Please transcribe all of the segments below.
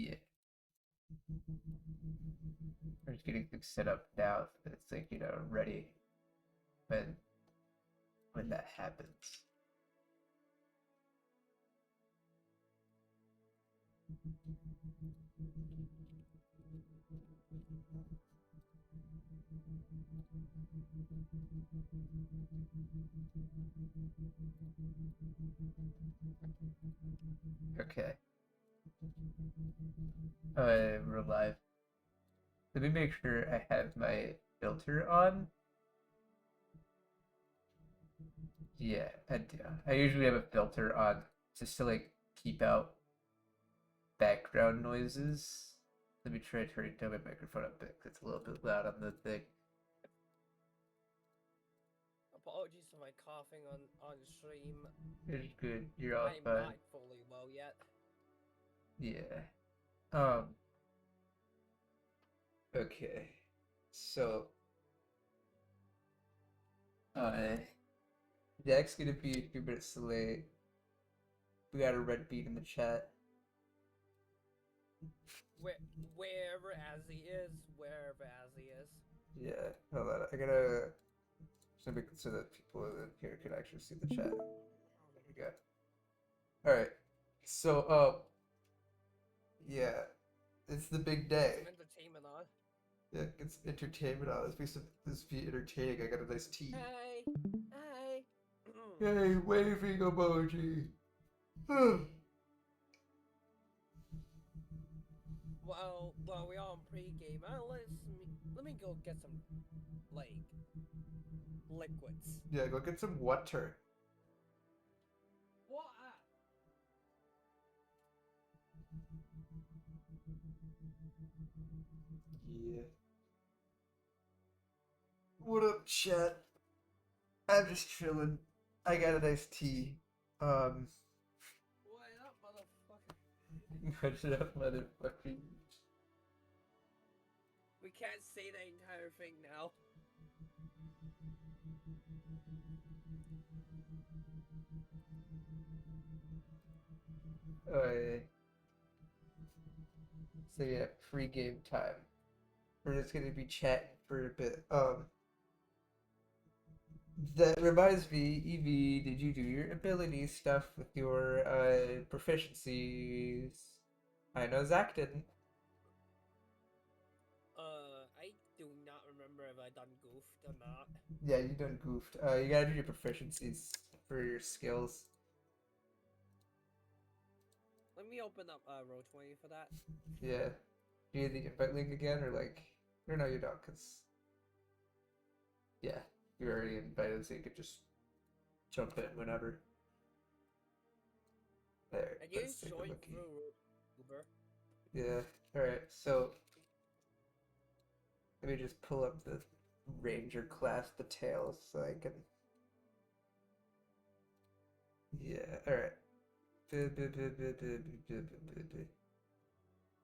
Yeah. We're just getting things set up now. So it's like, ready when that happens. Okay. We're live. Let me make sure I have my filter on. Yeah, I do. I usually have a filter on just to like keep out background noises. Let me try turning down my microphone a bit. It's a little bit loud on the thing. Apologies for my coughing on stream. It's good. You're all I'm fine. not fully well yet. Yeah. Okay. So, Jack's gonna be a few minutes late. We got a red beat in the chat. Wherever Azzy is, wherever Azzy is. Yeah, hold on. I gotta make it so that people in here can actually see the chat. There we go. All right. So, yeah, it's the big day. Some entertainment on. Yeah, it's entertainment on. This be entertaining. I got a nice tea. Hey, hey. Hey, waving emoji. Well, we are on pre-game. Let me go get some liquids. Yeah, go get some water. What? Yeah. What up, chat? I'm just chilling. I got a nice tea. What up, motherfucker? What up, motherfucker? We can't say the entire thing now. So yeah, pre-game time. We're just gonna be chatting for a bit. That reminds me, Evie, did you do your ability stuff with your proficiencies? I know Zach didn't. I do not remember if I done goofed or not. Yeah, you done goofed. You gotta do your proficiencies for your skills. Let me open up Roll20 for that. Yeah. Do you need the invite link again, or like, or no, you don't, cause yeah, you're already invited, so you could just jump in whenever. There. And you Let's take a joined lookie. through Uber. Yeah. All right. So let me just pull up the Ranger class details so I can. Yeah. All right.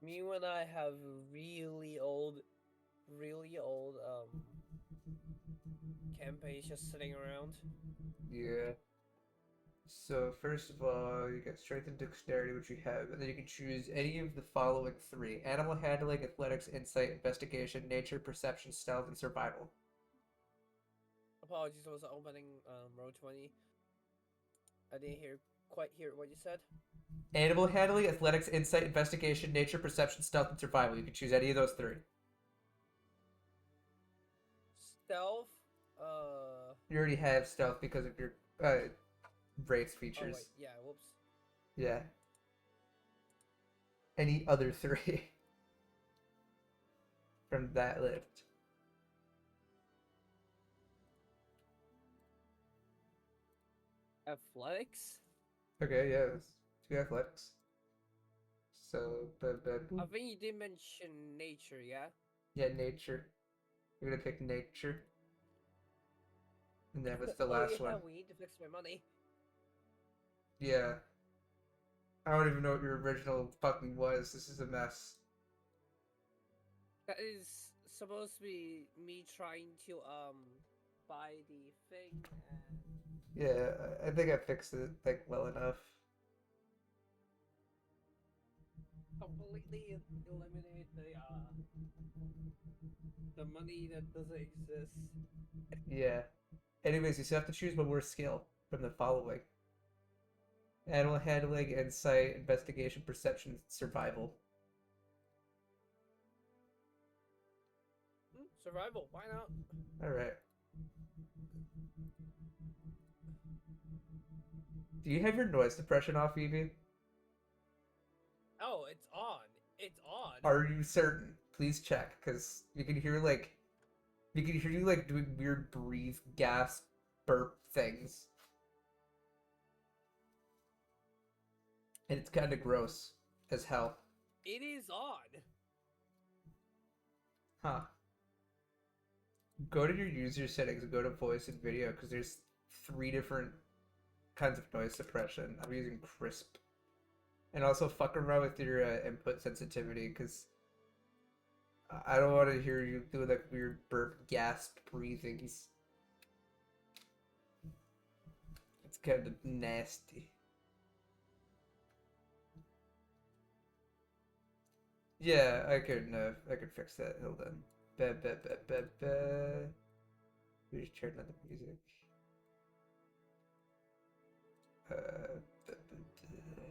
Me when I have really old campaigns just sitting around. Yeah. So first of all, you get strength and dexterity, which you have, and then you can choose any of the following three: animal handling, athletics, insight, investigation, nature, perception, stealth, and survival. Apologies, I was opening Roll20. I didn't quite hear what you said. Animal handling, athletics, insight, investigation, nature, perception, stealth, and survival. You can choose any of those three. Stealth. You already have stealth because of your race features. Oh wait, yeah. Whoops. Yeah. Any other three from that list? Athletics. Okay, yeah, let's do athletics. So, I think you did mention nature, yeah. yeah, nature. You're gonna pick nature. And then what's the Oh last yeah, one? we need to fix my money. Yeah. I don't even know what your original fucking was. This is a mess. That is supposed to be me trying to buy the thing and Yeah, I think I fixed it like well enough. completely eliminate the money that doesn't exist. Yeah. Anyways, you still have to choose one more skill from the following: animal handling, insight, investigation, perception, survival. Survival. Why not? All right. Do you have your noise suppression off, Evie? Oh, it's on. It's on. Are you certain? Please check, because you can hear you like doing weird breathe, gasp, burp things, and it's kind of gross as hell. It is on. Huh. Go to your user settings and go to voice and video, because there's 3 different kinds of noise suppression. I'm using crisp. And also fuck around with your input sensitivity, because I don't want to hear you do like weird burp, gasp breathings. It's kind of nasty. Yeah, I could fix that. Hold on. Ba ba ba ba ba. We just turned on the music. Ba, ba, ba.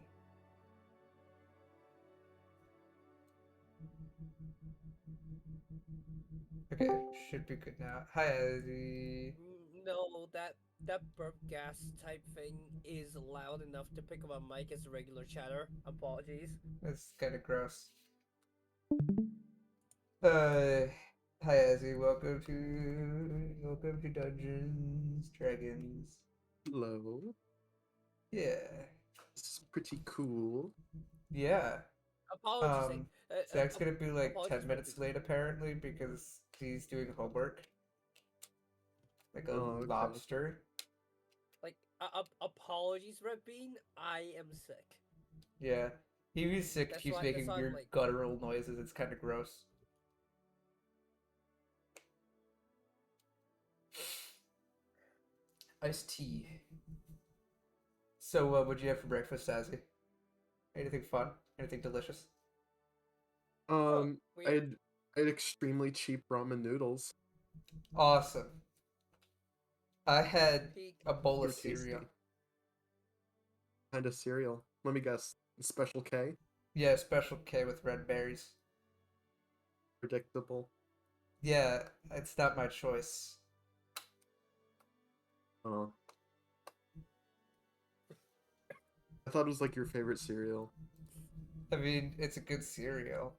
Okay, should be good now. Hi, Azzy. No, that burp gas type thing is loud enough to pick up a mic as a regular chatter. Apologies. That's kind of gross. Uh, hi, Azzy. Welcome to Dungeons Dragons. Hello. Yeah, This is pretty cool. yeah. Apologies. Zach's gonna be like apologies 10 for minutes late apparently because he's doing homework. Like a Oh, okay. lobster. Like, apologies, Red Bean. I am sick. Yeah. He was sick, That's he's why- making that's why I'm weird like- guttural noises. It's kind of gross. Iced tea. So, what'd you have for breakfast, Azzy? Anything fun? Anything delicious? I weird. had extremely cheap ramen noodles. Awesome. I had Peak. a bowl They're of cereal. tasty. And a cereal. Let me guess. Special K? Yeah, Special K with red berries. Predictable. Yeah, it's not my choice. Oh. I thought it was like your favorite cereal. I mean, it's a good cereal,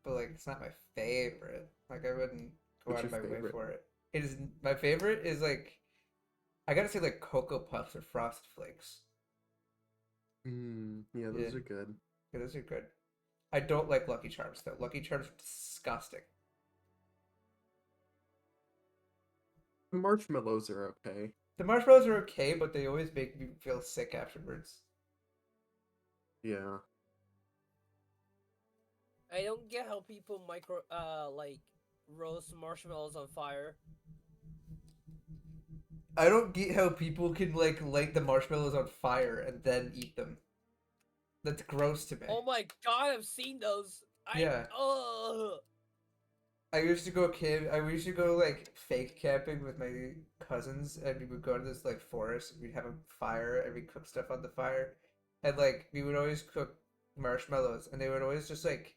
but like it's not my favorite. Like I wouldn't go What's out of my your way favorite? for it. It is my favorite is like I gotta say like Cocoa Puffs or Frosted Flakes. Yeah, those Yeah. are good. Yeah, those are good. I don't like Lucky Charms though. Lucky Charms are disgusting. The marshmallows are okay. The marshmallows are okay, but they always make me feel sick afterwards. Yeah. I don't get how people roast marshmallows on fire. I don't get how people can like light the marshmallows on fire and then eat them. That's gross to me. Oh my god, I've seen those. Yeah. Ugh. I used to go like fake camping with my cousins, and we would go to this like forest. And we'd have a fire, and we cook stuff on the fire, and like we would always cook marshmallows, and they would always just like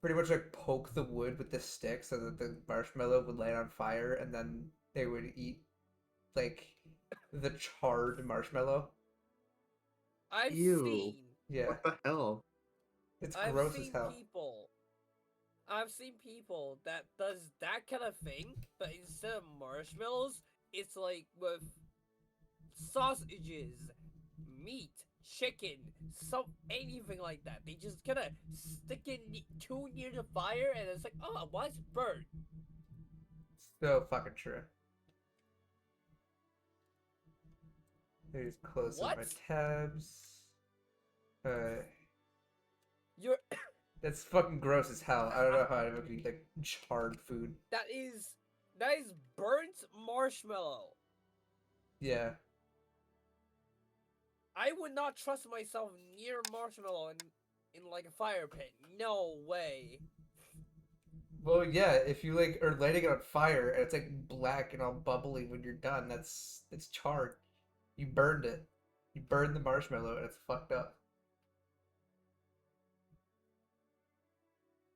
pretty much like poke the wood with the stick so that the marshmallow would light on fire, and then they would eat like the charred marshmallow. I've Ew. seen. Yeah, What the hell? it's I've gross as seen hell. people. I've seen people that does that kind of thing, but instead of marshmallows, it's like with sausages, meat, chicken, anything like that. They just kind of stick it too near the fire, and it's like, oh, why is it burnt? So fucking true. There's close on my What? tabs. You're That's fucking gross as hell. I don't know how I would eat like charred food. that is burnt marshmallow. Yeah. I would not trust myself near marshmallow, and in like a fire pit. No way. Well, yeah, if you like are lighting it on fire and it's like black and all bubbly when you're done, it's charred. You burned it. You burned the marshmallow and it's fucked up.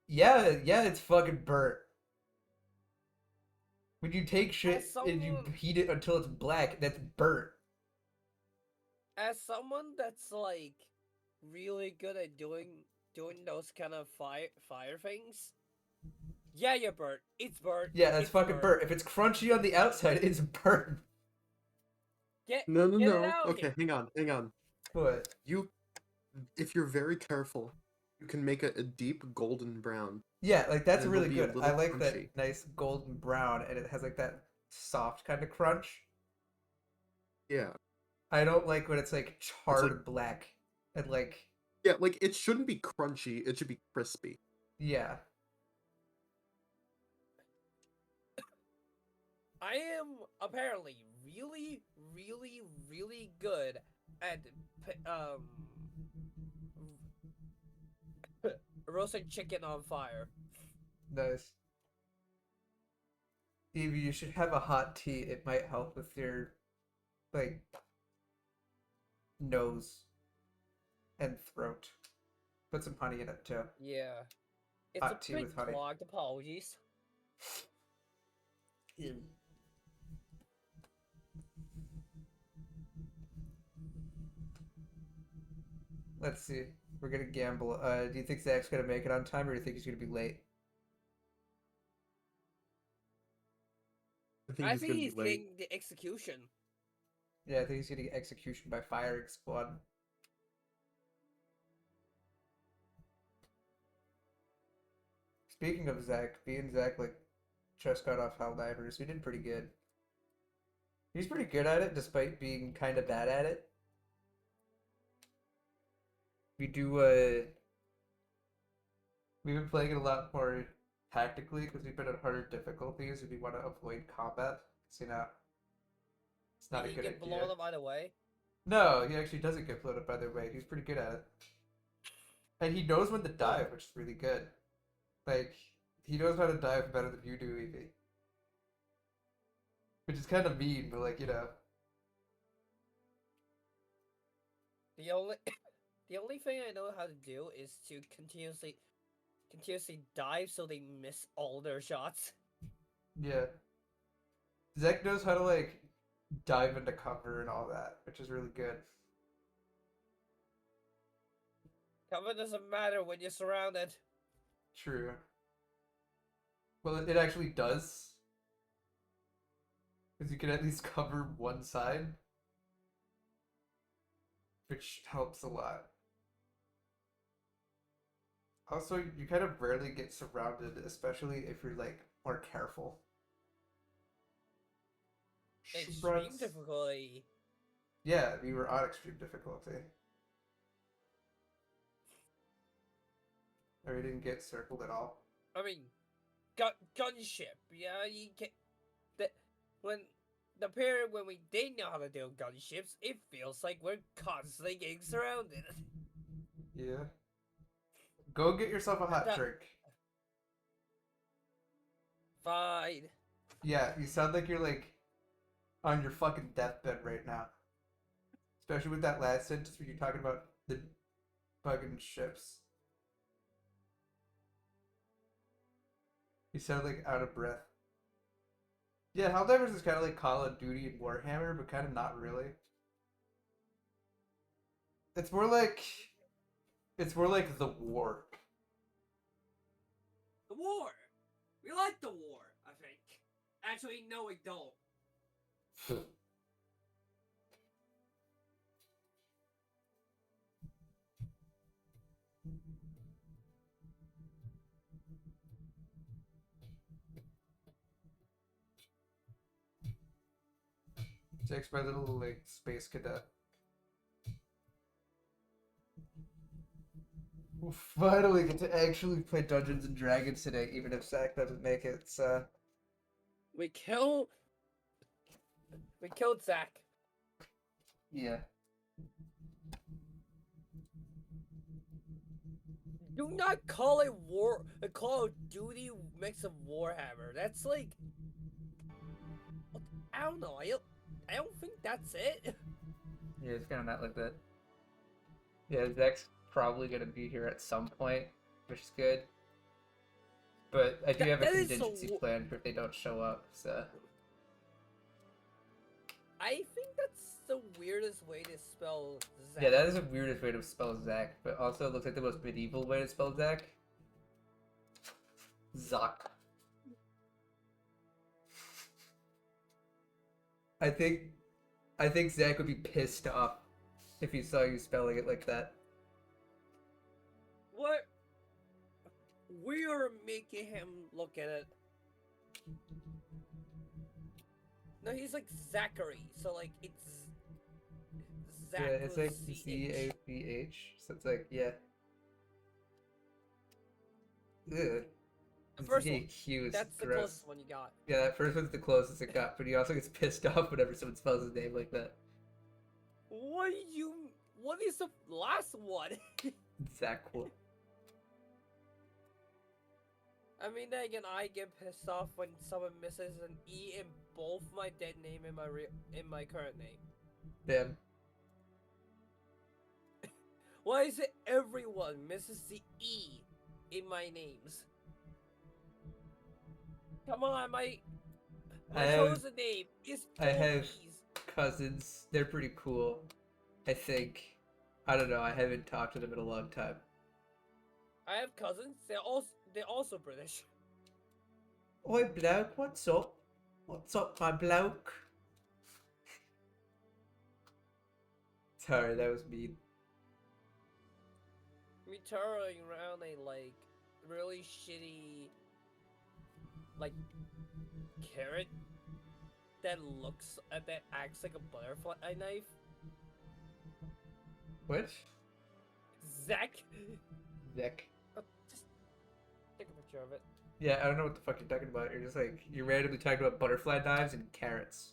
Yeah, yeah, it's fucking burnt. When you take As shit and you someone, heat it until it's black, that's burnt. as someone that's like really good at doing those kind of fire things. Yeah, you're burnt. It's burnt. Yeah, that's It's fucking burnt. burnt. If it's crunchy on the outside, it's burnt. Get No, no, get it no. out Okay, here. hang on, hang on. But You, if you're very careful, you can make it a deep golden brown, yeah, like that's and it'll really be a good. I little like that crunchy. nice golden brown and it has like that soft kind of crunch. Yeah, I don't like when it's like it's like charred black and like yeah, like it shouldn't be crunchy. It should be crispy. yeah. I am apparently really good at roasting chicken on fire. Nice. Evie, you should have a hot tea. It might help with your like nose and throat. Put some honey in it too. Yeah. It's Hot a tea bit with honey. clogged. Apologies. Ew. Let's see. We're gonna gamble. Do you think Zach's gonna make it on time, or do you think he's gonna be late? I think I he's think gonna be he's late. getting the execution. Yeah, I think he's getting execution by firing squad. Speaking of Zach, me and Zach like just got off Helldivers. We did pretty good. He's pretty good at it, despite being kind of bad at it. We do we've been playing it a lot more tactically because we've been at harder difficulties and we want to avoid combat. So, you know, it's not Did a he good get idea. blown up either way? No, he actually doesn't get blown up by the way. He's pretty good at it. And he knows when to dive, which is really good. Like, he knows how to dive better than you do, Evie. Which is kind of mean, but like, you know. The only the only thing I know how to do is to continuously dive so they miss all their shots. Yeah. Zach knows how to like dive into cover and all that, which is really good. Cover doesn't matter when you're surrounded. True. Well, it actually does. Because you can at least cover one side. Which helps a lot. Also, you kind of rarely get surrounded, especially if you're like more careful. Extreme Runs- difficulty. Yeah, we were on extreme difficulty. Or we didn't get circled at all. I mean, gunship. Yeah, you can. When the period when we didn't know how to do gunships, it feels like we're constantly getting surrounded. Yeah. Go get yourself a hot That- drink. Fine. Yeah, you sound like you're like on your fucking deathbed right now. Especially with that last sentence where you're talking about the fucking ships. You sound like out of breath. Yeah, Helldivers is kind of like Call of Duty and Warhammer, but kind of not really. It's more like the war. The war. We like the war. I think. Actually, no, we don't. Jake's my little like space cadet. We'll finally get to actually play Dungeons and Dragons today, even if Zach doesn't make it. So We killed Zach. yeah. Do not call it a Call of Duty mix of Warhammer. That's like, I don't know. I don't think that's it. Yeah, it's kind of not like that. Yeah, Zach's probably gonna be here at some point, which is good. But I do have a That is contingency plan for if they don't show up. So I think that's the weirdest way to spell Zach. yeah, that is the weirdest way to spell Zach, but also it looks like the most medieval way to spell Zach. Zach. I think Zach would be pissed off if he saw you spelling it like that. What? We are making him look at it. No, he's like Zachary, so like it's Zach. Yeah, it's like with CH. ZACH, so it's like yeah. Ugh. The first one. ZAQ is That's the gross. closest one you got. Yeah, that first one's the closest it got, but he also gets pissed off whenever someone spells his name like that. What is the last one? Zachwa. I mean, then again, I get pissed off when someone misses an E in both my dead name and my current name. Damn. Why is it everyone misses the E in my names? Come on, my chosen name is I have E's. cousins. They're pretty cool. I think. I don't know. I haven't talked to them in a long time. I have cousins. They're also British. Oi, bloke. What's up? What's up, my bloke? Sorry, that was mean. Me turning around a like really shitty like carrot that acts like a butterfly knife. Which? Zach. Nick. Just take a picture of it. Yeah, I don't know what the fuck you're talking about. You're just like, you're randomly talking about butterfly knives and carrots.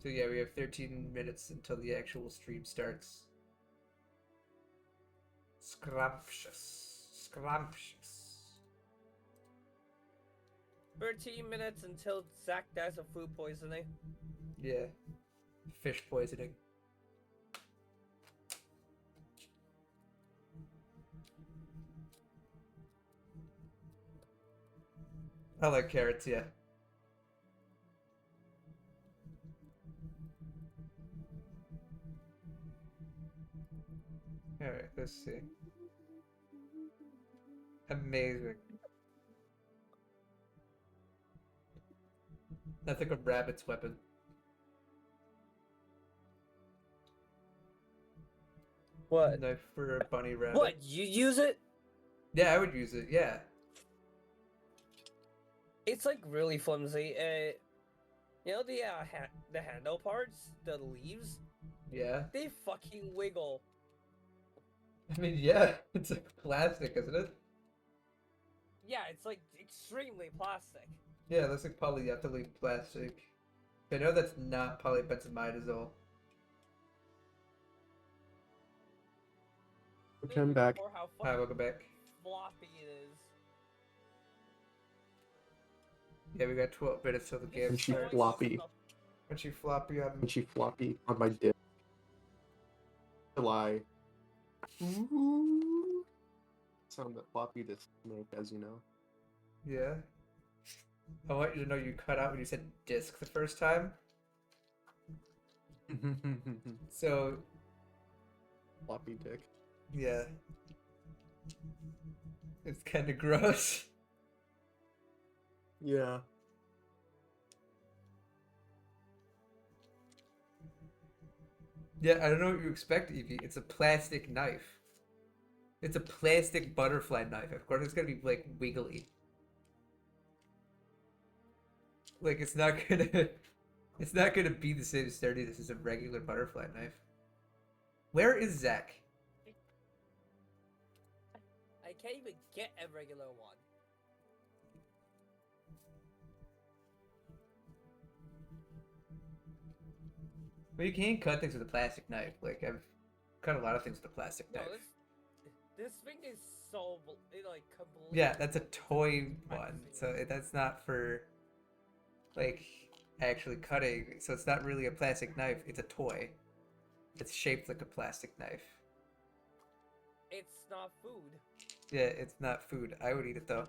So yeah, we have 13 minutes until the actual stream starts. Scrumptious. Scrumptious. 13 minutes until Zach dies of food poisoning. Yeah. Fish poisoning. I like carrots, yeah. Alright, let's see. Amazing. That's like a rabbit's weapon. What? Knife for a bunny rabbit. What? You use it? Yeah, I would use it, yeah. It's like really flimsy. You know the handle parts, the leaves, Yeah. they fucking wiggle. I mean, yeah, it's like plastic, isn't it? Yeah, it's like extremely plastic. Yeah, it looks like polyethylene plastic. I know that's not polybenzimidazole. Okay, I'm back. Or how Hi, fucking welcome back. floppy it is. Yeah, we got 12 minutes till the game And she starts. floppy. And she floppy on And she floppy on my dick. July. Ooh. Sound that floppy disk make, as you know. Yeah. I want you to know you cut out when you said disc the first time. So, Floppy dick. yeah. It's kind of gross. Yeah. Yeah, I don't know what you expect, Evie. It's a plastic knife. It's a plastic butterfly knife. Of course, it's gonna be like wiggly. Like it's not gonna be the same sturdiness as a regular butterfly knife. Where is Zach? I can't even get a regular one. But you can cut things with a plastic knife. Like I've cut a lot of things with a plastic No, knife. this thing is so like completely. Yeah, that's a broken. toy I one, see. so that's not for like actually cutting. So it's not really a plastic knife. It's a toy. It's shaped like a plastic knife. It's not food. Yeah, it's not food. I would eat it though.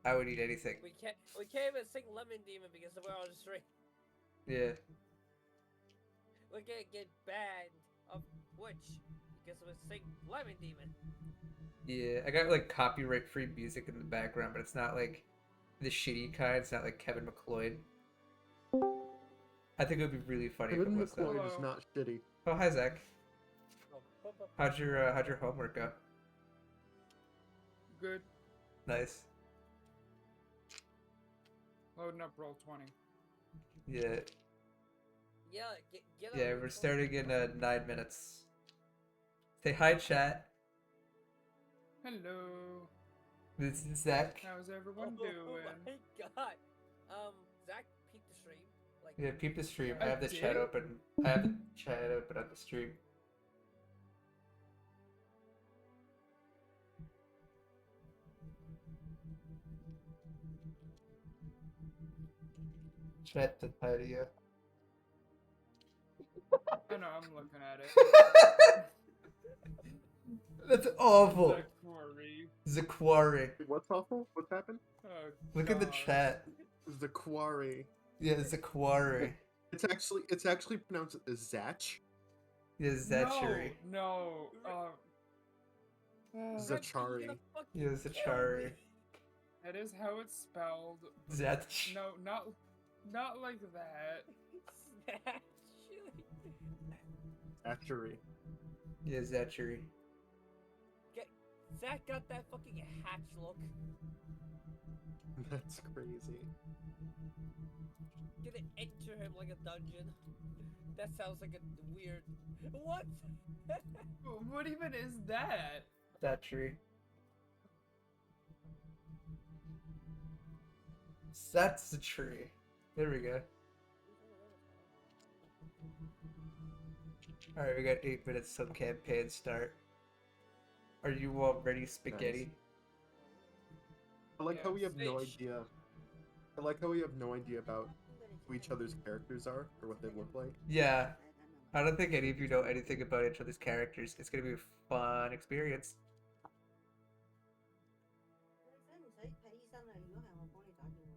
I would eat anything. We can't even sing Lemon Demon because we're on the street. Yeah. We're gonna get banned of which because we sing Lemon Demon. Yeah, I got like copyright-free music in the background, but it's not like the shitty kind. It's not like Kevin McLeod. I think it would be really funny if it Kevin was though. McLeod is not shitty. Oh, hi Zach. Oh, How'd your homework go? Good. Nice. Loading up roll 20. Yeah. yeah, get Yeah, on we're the starting in 9 minutes. Say hi, chat. Hello. This is Zach. How's everyone Oh doing? my god. Zach peeked the stream. Like Yeah, peep the stream. I I have the chat did? open. I have the chat open on the stream. Chat said hi to you. I know, I'm looking at it. That's awful. The quarry. Zaquari. Wait, what's awful? What's happened? Oh, Look at the gosh. chat. The quarry. Yeah, Zaquari. It's actually pronounced Zach. Yeah, Zachary. No, Zach- Zachary. you're gonna fucking Yeah, kill Zachary. me. that is how it's spelled. Zach. No, not like that. Actually. Yeah, Zachary. Zach got that fucking hatch look. That's crazy. Gonna enter him like a dungeon. That sounds like a weird. What? What even is that? Zachary. That's the tree. There we go. Alright, we got 8 minutes till campaign start. Are you all ready, spaghetti? I like how we have no Fish. idea. I like how we have no idea about who each other's characters are or what they look like. Yeah. I don't think any of you know anything about each other's characters. It's gonna be a fun experience. 你使唔使睇醫生啊？如果係我幫你打電話。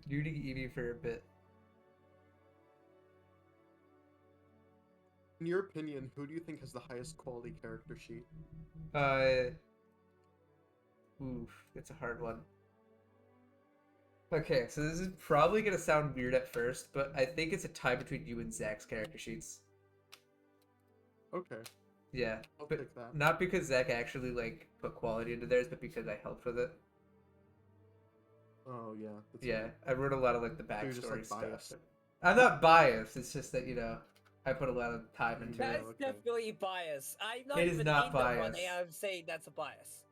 You need Evie for a bit. In your opinion, who do you think has the highest quality character sheet? Oof, it's a hard one. Okay, so this is probably gonna sound weird at first, but I think it's a tie between you and Zach's character sheets. Okay, Yeah, I'll but pick that. not because Zach actually like put quality into theirs, but because I helped with it. Oh yeah. That's Yeah, right. I wrote a lot of like the So you're just, backstory like, stuff. biased. I'm not biased. It's just that I put a lot of time into Yeah, it. That's okay. definitely bias. I'm not It is even not in the running. bias. I'm saying that's a bias.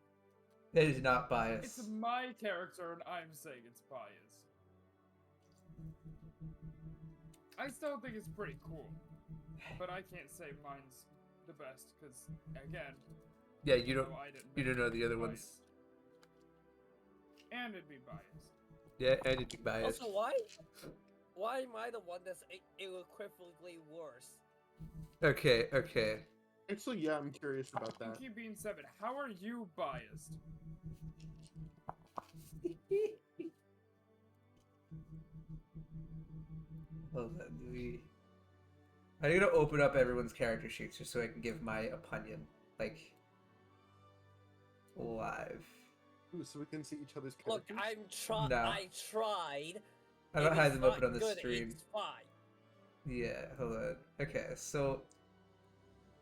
It is not biased. It's my character, and I'm saying it's biased. I still think it's pretty cool, but I can't say mine's the best because, again, Yeah, you don't. I didn't You make don't know the other it ones. biased. And it'd be biased. Yeah, and you'd be biased. Also, why am I the one that's equivalently worse? Okay, okay. Actually, yeah, I'm curious about that. Monkey Bean 7, how are you biased? Hold on, I'm gonna open up everyone's character sheets just so I can give my opinion, like, live. Ooh, so we can see each other's Look, characters. No. I tried. I don't If have it's them not open on the good, stream. It's fine. Yeah, hold on. Okay, so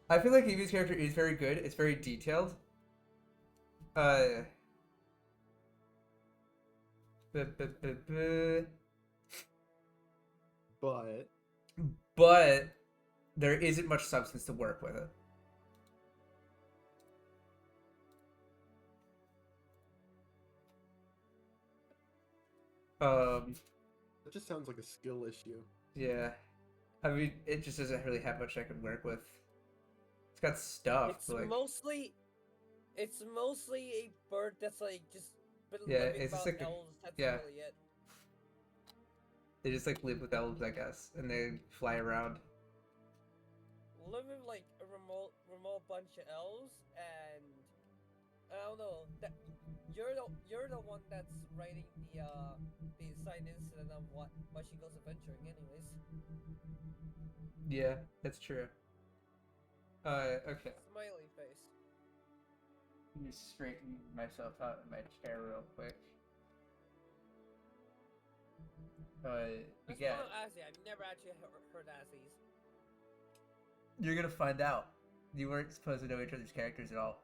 I feel like Evie's character is very good. It's very detailed. Bu- bu- bu- bu. But But there isn't much substance to work with it. it just sounds like a skill issue. Yeah. I mean, it just doesn't really have much I can work with. It's got stuff, It's but like, mostly a bird that's like just been Yeah, living it's just about like a- elves. That's yeah. really it. they just like live with elves, I guess, and they fly around. Living like a remote bunch of elves, and I don't know that you're the one that's writing the side incident of why she goes adventuring, anyways. Yeah, that's true. Okay. Smiley face. Let me straighten myself out in my chair real quick. We Let's got. call him Azzy. I've never actually heard Azzy's. You're gonna find out. You weren't supposed to know each other's characters at all.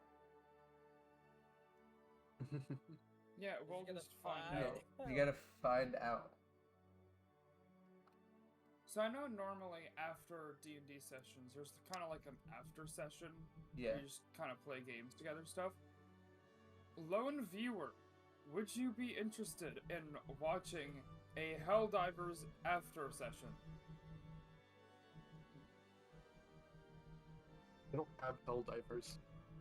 Yeah, we'll gonna just find find out. You gotta find out. So I know normally after D&D sessions, there's kind of like an after session. Yeah. Where you just kind of play games together stuff. Lone viewer, would you be interested in watching a Helldivers after session? They don't have Helldivers.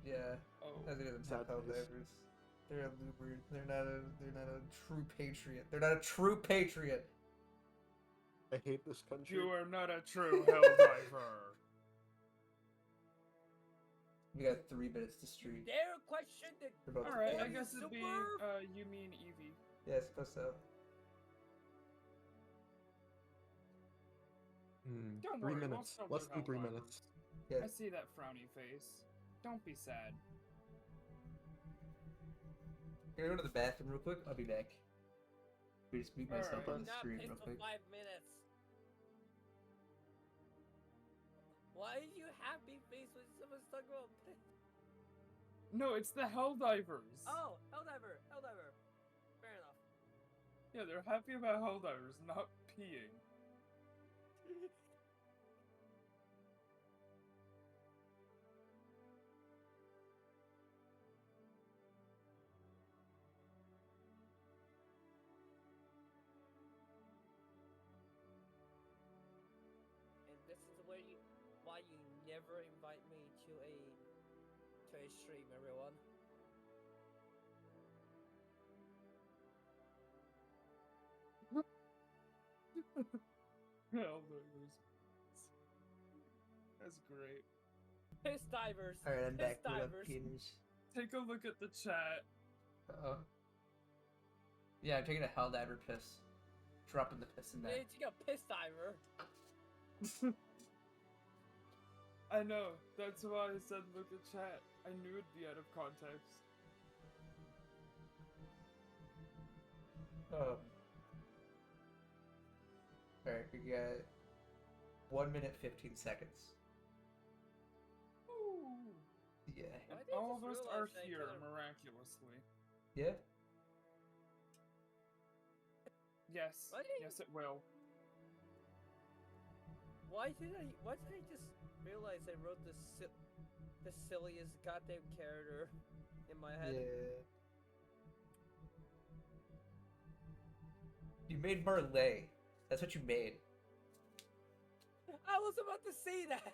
Yeah. Oh, Neither of them Sad have hell face. divers. They're a looper. They're not a true patriot. They're not a true patriot. I hate this country. you are not a true Helldiver. We got 3 minutes to stream. Dare question the We're about to Alright, I end. guess it'd be, Super? you mean Evie. Yeah, I suppose so. Don't 3 worry, we'll minutes. still Less do than 3 Helldivers. minutes. Yeah. I see that frowny face. Don't be sad. Can I go to the bathroom real quick? I'll be back. We just mute myself Alright. on the Not stream pissed real for quick. 5 minutes. Why are you happy face when someone's talking about piss? No, it's the Helldivers. Oh, Helldiver. Fair enough. Yeah, they're happy about Helldivers, not peeing. And this is why you never invite me to a stream, everyone. Helldivers. That's great. Piss divers. Alright, I'm Piss back. What up, divers. Peters? Take a look at the chat. Uh-oh. Yeah, I'm taking a Helldiver piss. Dropping the piss in there. Hey, you got piss diver. I know, that's why I said look at chat. I knew it'd be out of context. Oh. Alright, we got 1 minute 15 seconds. Ooh. Yeah. Why And did I all of just us are realize I here could've- miraculously. Yeah? Yes, Why did- yes it will. Why did I just realize I wrote the silliest goddamn character in my head? Yeah. You made Marley. That's what you made. I was about to say that.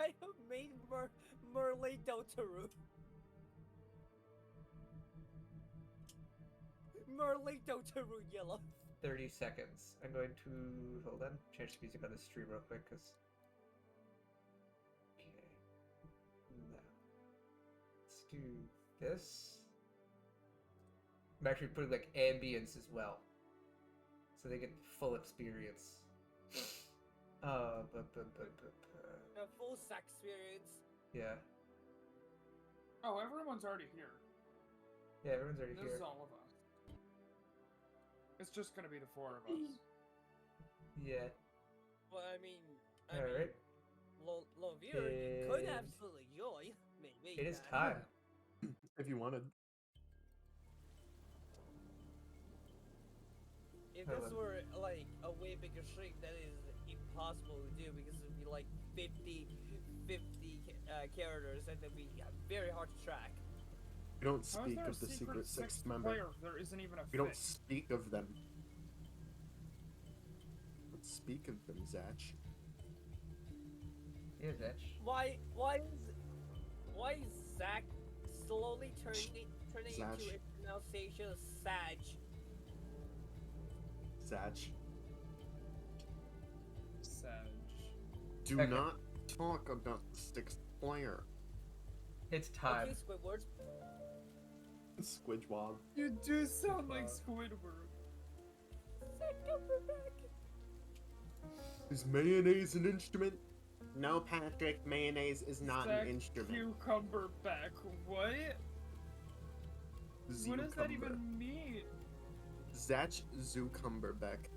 I have made Merle Dotaru. Merle Dotaru yellow. 30 seconds. I'm going to hold on. Change the music on the stream real quick, cause. Okay. Now, let's do this. I'm actually putting like ambience as well, so they get the full experience. A full sex experience. Yeah. Oh, everyone's already here. Yeah, everyone's already This here. is all of us. It's just gonna be the 4 of us. Yeah. Well, I mean, Alright. low viewer, you could And- absolutely join. Maybe. It is time. If you wanted. If Hold this on. were like a way bigger stream, that is impossible to do because it would be like 50 characters and it'd be very hard to track. We don't How is speak there a of the secret sixth member. player if there isn't even a We don't fifth? speak of them. Let's speak of them, Zach. Yeah, Zetch. Why is Zach slowly turning Zach. into a pronunciation of Sag? Zach. Sag. Do Okay. not talk about the sixth player. It's time. Okay, Squidward. Squidward. You do sound like Squidward. Zach Cumberbatch. Is mayonnaise an instrument? No, Patrick, mayonnaise is not Zach an instrument. Cucumber back. What? What does that Zucumber. even mean? Zach Zucumberbeck.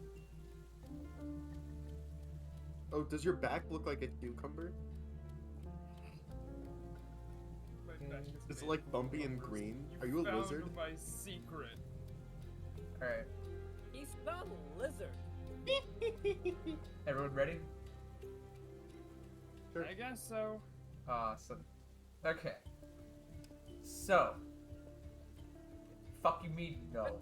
Oh, does your back look like a cucumber? My back Is it made like of bumpy and cucumbers. green? Are you a found lizard? my secret. Alright. He's not a lizard. Everyone ready? Sure. I guess so. Awesome. Okay. So. Fuck you mean no.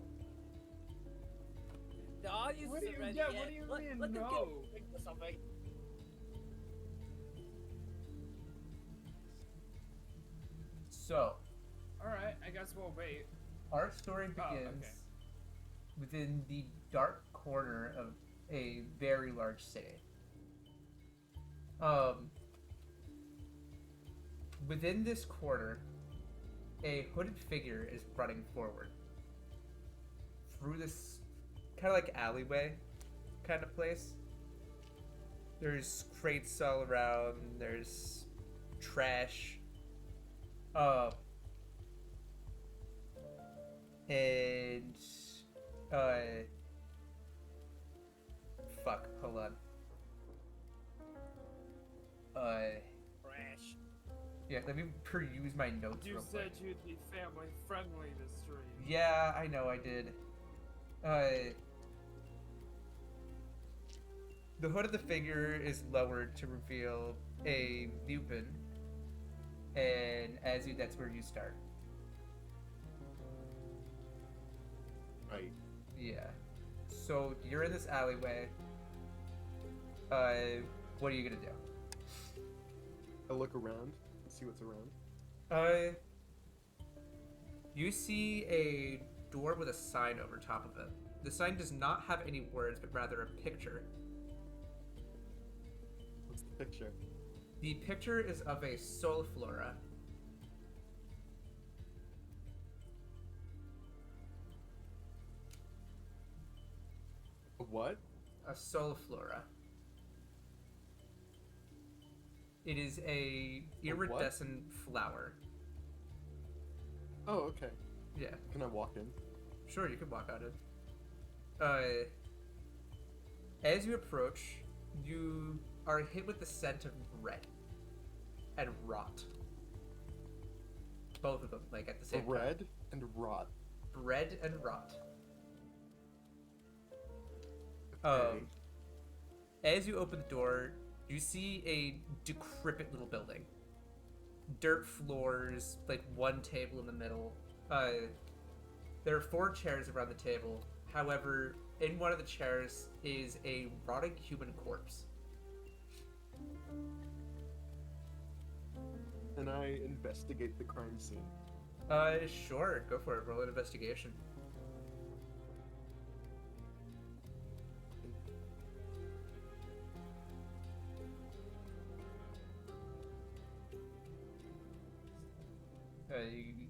The audience What do isn't you- ready yeah, yet. what do you let, mean, let them no? get drink or something. So, Alright, I guess we'll wait. our story Oh, begins okay. within the dark corner of a very large city. Within this corner, a hooded figure is running forward through this kind of like alleyway kind of place. There's crates all around. There's trash. And fuck, hold on. Trash. Yeah, let me peruse my notes You real said quick. you'd be family friendly this stream. Yeah, I know I did. The hood of the figure is lowered to reveal a Lupin, and as you, that's where you start. Right. Yeah. So you're in this alleyway. What are you gonna do? I look around and see what's around. You see a door with a sign over top of it. The sign does not have any words, but rather a picture. What's the picture? The picture is of a soliflora. A what? A soliflora. It is a A what? iridescent flower. Oh, okay. Yeah, Can I walk in? sure, you can walk on it. As you approach, you are hit with the scent of bread and rot. Both of them, like at the same time. Bread and rot. Bread and rot. Okay. As you open the door, you see a decrepit little building. Dirt floors, like one table in the middle. There are 4 chairs around the table. However, in one of the chairs is a rotting human corpse. And I investigate the crime scene. Sure, go for it. Roll an investigation.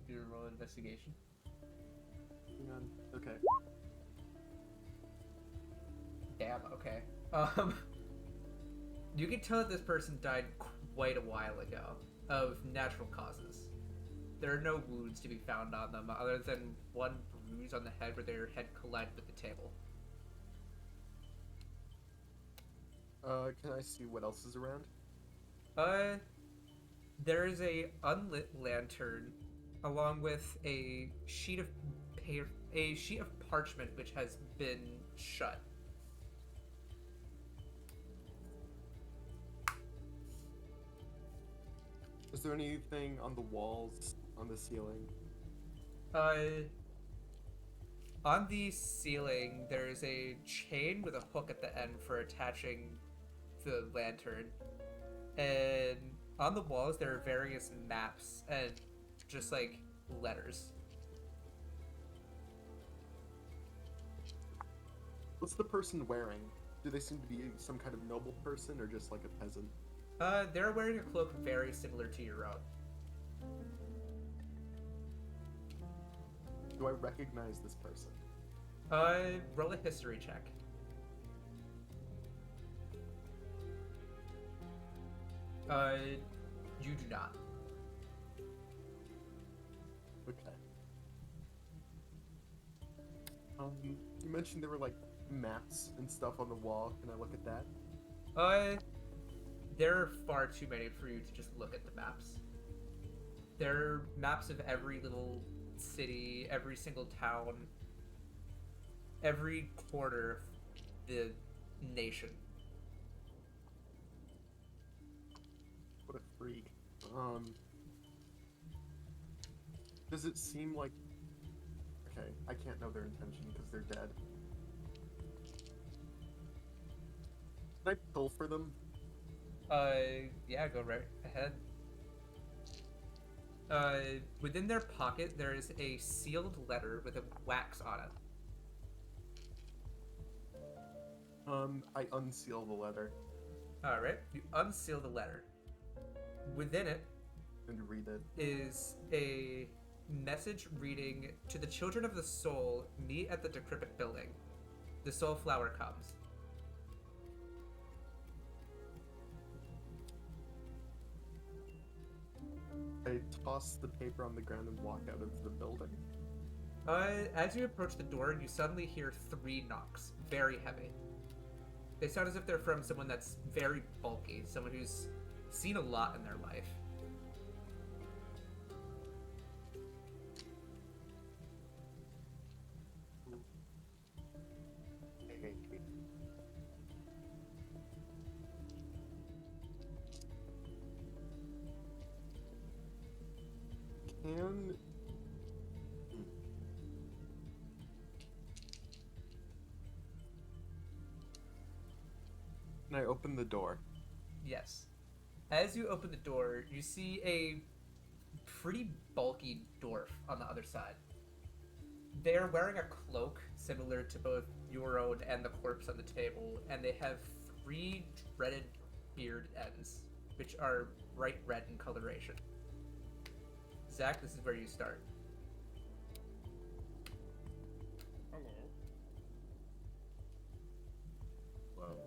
You roll an investigation. Hang on. Okay. Damn, okay. You can tell that this person died quite a while ago of natural causes. There are no wounds to be found on them other than one bruise on the head where their head collided with the table. Can I see what else is around? There is a unlit lantern along with a sheet of parchment which has been shut. Is there anything on the walls, on the ceiling? On the ceiling, there's a chain with a hook at the end for attaching the lantern. And on the walls, there are various maps and just like letters. What's the person wearing? Do they seem to be some kind of noble person or just like a peasant? They're wearing a cloak very similar to your own. Do I recognize this person? Roll a history check. You do not. Okay. You mentioned there were like maps and stuff on the wall. Can I look at that? There are far too many for you to just look at the maps. There are maps of every little city, every single town, every corner of the nation. What a freak. Does it seem like... Okay, I can't know their intention because they're dead. Can I pull for them? Yeah, go right ahead. Within their pocket, there is a sealed letter with a wax on it. I unseal the letter Alright, you unseal the letter. Within it and read it. is a message reading, "To the children of the soul, meet at the decrepit building. The soul flower comes." I toss the paper on the ground and walk out of the building. As you approach the door, you suddenly hear 3 knocks, very heavy. They sound as if they're from someone that's very bulky, someone who's seen a lot in their life. Can... Can I open the door? Yes. As you open the door, you see a pretty bulky dwarf on the other side. They are wearing a cloak similar to both your own and the corpse on the table, and they have 3 dreaded beard ends, which are bright red in coloration. Zach, this is where you start. Hello. Whoa.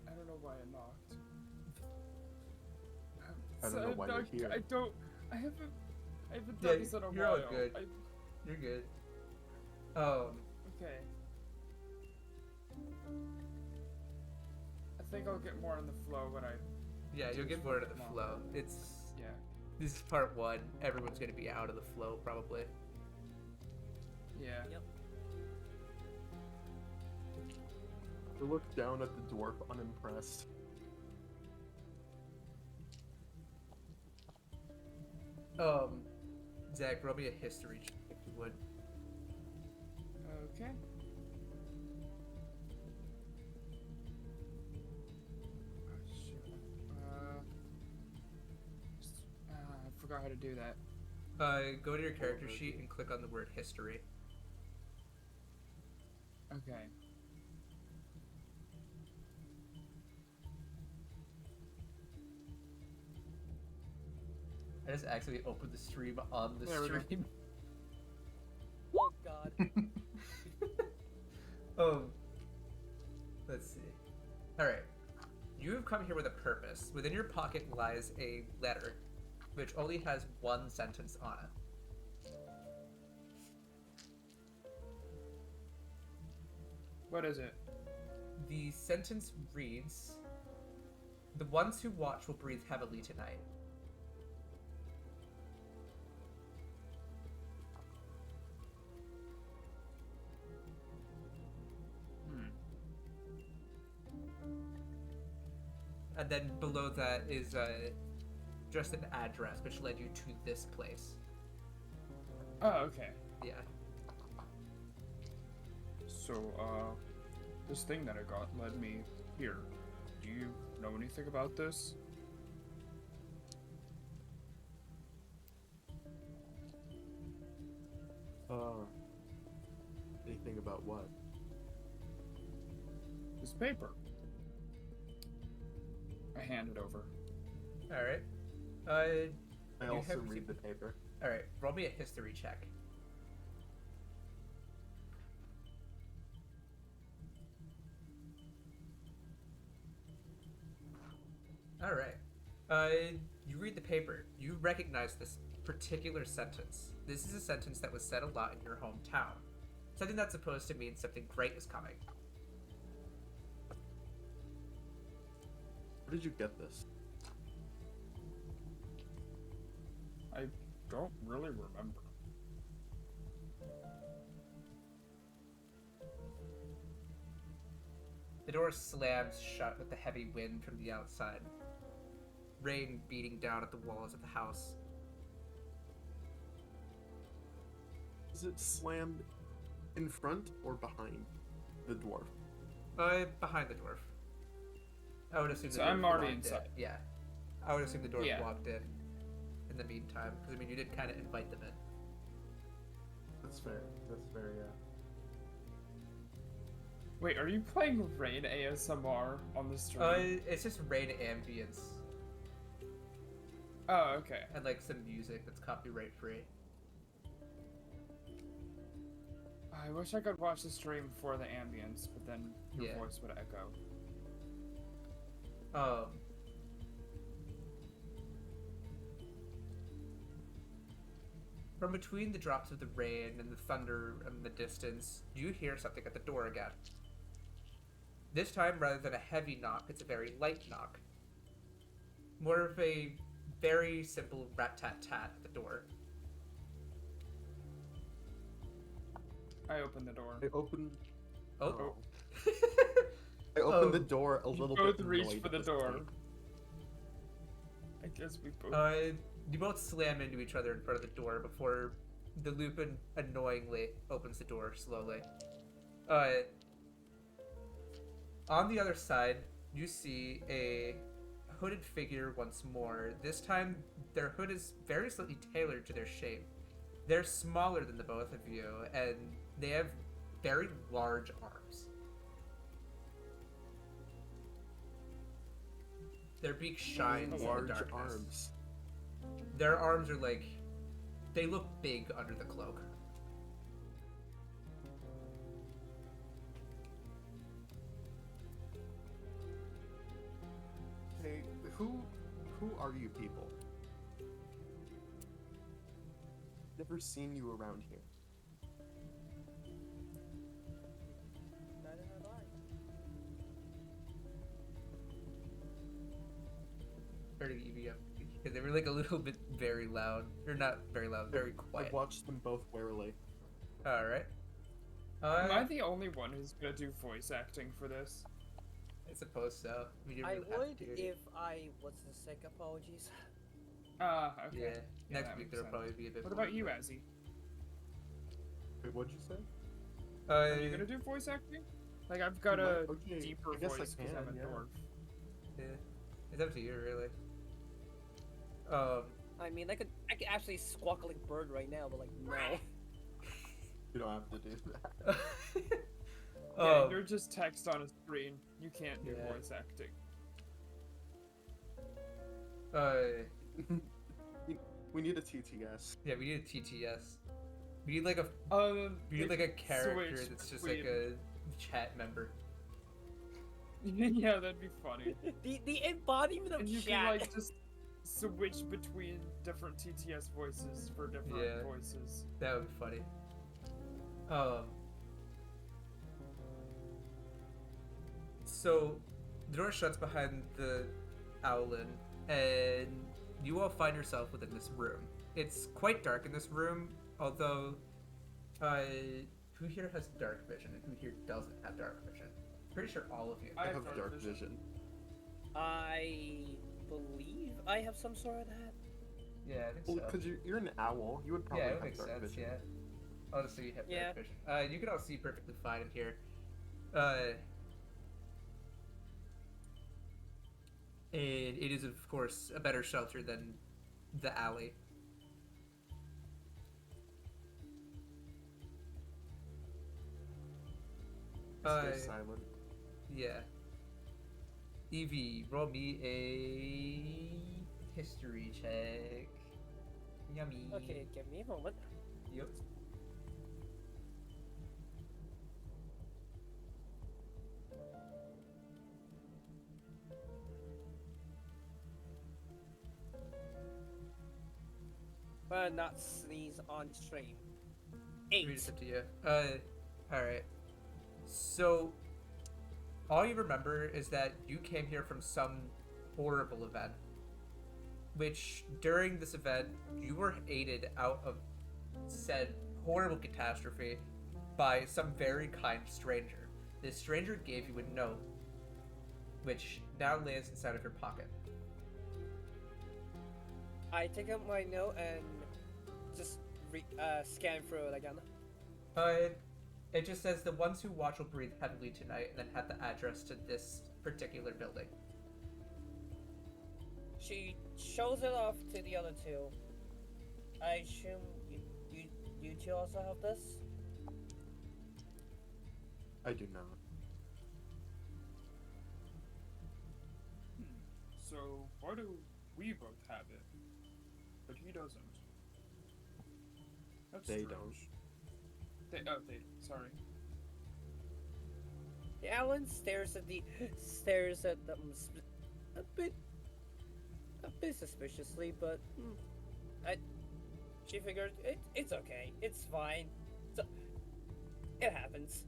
I don't know why I knocked. I don't know why you're here. I haven't Yeah, done this in a you're while. all good. You're good. Okay. I think I'll get more on the flow when I... Yeah, you'll get more into the Come on. flow. It's... Yeah. This is part 1. Everyone's gonna be out of the flow, probably. Yeah. Yep. I look down at the dwarf unimpressed. Zach, roll me a history check if you would. Okay. Oh, shit. I forgot how to do that. Go to your character sheet and click on the word history. Okay. I just actually opened the stream on the There we go. stream. Oh god. Let's see. Alright. You have come here with a purpose. Within your pocket lies a letter, which only has 1 sentence on it. What is it? The sentence reads, "The ones who watch will breathe heavily tonight." and then below that is just an address which led you to this place. Oh, okay. Yeah. So, this thing that I got led me here. Do you know anything about this? Anything about what? This paper. I hand it over. All right. I You also have read seen- the paper. All right. Roll me a history check. All right. You read the paper. You recognize this particular sentence. This is a sentence that was said a lot in your hometown. Something that's supposed to mean something great is coming. Where did you get this? I don't really remember. The door slams shut with the heavy wind from the outside. Rain beating down at the walls of the house. Is it slammed in front or behind the dwarf? Behind the dwarf. I would assume the So dwarf I'm already walked in. inside. Yeah. I would assume the dwarf Yeah. walked in the meantime. Because, I mean, you did kind of invite them in. That's fair. That's fair, yeah. Wait, are you playing Rain ASMR on the stream? It's just rain ambience. Oh, okay. And, like, some music that's copyright free. I wish I could watch the stream for the ambience, but then your Yeah. voice would echo. From between the drops of the rain and the thunder in the distance, you hear something at the door again. This time, rather than a heavy knock, it's a very light knock. More of a very simple rat-tat-tat at the door. I opened the door. I opened. Oh. I opened the Oh. door a You little both bit. reach annoyed for at the this door. point. I guess we both. You both slam into each other in front of the door before the Lupin annoyingly opens the door slowly. On the other side, you see a hooded figure once more. This time, their hood is very slightly tailored to their shape. They're smaller than the both of you, and they have very large arms. Their beak shines in the Large darkness. arms. Their arms are like, they look big under the cloak. Hey, who are you people? Never seen you around here. Neither have I. Turning Evie up because they were like a little bit very loud, or not very loud, very I quiet. watched them both warily. All right. Am I the only one who's gonna do voice acting for this? I suppose so. I mean, you I don't have would to do it. if I was sick. Apologies. Okay. Yeah. Next that week makes there'll sense. probably be a bit. What more about you, of it. Azzy? Wait, what'd you say? Are you gonna do voice acting? Like, I've got a Okay, deeper I guess I voice because I'm can, a yeah. dwarf. Yeah. It's up to you, really. I mean, I could actually squawk like a bird right now, but like no. You don't have to do that. Yeah, you're just text on a screen. You can't do Yeah. voice acting. We need a TTS. Yeah, we need a TTS. We need like a we need like a character switch that's just between- like a chat member. Yeah, that'd be funny. the embodiment of And you chat. can like just switch between different TTS voices for different Yeah. voices. That would be funny. So the door shuts behind the Owlin, and you all find yourself within this room. It's quite dark in this room, although who here has dark vision and who here doesn't have dark vision? Pretty sure all of you. I I have have dark vision. vision. I believe I have some sort of that. Yeah, I think Well, so. because you're an owl, you would probably Yeah, it have makes dark sense. vision. Yeah. Honestly, you have Yeah. dark vision. You can all see perfectly fine in here. And it is, of course, a better shelter than the alley. Stay silent. Yeah. Evie, roll me a history check. Yummy. Okay, give me a moment. Yep. Not sneeze on stream. I mean, 8. it's up to you. Alright. So, all you remember is that you came here from some horrible event. Which, during this event, you were aided out of said horrible catastrophe by some very kind stranger. This stranger gave you a note, which now lives inside of your pocket. I take out my note and just scan through it again. It just says the ones who watch will breathe heavily tonight, and then had the address to this particular building. She shows it off to the other two. I assume you two also have this? I do not. So why do we both have it, but he doesn't? That's They strange. don't. They. Sorry. Alan stares at them a bit suspiciously, but she figured it's okay, it's fine, it happens.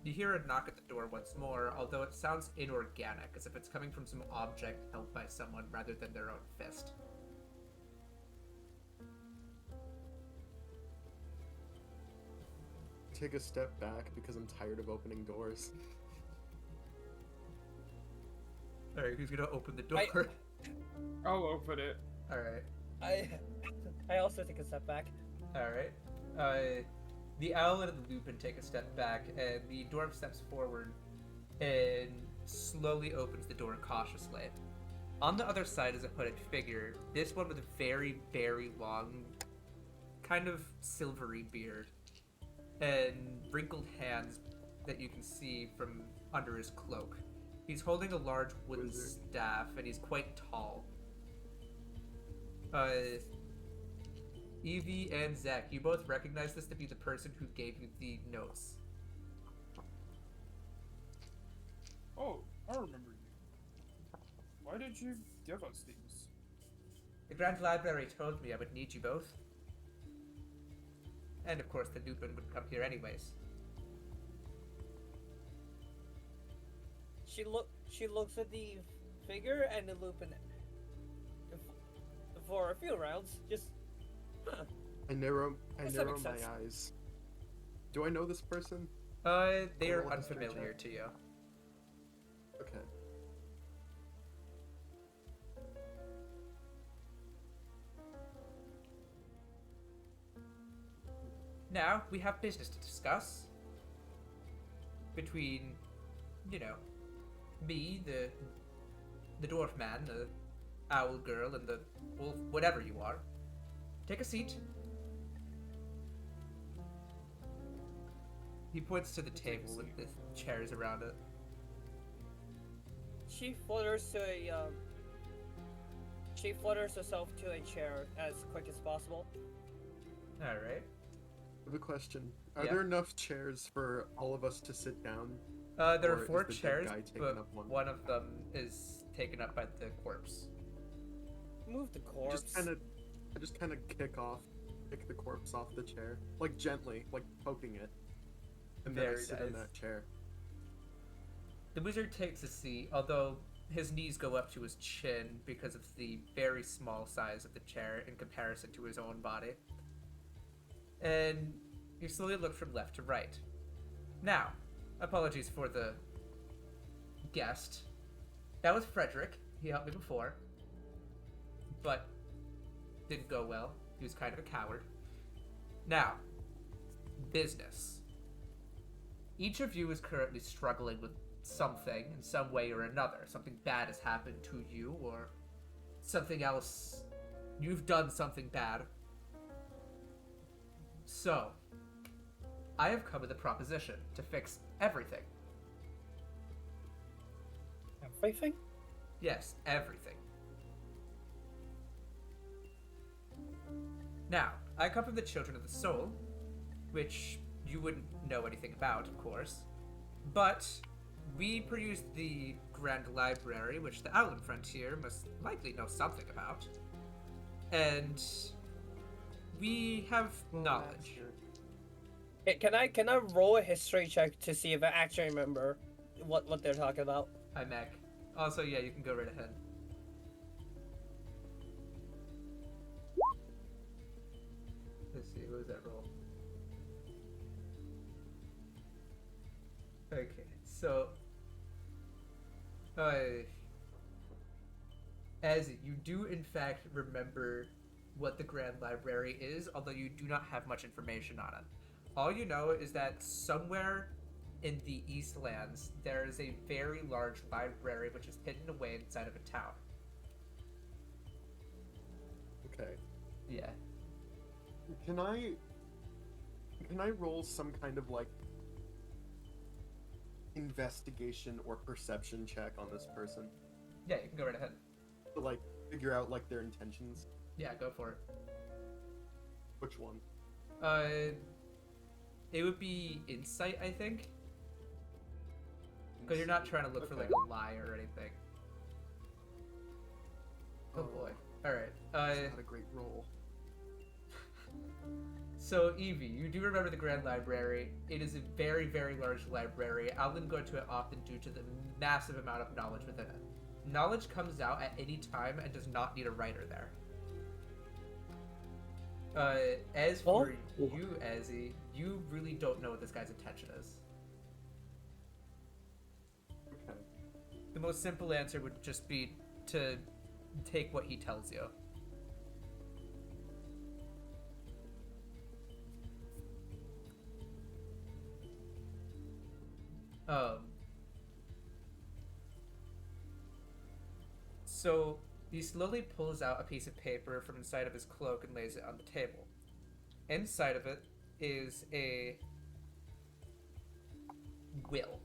You hear a knock at the door once more, although it sounds inorganic, as if it's coming from some object held by someone rather than their own fist. Take a step back because I'm tired of opening doors. Alright, who's gonna open the door? I'll open it. Alright. I also take a step back. Alright. The owl and the lupin take a step back, and the dwarf steps forward and slowly opens the door cautiously. On the other side is a hooded figure, this one with a very, very long, kind of silvery beard, and wrinkled hands that you can see from under his cloak. He's holding a large wooden Wizard. staff, and he's quite tall. Evie and Zach, you both recognize this to be the person who gave you the notes. Oh, I remember you. Why did you give us these? The Grand Library told me I would need you both. And of course the Lupin would come here anyways. She looks at the figure and the Lupin for a few rounds. Just I narrow Does that make my sense? eyes. Do I know this person? They are Roll a history unfamiliar check. to you. Okay. Now, we have business to discuss. Between, you know, me, the dwarf man, the owl girl, and the wolf, whatever you are. Take a seat. He points to the Take a table with seat. the chairs around it. she flutters herself to a chair as quick as possible. Alright. I have a question. Are Yeah. there enough chairs for all of us to sit down? There Or are is 4 the dead chairs, guy taking but up one? one of them is taken up by the corpse. Move the corpse. I just kind of kick the corpse off the chair, like gently, like poking it, and then I Very sit in nice. that chair. The wizard takes a seat, although his knees go up to his chin because of the very small size of the chair in comparison to his own body. And you slowly look from left to right. Now, apologies for the guest. That was Frederick. He helped me before, but didn't go well. He was kind of a coward. Now, business. Each of you is currently struggling with something in some way or another. Something bad has happened to you, or something else. You've done something bad. So, I have come with a proposition to fix everything. Everything? Yes, everything. Now, I come from the Children of the Soul, which you wouldn't know anything about, of course, but we produce the Grand Library, which the Outland Frontier must likely know something about, and we have knowledge. Can I roll a history check to see if I actually remember what they're talking about? Hi, Mac. Also, yeah, you can go right ahead. Let's see, what was that roll? Okay, so as you do in fact remember what the Grand Library is, although you do not have much information on it. All you know is that somewhere in the Eastlands there is a very large library which is hidden away inside of a town. Okay. Yeah. Can I roll some kind of like investigation or perception check on this person Yeah, you can go right ahead. to like figure out like their intentions? Yeah, go for it. Which one? It would be insight, I think. Because you're not trying to look for like a lie or anything. Oh boy. Alright. That's not a great roll. So, Evie, you do remember the Grand Library. It is a very, very large library. I wouldn't go to it often due to the massive amount of knowledge within it. Knowledge comes out at any time and does not need a writer there. As for you, Azzy, you really don't know what this guy's intention is. Okay. The most simple answer would just be to take what he tells you. So he slowly pulls out a piece of paper from inside of his cloak and lays it on the table. Inside of it is a will.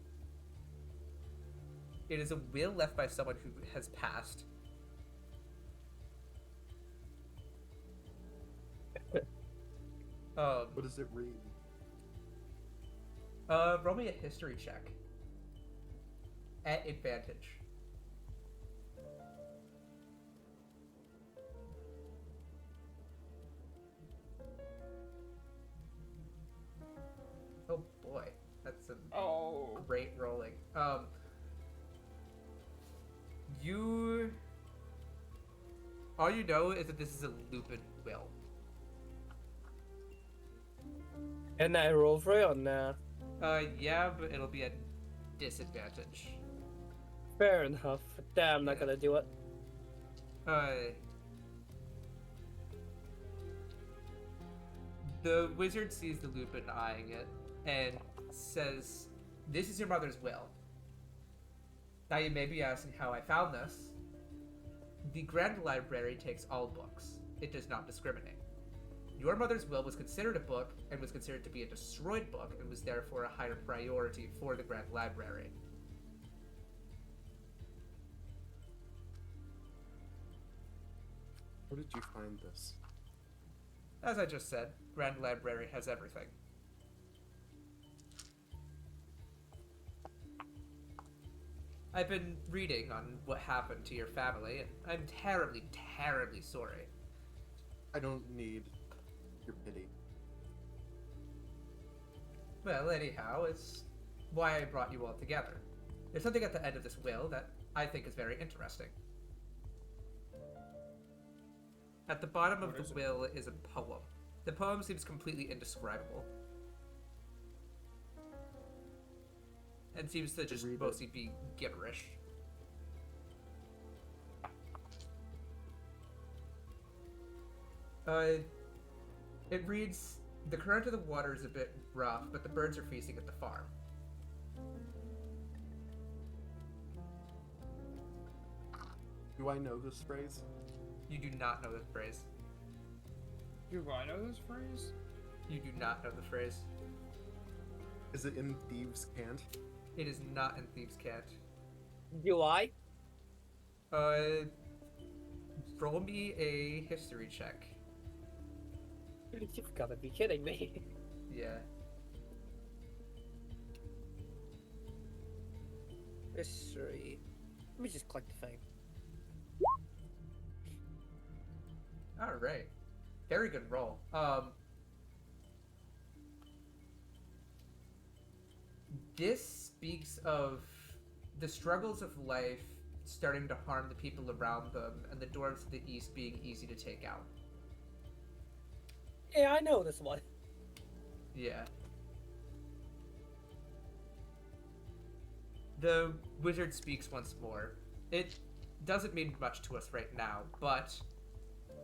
It is a will left by someone who has passed. What does it read? Roll me a history check. At advantage. Oh boy, that's some great rolling. All you know is that this is a Lupin will. And I roll for it or nah? Yeah, but it'll be at disadvantage. Fair enough. Damn, I'm not gonna do it. The wizard sees the Lupin eyeing it and says, "This is your mother's will." Now you may be asking how I found this. The Grand Library takes all books. It does not discriminate. Your mother's will was considered a book and was considered to be a destroyed book and was therefore a higher priority for the Grand Library. Where did you find this? As I just said, Grand Library has everything. I've been reading on what happened to your family, and I'm terribly, terribly sorry. I don't need your pity. Well, anyhow, it's why I brought you all together. There's something at the end of this will that I think is very interesting. At the bottom of the will is a poem. The poem seems completely indescribable. and seems to just read it. mostly be gibberish. It reads, "The current of the water is a bit rough, but the birds are feasting at the farm." Do I know this phrase? You do not know the phrase. Do I know this phrase? You do not know the phrase. Is it in Thieves' Cant? It is not in Thieves' Cant. Do I? Roll me a history check. You've got to be kidding me. Yeah. History. Let me just click the thing. All right. Very good roll. This speaks of the struggles of life starting to harm the people around them, and the dwarves of the east being easy to take out. Yeah, I know this one. Yeah. The wizard speaks once more. It doesn't mean much to us right now, but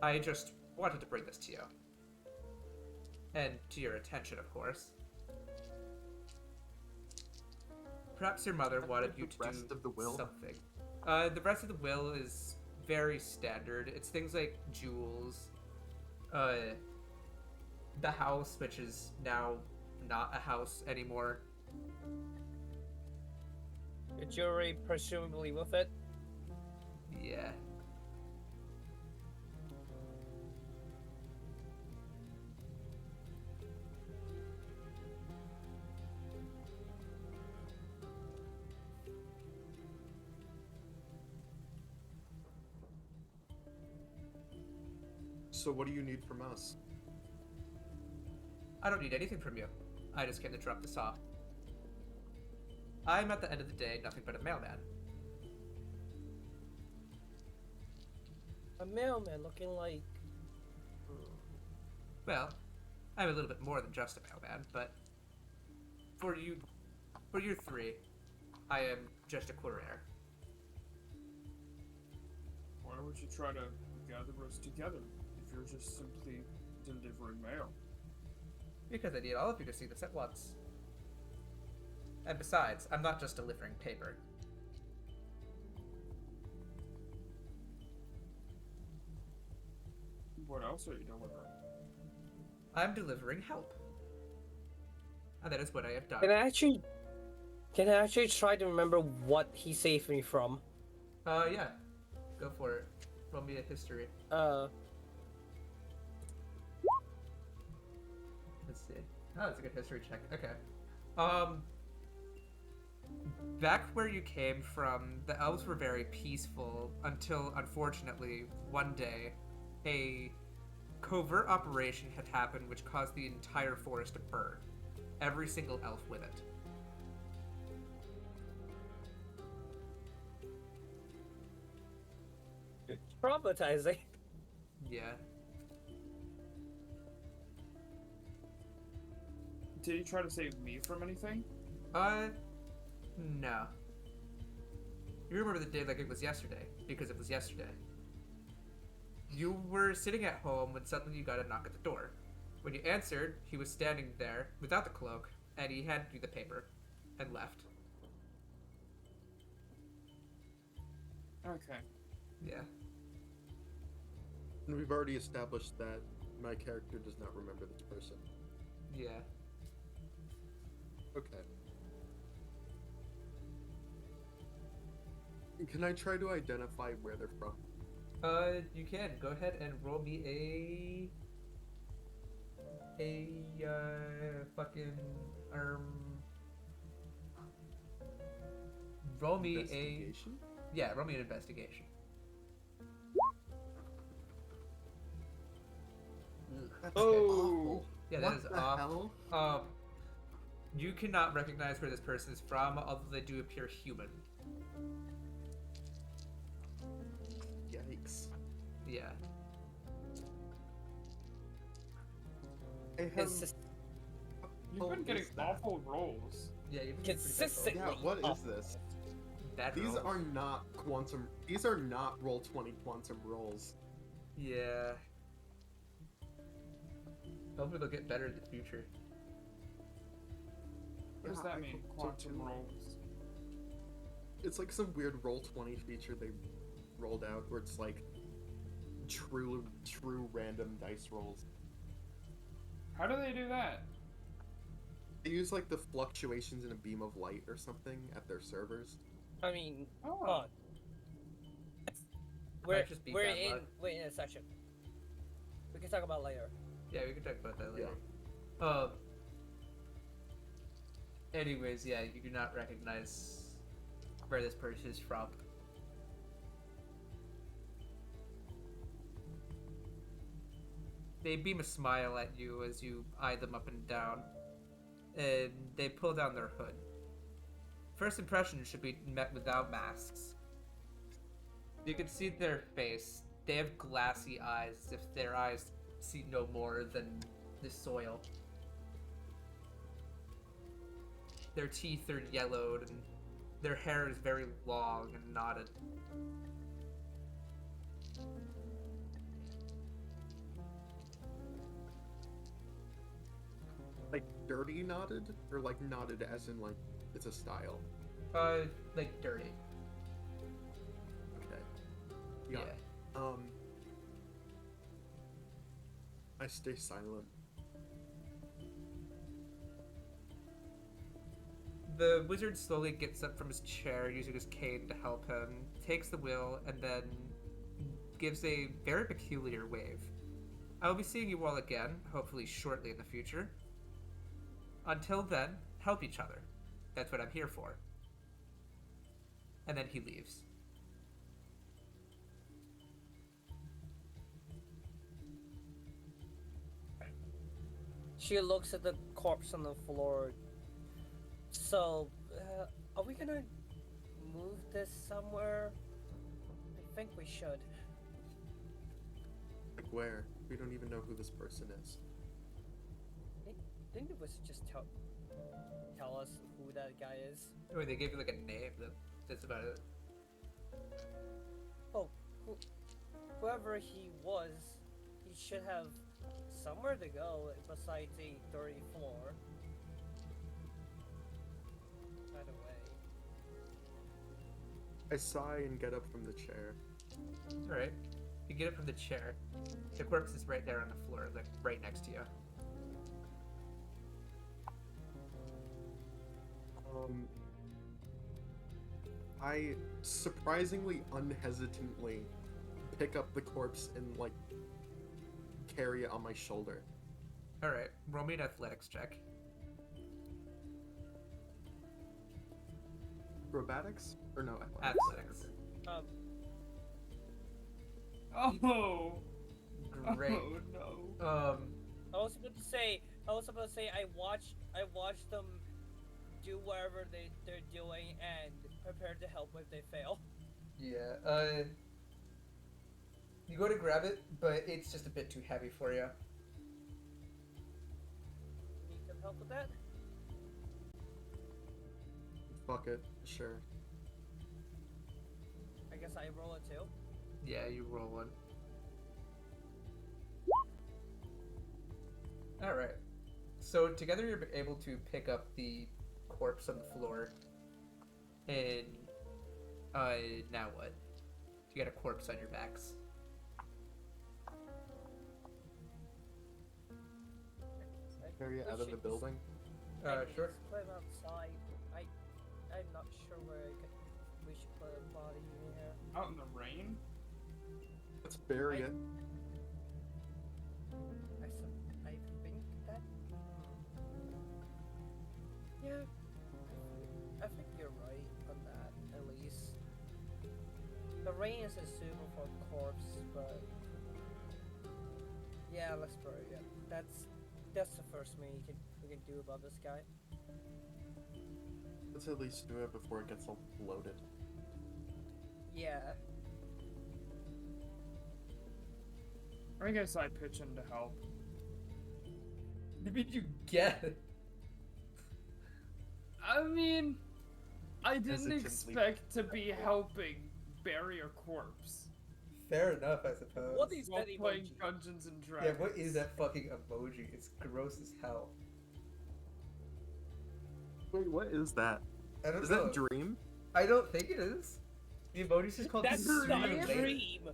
I just wanted to bring this to you. And to your attention, of course. Perhaps your mother wanted you to rest do of the will? something. The rest of the will is very standard. It's things like jewels, the house, which is now not a house anymore. The jewelry, presumably with it. Yeah. So what do you need from us? I don't need anything from you. I just came to drop this off. I'm at the end of the day nothing but a mailman. A mailman looking like. Well, I'm a little bit more than just a mailman, but for you three, I am just a courier. Why would you try to gather us together if you're just simply delivering mail? Because I need all of you to see this at once. And besides, I'm not just delivering paper. What else are you delivering? I'm delivering help. And that is what I have done. Can I actually try to remember what he saved me from? Yeah. Go for it. Roll me a history. Let's see. Oh, that's a good history check. Okay. Back where you came from, the elves were very peaceful until, unfortunately, one day, a covert operation had happened which caused the entire forest to burn. Every single elf with it. Traumatizing. Yeah. Did he try to save me from anything? No. You remember the day like it was yesterday, because it was yesterday. You were sitting at home when suddenly you got a knock at the door. When you answered, he was standing there without the cloak, and he handed you the paper, and left. Okay. Yeah. And we've already established that my character does not remember this person. Yeah. Okay. Can I try to identify where they're from? You can. Go ahead and roll me fucking, roll me Investigation? roll me an investigation. That's Oh. awful. Yeah, that What is the awful. hell? You cannot recognize where this person is from, although they do appear human. Yikes. Yeah. I have, It's just, You've been getting is that? awful rolls. Yeah, you've been pretty Consistently. Yeah, what is awful. this? bad These rolls. are not quantum. These are not roll 20 quantum rolls. Yeah. Hopefully they'll get better in the future. What does Yeah, that I mean, hope so, quantum too. rolls? It's like some weird roll 20 feature they rolled out where it's like true random dice rolls. How do they do that? They use like the fluctuations in a beam of light or something at their servers. I mean, Oh. come on. We're, Might just be bad luck. we're in a section. We can talk about later. Yeah, we can talk about that later. Anyways, yeah, you do not recognize where this person is from. They beam a smile at you as you eye them up and down, and they pull down their hood. First impressions should be met without masks. You can see their face. They have glassy eyes, as if their eyes see no more than the soil. Their teeth are yellowed, and their hair is very long and knotted. Like dirty knotted? Or like knotted as in like it's a style? Like dirty. Okay. Yeah. I stay silent. The wizard slowly gets up from his chair, using his cane to help him, takes the wheel, and then gives a very peculiar wave. I will be seeing you all again, hopefully shortly in the future. Until then, help each other. That's what I'm here for. And then he leaves. She looks at the corpse on the floor. So, are we gonna move this somewhere? I think we should. Like where? We don't even know who this person is. Didn't the wizard just tell us who that guy is? Or they gave you like a name, that's about it. Oh, whoever he was, he should have somewhere to go besides the 30th floor. By the way. I sigh and get up from the chair. Alright. You get up from the chair. The corpse is right there on the floor, like right next to you. I surprisingly unhesitantly pick up the corpse and like carry it on my shoulder. Alright, roll me an athletics check. Acrobatics? Or no, athletics. Athletics. Oh! Great. Oh no. I was about to say, I watched them do whatever they're doing and prepare to help if they fail. Yeah, you go to grab it, but it's just a bit too heavy for you. Need some help with that? Fuck it, sure. I guess I roll it too. Yeah, you roll one. Alright. So together you're able to pick up the corpse on the floor. And now what? You got a corpse on your backs. Carry it We out of should the just- building. Sure. Just put him outside. I'm not sure where we should put a body in here. Out in the rain? Let's bury it. I think that. Yeah, I think you're right on that. At least the rain is suitable for a corpse, but yeah, let's bury it. That's the first thing we can do about this guy. Let's at least do it before it gets all bloated. Yeah. I guess I pitch in to help. What did you get? I mean, I didn't Hesitantly. expect to be helping bury a corpse Fair enough, I suppose. What is while that playing emoji? Dungeons and Yeah, Dragons. what is that fucking emoji? It's gross as hell. Wait, what is that? I don't Is know. that Dream? I don't think it is. The emoji's just called That's sooner not later. dream.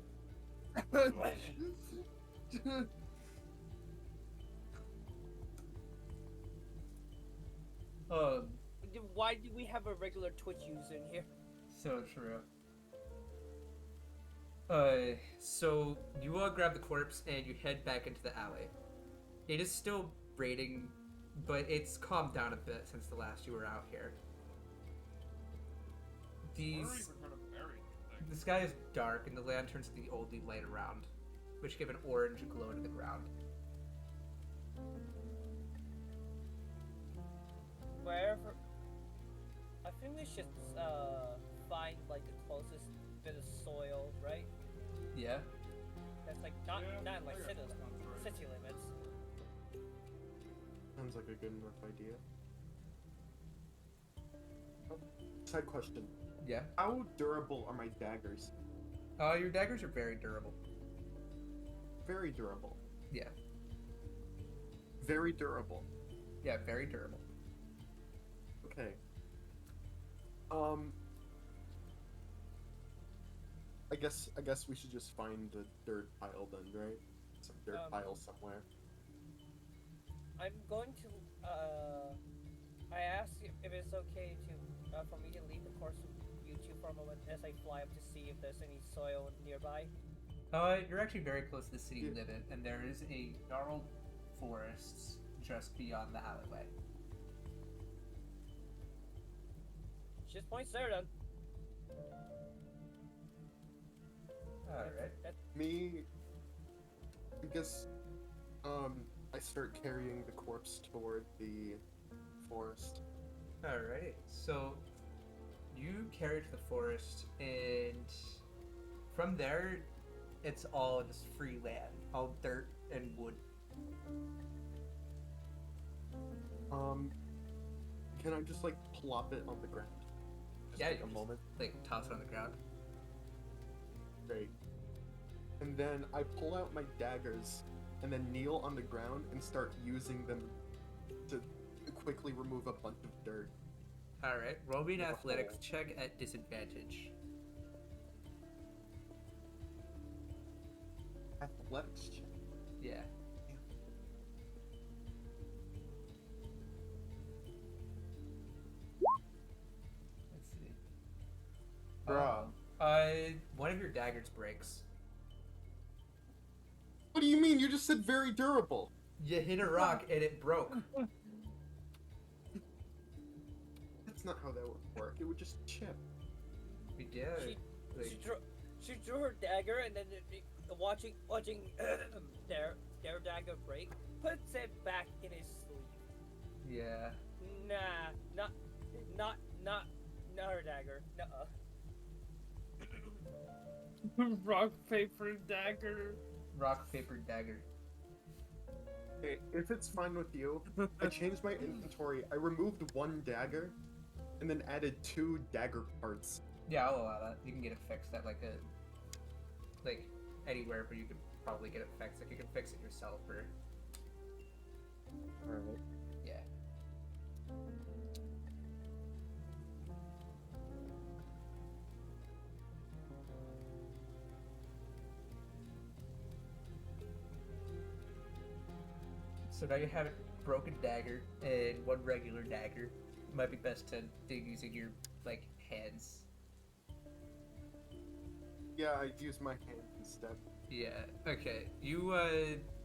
Why do we have a regular Twitch user in here? So true. So you all grab the corpse and you head back into the alley. It is still raining, but it's calmed down a bit since the last you were out here. Where are we These gonna bury anything? The sky is dark and the lanterns the only light around, which give an orange glow to the ground. Wherever. I think we should find like the closest bit of soil, right? Yeah? That's like not Yeah, like I guess that sounds right. city limits. Sounds like a good enough idea. Side question. Yeah. How durable are my daggers? Your daggers are very durable. Very durable. Yeah. Very durable. Yeah, very durable. Okay. I guess we should just find the dirt pile then, right? Some dirt pile somewhere. I'm going to I asked if it's okay to for me to leave the course with you two for a moment as I fly up to see if there's any soil nearby. You're actually very close to the city you Yeah. live in, and there is a gnarled forest just beyond the alleyway. Just points there then. Alright. Me, I guess, I start carrying the corpse toward the forest. Alright, so you carry it to the forest, and from there, it's all just free land, all dirt and wood. Can I just like plop it on the ground? Just Yeah, take you a just, moment. like, toss it on the ground. Great. And then I pull out my daggers and then kneel on the ground and start using them to quickly remove a bunch of dirt. Alright, roll me an With a athletics hole. check at disadvantage. Athletics check. Yeah. Let's see. Bruh. One of your daggers breaks. What do you mean? You just said very durable. You hit a rock and it broke. That's not how that would work. It would just chip. Yeah. She Like, she drew her dagger and then watching their dagger break, puts it back in his sleeve. yeah. Nah, not her dagger. Nuh-uh. Rock, paper, dagger. Rock, paper, dagger. Hey, if it's fine with you, I changed my inventory. I removed one dagger and then added 2 dagger parts. Yeah, I'll allow that. You can get it fixed at like anywhere where you could probably get it fixed. Like you can fix it yourself or Alright. yeah. So now you have a broken dagger and one regular dagger. It might be best to dig using your like hands. Yeah, I used my hand instead. Yeah. Okay. You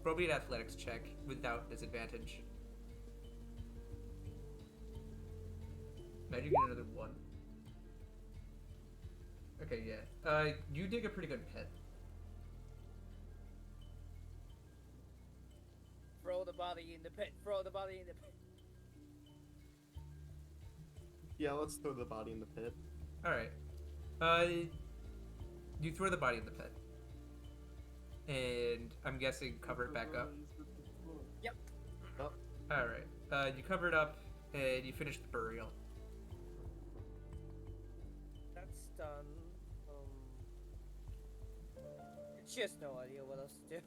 roll me an athletics check without disadvantage. Imagine you get another one. Okay. Yeah. You dig a pretty good pit. Throw the body in the pit. Throw the body in the pit. Yeah, let's throw the body in the pit. All right. You throw the body in the pit, and I'm guessing cover it back up. Yep. Oh, All right. You cover it up, and you finish the burial. done. She has no idea what else to do.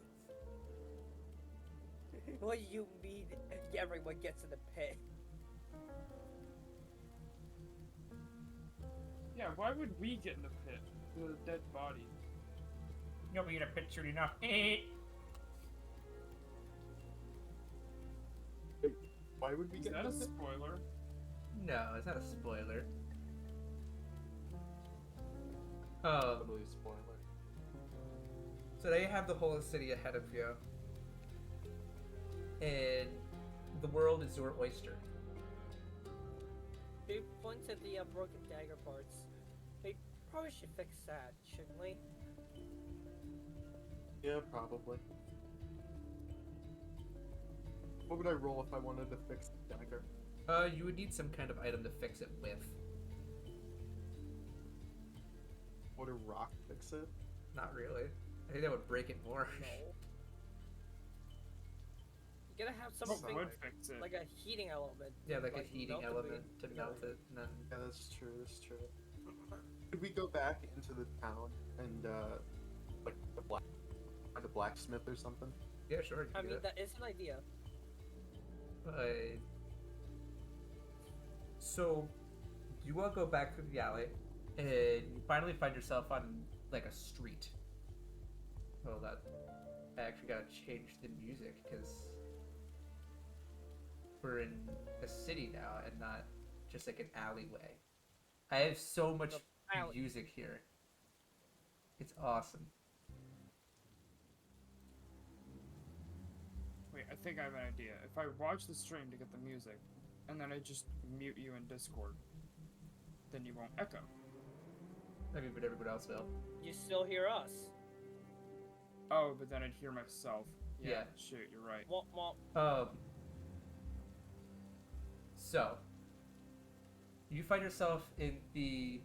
What do you mean everyone gets in the pit? Yeah, why would we get in the pit? The dead body. You'll be in a pit soon enough. Why would we Is get that a this? spoiler? No, it's not a spoiler. Totally a spoiler. So now you have the whole city ahead of you. And the world is your oyster. They pointed the broken dagger parts. They probably should fix that, shouldn't we? Yeah, probably. What would I roll if I wanted to fix the dagger? You would need some kind of item to fix it with. Would a rock fix it? Not really. I think that would break it more. No. You gotta have What something would fix it? like a heating element. Yeah, to, like a heating melt the element meat. to melt it, and then Yeah, that's true. That's true. Could we go back into the town and like find a blacksmith or something? yeah, sure. You I can do mean, that. that is an idea. So you want to go back through the alley, and you finally find yourself on like a street. Oh, that I actually gotta change the music because we're in a city now and not just like an alleyway. I have so much The alley. music here. It's awesome. Wait, I think I have an idea. If I watch the stream to get the music, and then I just mute you in Discord, then you won't echo. I mean, but everyone else will. You still hear us. Oh, but then I'd hear myself. Yeah. Shoot, you're right. Womp womp. So you find yourself in the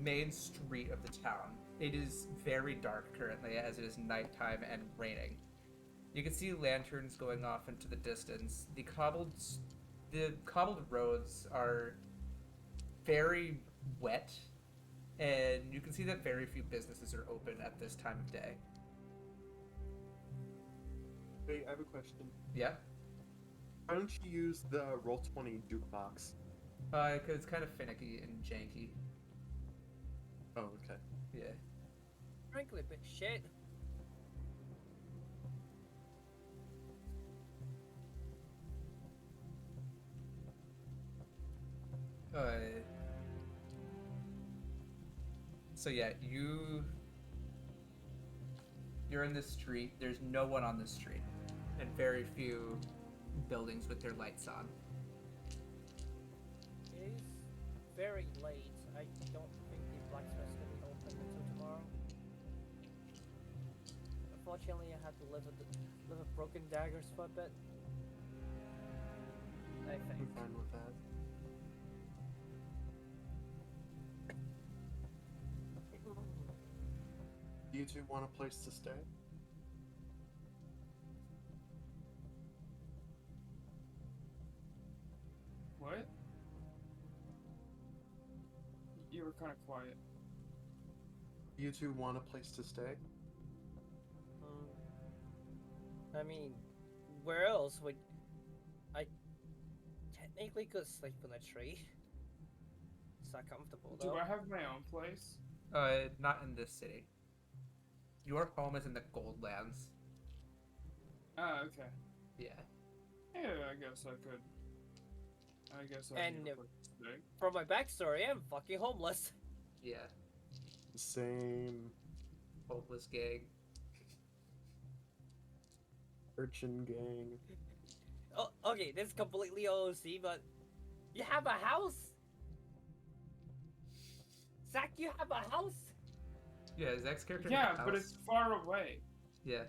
main street of the town. It is very dark currently as it is nighttime and raining. You can see lanterns going off into the distance. The cobbled roads are very wet, and you can see that very few businesses are open at this time of day. Wait, I have a question. Yeah? Why don't you use the Roll20 jukebox? Because it's kind of finicky and janky. Oh, okay. Yeah. Frankly, a bit shit. So yeah, you're in this street. There's no one on this street, and very few buildings with their lights on. It is very late. I don't think the blacksmith's gonna be open until tomorrow. Unfortunately, I have to live with broken daggers for a bit. I I'm think. fine with that. Do you two want a place to stay? What? You were kind of quiet. Do you two want a place to stay? I mean, where else would I technically could sleep in a tree? It's not comfortable Do though. I have my own place? Not in this city. Your home is in the Goldlands. Ah, okay. Yeah. Yeah, I guess I could. I guess I And need a if- place to stay. For my backstory, I'm fucking homeless. Yeah. Same. Hopeless gang. Urchin gang. Oh, okay, this is completely OOC, but you have a house? Zach, you have a house? Yeah, Zach's character. Yeah, has a but house. it's far away. Yeah.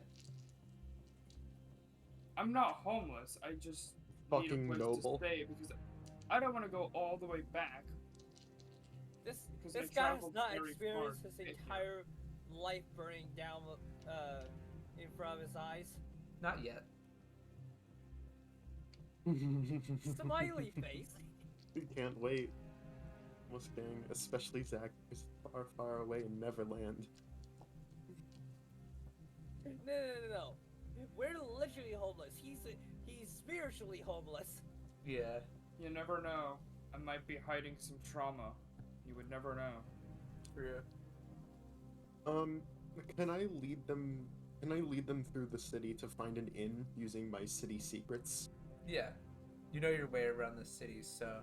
I'm not homeless. I just need a Fucking place noble. to stay because I don't want to go all the way back. This Because I this guy has traveled not very experienced far his to get here. entire life burning down in front of his eyes. Not yet. Smiley face. We can't wait. Almost kidding, especially Zach, who's far, far away in Neverland. No. We're literally homeless. He's spiritually homeless. Yeah. You never know. I might be hiding some trauma. You would never know. True. Can I lead them? Can I lead them through the city to find an inn using my city secrets? Yeah. You know your way around the city, so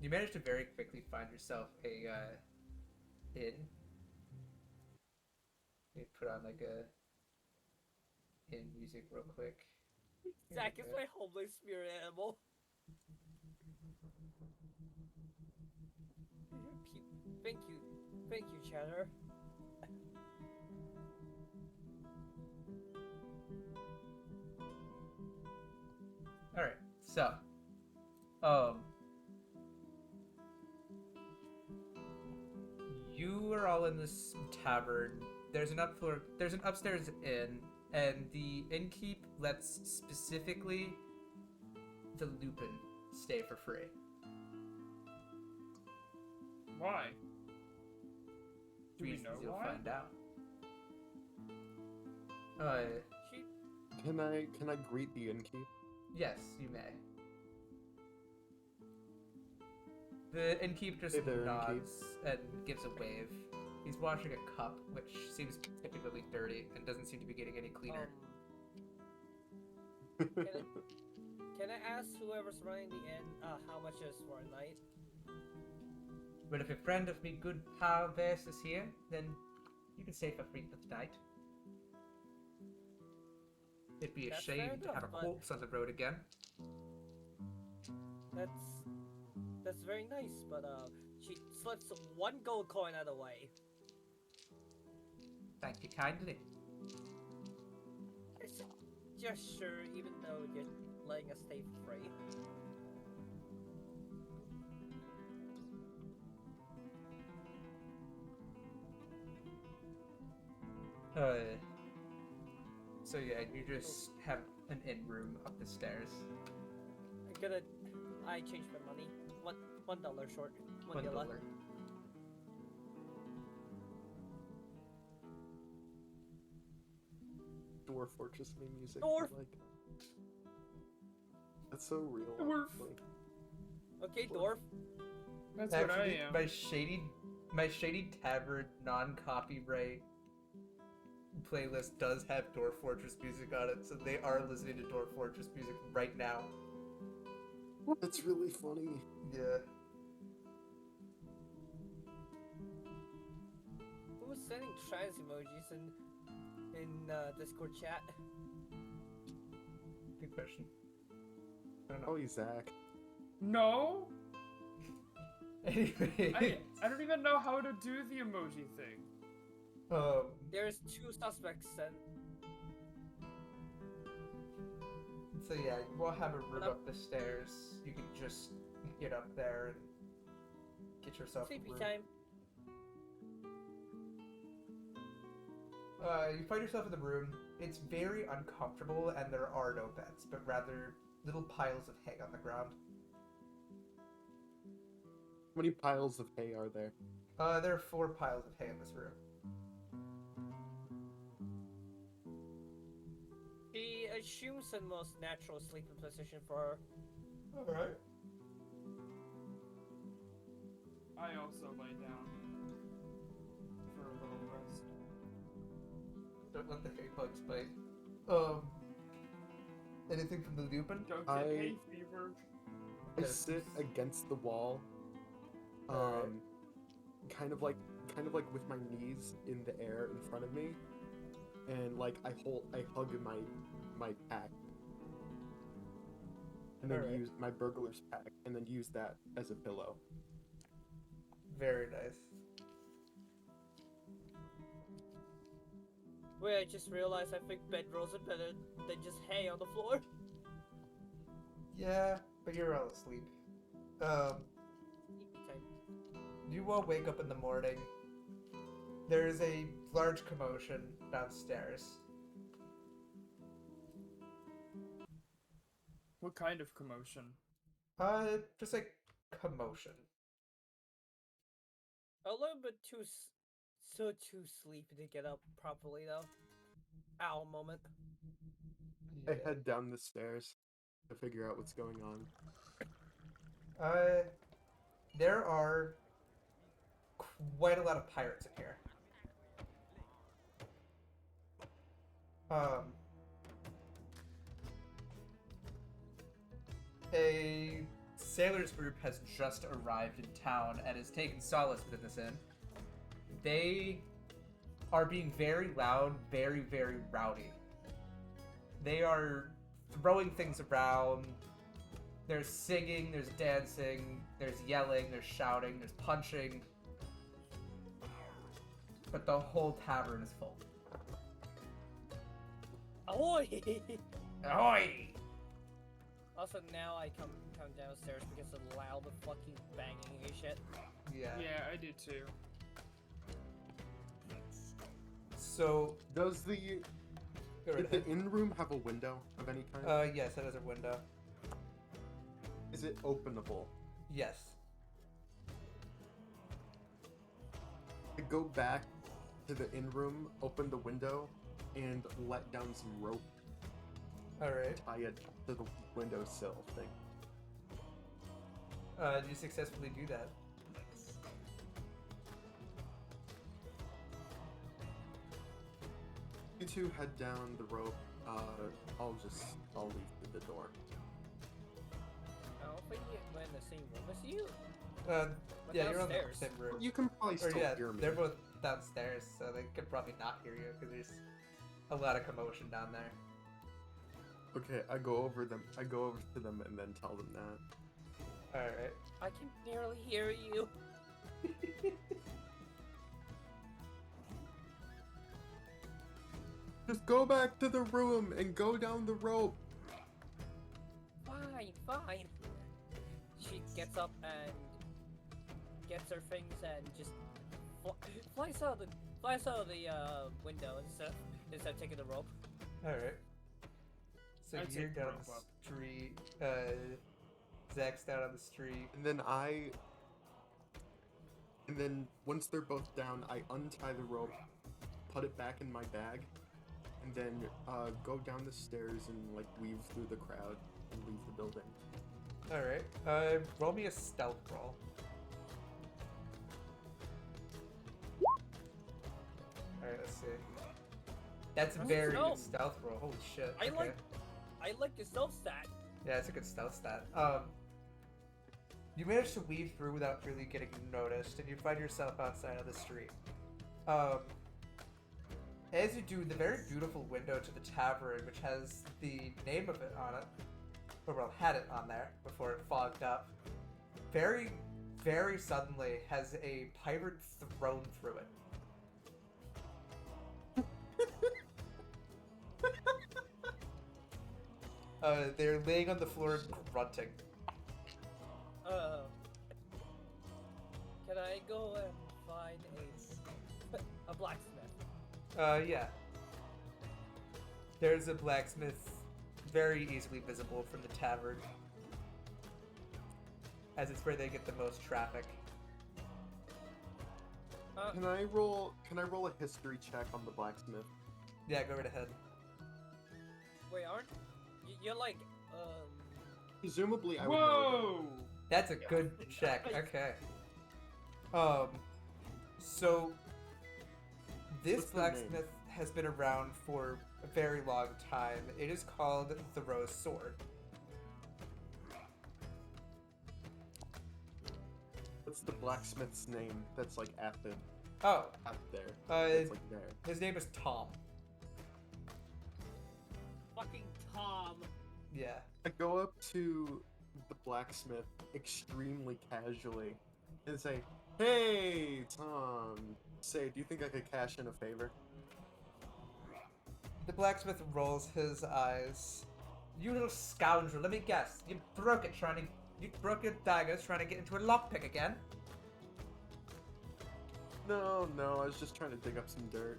you manage to very quickly find yourself a inn. You put on like a inn music real quick. Zach is my homeless spirit animal. Thank you, Cheddar. Alright, so you are all in this tavern. There's an upstairs inn, and the innkeep lets specifically the Lupin stay for free. Why? Do we Reasons know you'll why? find out. She Can I greet the innkeep? Yes, you may. The innkeep just Hey there, nods innkeep. and gives a wave. He's washing a cup, which seems typically dirty and doesn't seem to be getting any cleaner. Can I ask whoever's running the inn how much is for a night? But if a friend of me good pal Vess is here, then you can stay for free for the night. It'd be a That's fair shame to have a enough, but- corpse on the road again. That's very nice, but she slips one gold coin out of the way. Thank you kindly. It's a gesture, even though you're letting us stay for free. So yeah, you just have an inn room up the stairs. I changed my money. $1 short. $1. Dwarf Fortress main music. Dwarf! Like, that's so real. Dwarf. Like, Okay, dwarf. That's what I Actually, am. my shady tavern non-copyright playlist does have Dwarf Fortress music on it, so they are listening to Dwarf Fortress music right now. that's really funny. Yeah. Who was sending trans emojis in Discord chat? Good question. I don't know. Oh, Zach. No? Anyway, I don't even know how to do the emoji thing. There's 2 suspects then. So yeah, we'll have a room Hello? up the stairs. You can just get up there and get yourself a Sleepy room. time. You find yourself in the room. It's very uncomfortable, and there are no beds, but rather little piles of hay on the ground. How many piles of hay are there? There are 4 piles of hay in this room. He assumes the most natural sleeping position for her. Alright. I also lay down for a little rest. Don't let the hay bugs bite. Anything from the Lupin? Don't I- get hay fever. I Yes. sit against the wall, Alright. kind of like with my knees in the air in front of me, and like I hug my pack, and then Alright. use my burglar's pack, and then use that as a pillow. Very nice. Wait, I just realized I think bedrolls are better than just hay on the floor. Yeah, but you're all asleep. Sleepy time. You all wake up in the morning. There is a large commotion downstairs. What kind of commotion? Just like commotion. A little bit too sleepy to get up properly though. Owl moment. I head down the stairs to figure out what's going on. There are quite a lot of pirates in here. A sailors group has just arrived in town and has taken solace within this inn. They are being very loud, very, very rowdy. They are throwing things around. There's singing, there's dancing, there's yelling, there's shouting, there's punching. But the whole tavern is full. Ahoy! Ahoy! Also, now I come downstairs because of the loud fucking banging and shit. Yeah. Yeah, I do too. So, Does the go right did the ahead. inn room have a window of any kind? Yes, that is a window. Is it openable? Yes. I go back to the inn room, open the window, and let down some rope, Alright. tie it to the windowsill thing. Did you successfully do that? You two head down the rope. I'll leave through the door. I don't think we're in the same room as you. Yeah, But you're on the downstairs. same room. You can probably Or still yeah, hear me. they're both downstairs, so they could probably not hear you because there's a lot of commotion down there. Okay, I go over to them and then tell them that. Alright. I can barely hear you. Just go back to the room and go down the rope. Fine. She gets up and gets her things and just flies out of the window instead of taking the rope. Alright. So I'd you're take the down on rope the up. street. Zach's down on the street. And then once they're both down, I untie the rope, put it back in my bag, and then go down the stairs and like weave through the crowd and leave the building. Alright. Roll me a stealth roll. Alright, let's see. That's a Oh, very no. good stealth roll. Holy shit. I okay. like your stealth stat. Yeah, it's a good stealth stat. You manage to weave through without really getting noticed, and you find yourself outside of the street. As you do, the very beautiful window to the tavern, which has the name of it on it, or well, had it on there before it fogged up, very, very suddenly has a pirate thrown through it. They're laying on the floor and grunting. Can I go and find a blacksmith? Yeah. There's a blacksmith very easily visible from the tavern, as it's where they get the most traffic. Can I roll a history check on the blacksmith? Yeah, go right ahead. Wait, aren't you're like Presumably I would know Whoa! That's a good check. Okay. So this What's the name? blacksmith has been around for a very long time. It is called the Rose Sword. What's the blacksmith's name that's like at there? Oh, That's like there. his name is Tom. fucking Tom. Yeah. I go up to the blacksmith extremely casually and say, "Hey, Tom. Say, do you think I could cash in a favor?" The blacksmith rolls his eyes. You little scoundrel, let me guess. You broke your daggers trying to get into a lockpick again? No, I was just trying to dig up some dirt.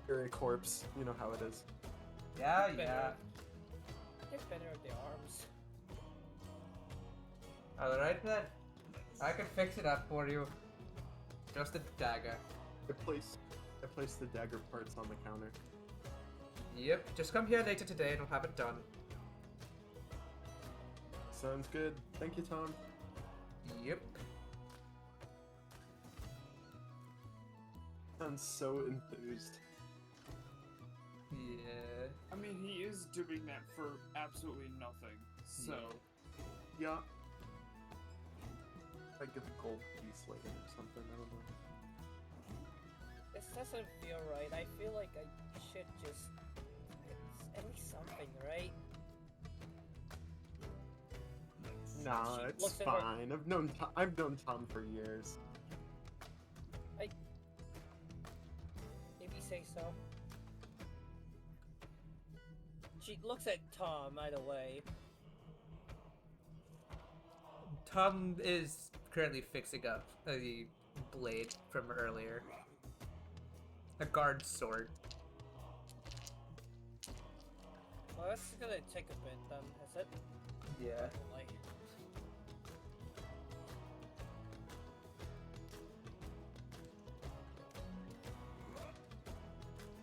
Bury a corpse. You know how it is. Yeah, Better. yeah. Get better at the arms. Alright then. I can fix it up for you. Just a dagger. I place the dagger parts on the counter. Yep, just come here later today and we'll have it done. Sounds good. Thank you, Tom. Yep. Sounds so enthused. Yeah. I mean, he is doing that for absolutely nothing. So, Yeah. I give a gold piece later or something, I don't know. This doesn't feel right. I feel like I should just. It's at least something, right? Nah, She it's looks at her- fine. I've known Tom for years. If you say so. She looks at Tom either way. Tom is currently fixing up the blade from earlier. A guard sword. Well, that's gonna take a bit then, is it? Yeah. Like,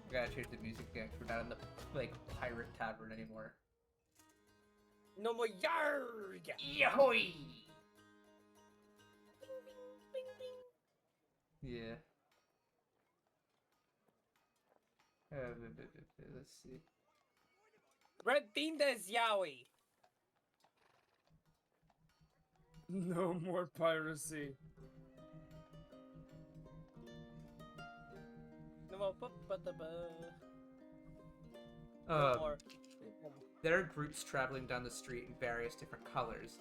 I gotta change the music again 'cause we're not in the pirate tavern anymore. no more yarg! Yahoy! Yeah. Let's see. Red Bean des Yowie! no more piracy. No more ba-ba-da-ba. No Um, more. There are groups traveling down the street in various different colors.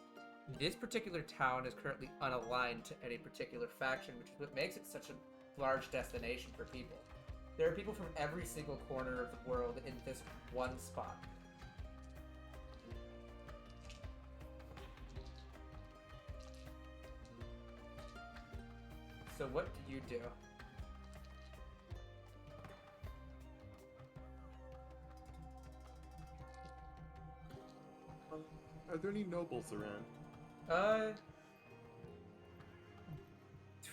This particular town is currently unaligned to any particular faction, which is what makes it such a large destination for people. There are people from every single corner of the world in this one spot. So what do you do? Are there any nobles around?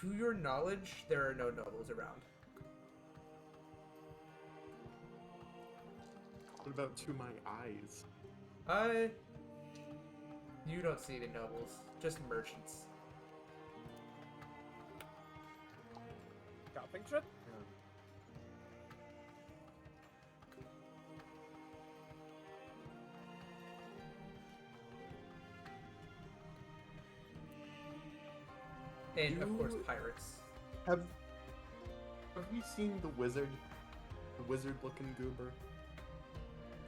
To your knowledge, there are no nobles around. What about to my eyes? You don't see any nobles, just merchants. Shopping trip? And of course, You- pirates. Have you seen the wizard? The wizard-looking goober?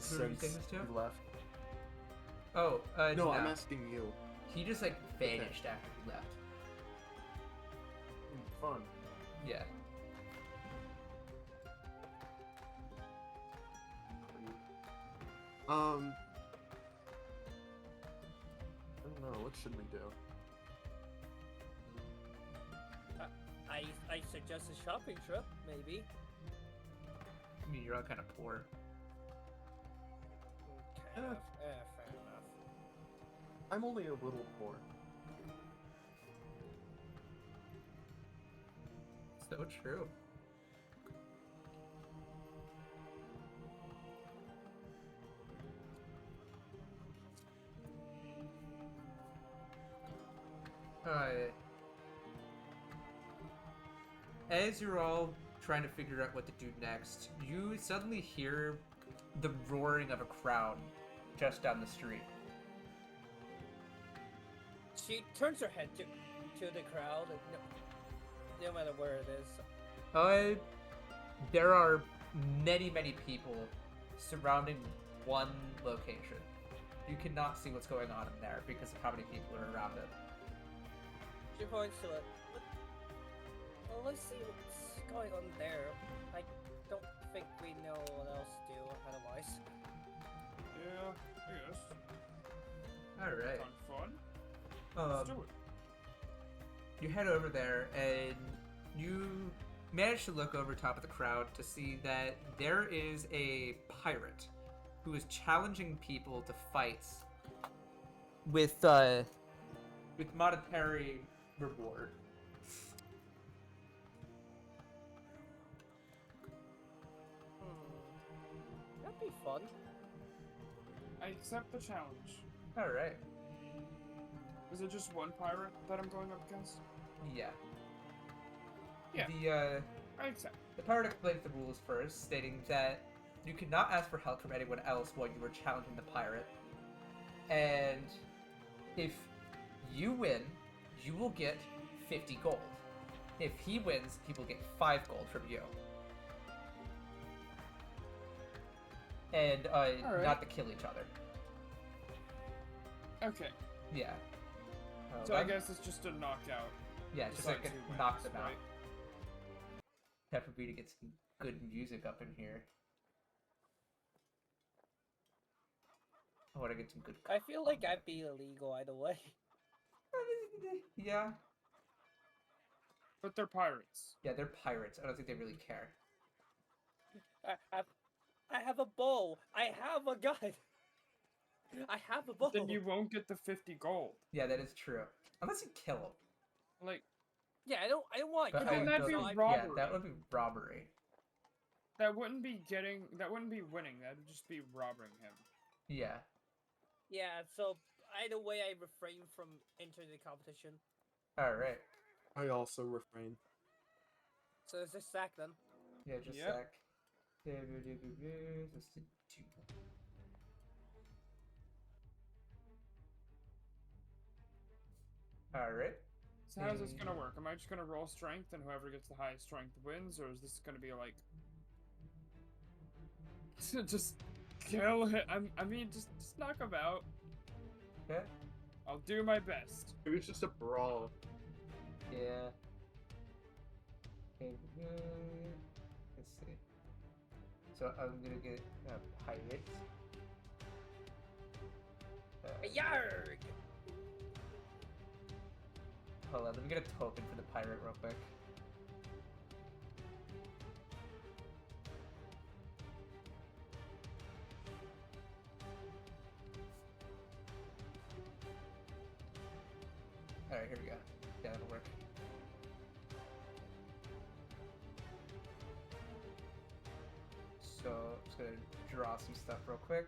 Who are you saying this to? he left. Oh, No, I'm asking you. He just vanished after he left. Fun. Yeah. I don't know. What should we do? I suggest a shopping trip, maybe. I mean, you're all kind of poor. Fair Eh. enough. Fair enough. I'm only a little poor. So true. As you're all trying to figure out what to do next, you suddenly hear the roaring of a crowd just down the street. She turns her head to the crowd, and no matter where it is. There are many, many people surrounding one location. You cannot see what's going on in there because of how many people are around it. She points to it. Well, let's see what's going on there. I don't think we know what else to do otherwise. Yeah, I guess. Alright. Sound fun? Let's do it. You head over there and you manage to look over top of the crowd to see that there is a pirate who is challenging people to fights with monetary reward. be fun. I accept the challenge. All right. Is it just one pirate that I'm going up against? Yeah. Yeah. I accept. The pirate explains the rules first, stating that you cannot ask for help from anyone else while you are challenging the pirate. And if you win, you will get 50 gold. If he wins, he will get 5 gold from you. And not to kill each other. Okay. Yeah. So I guess it's just a knockout. Yeah, just besides like who knock wins, them out. right? Have for me to get some good music up in here. I want to get some good. I feel like combat. I'd be illegal either way. Yeah. But they're pirates. Yeah, they're pirates. I don't think they really care. I have a bow. I have a gun. I have a bow. Then you won't get the 50 gold. Yeah, that is true. Unless you kill him. Like, Yeah, I don't want But to then that'd be yeah, robbery. that would be robbery. That wouldn't be winning. That'd just be robbing him. Yeah. Yeah, so either way, I refrain from entering the competition. All right. I also refrain. So it's just sack then. Yeah, just Yep. sec. Let's do 2. All right. So how's this gonna work? Am I just gonna roll strength and whoever gets the highest strength wins, or is this gonna be like just kill him? I mean, just knock him out. Okay. I'll do my best. It was just a brawl. Yeah. Okay. Let's see. So I'm gonna get a pirate. Yarg! Hold on, let me get a token for the pirate real quick. Alright, here we go. Yeah, that'll work. So, I'm just gonna draw some stuff real quick.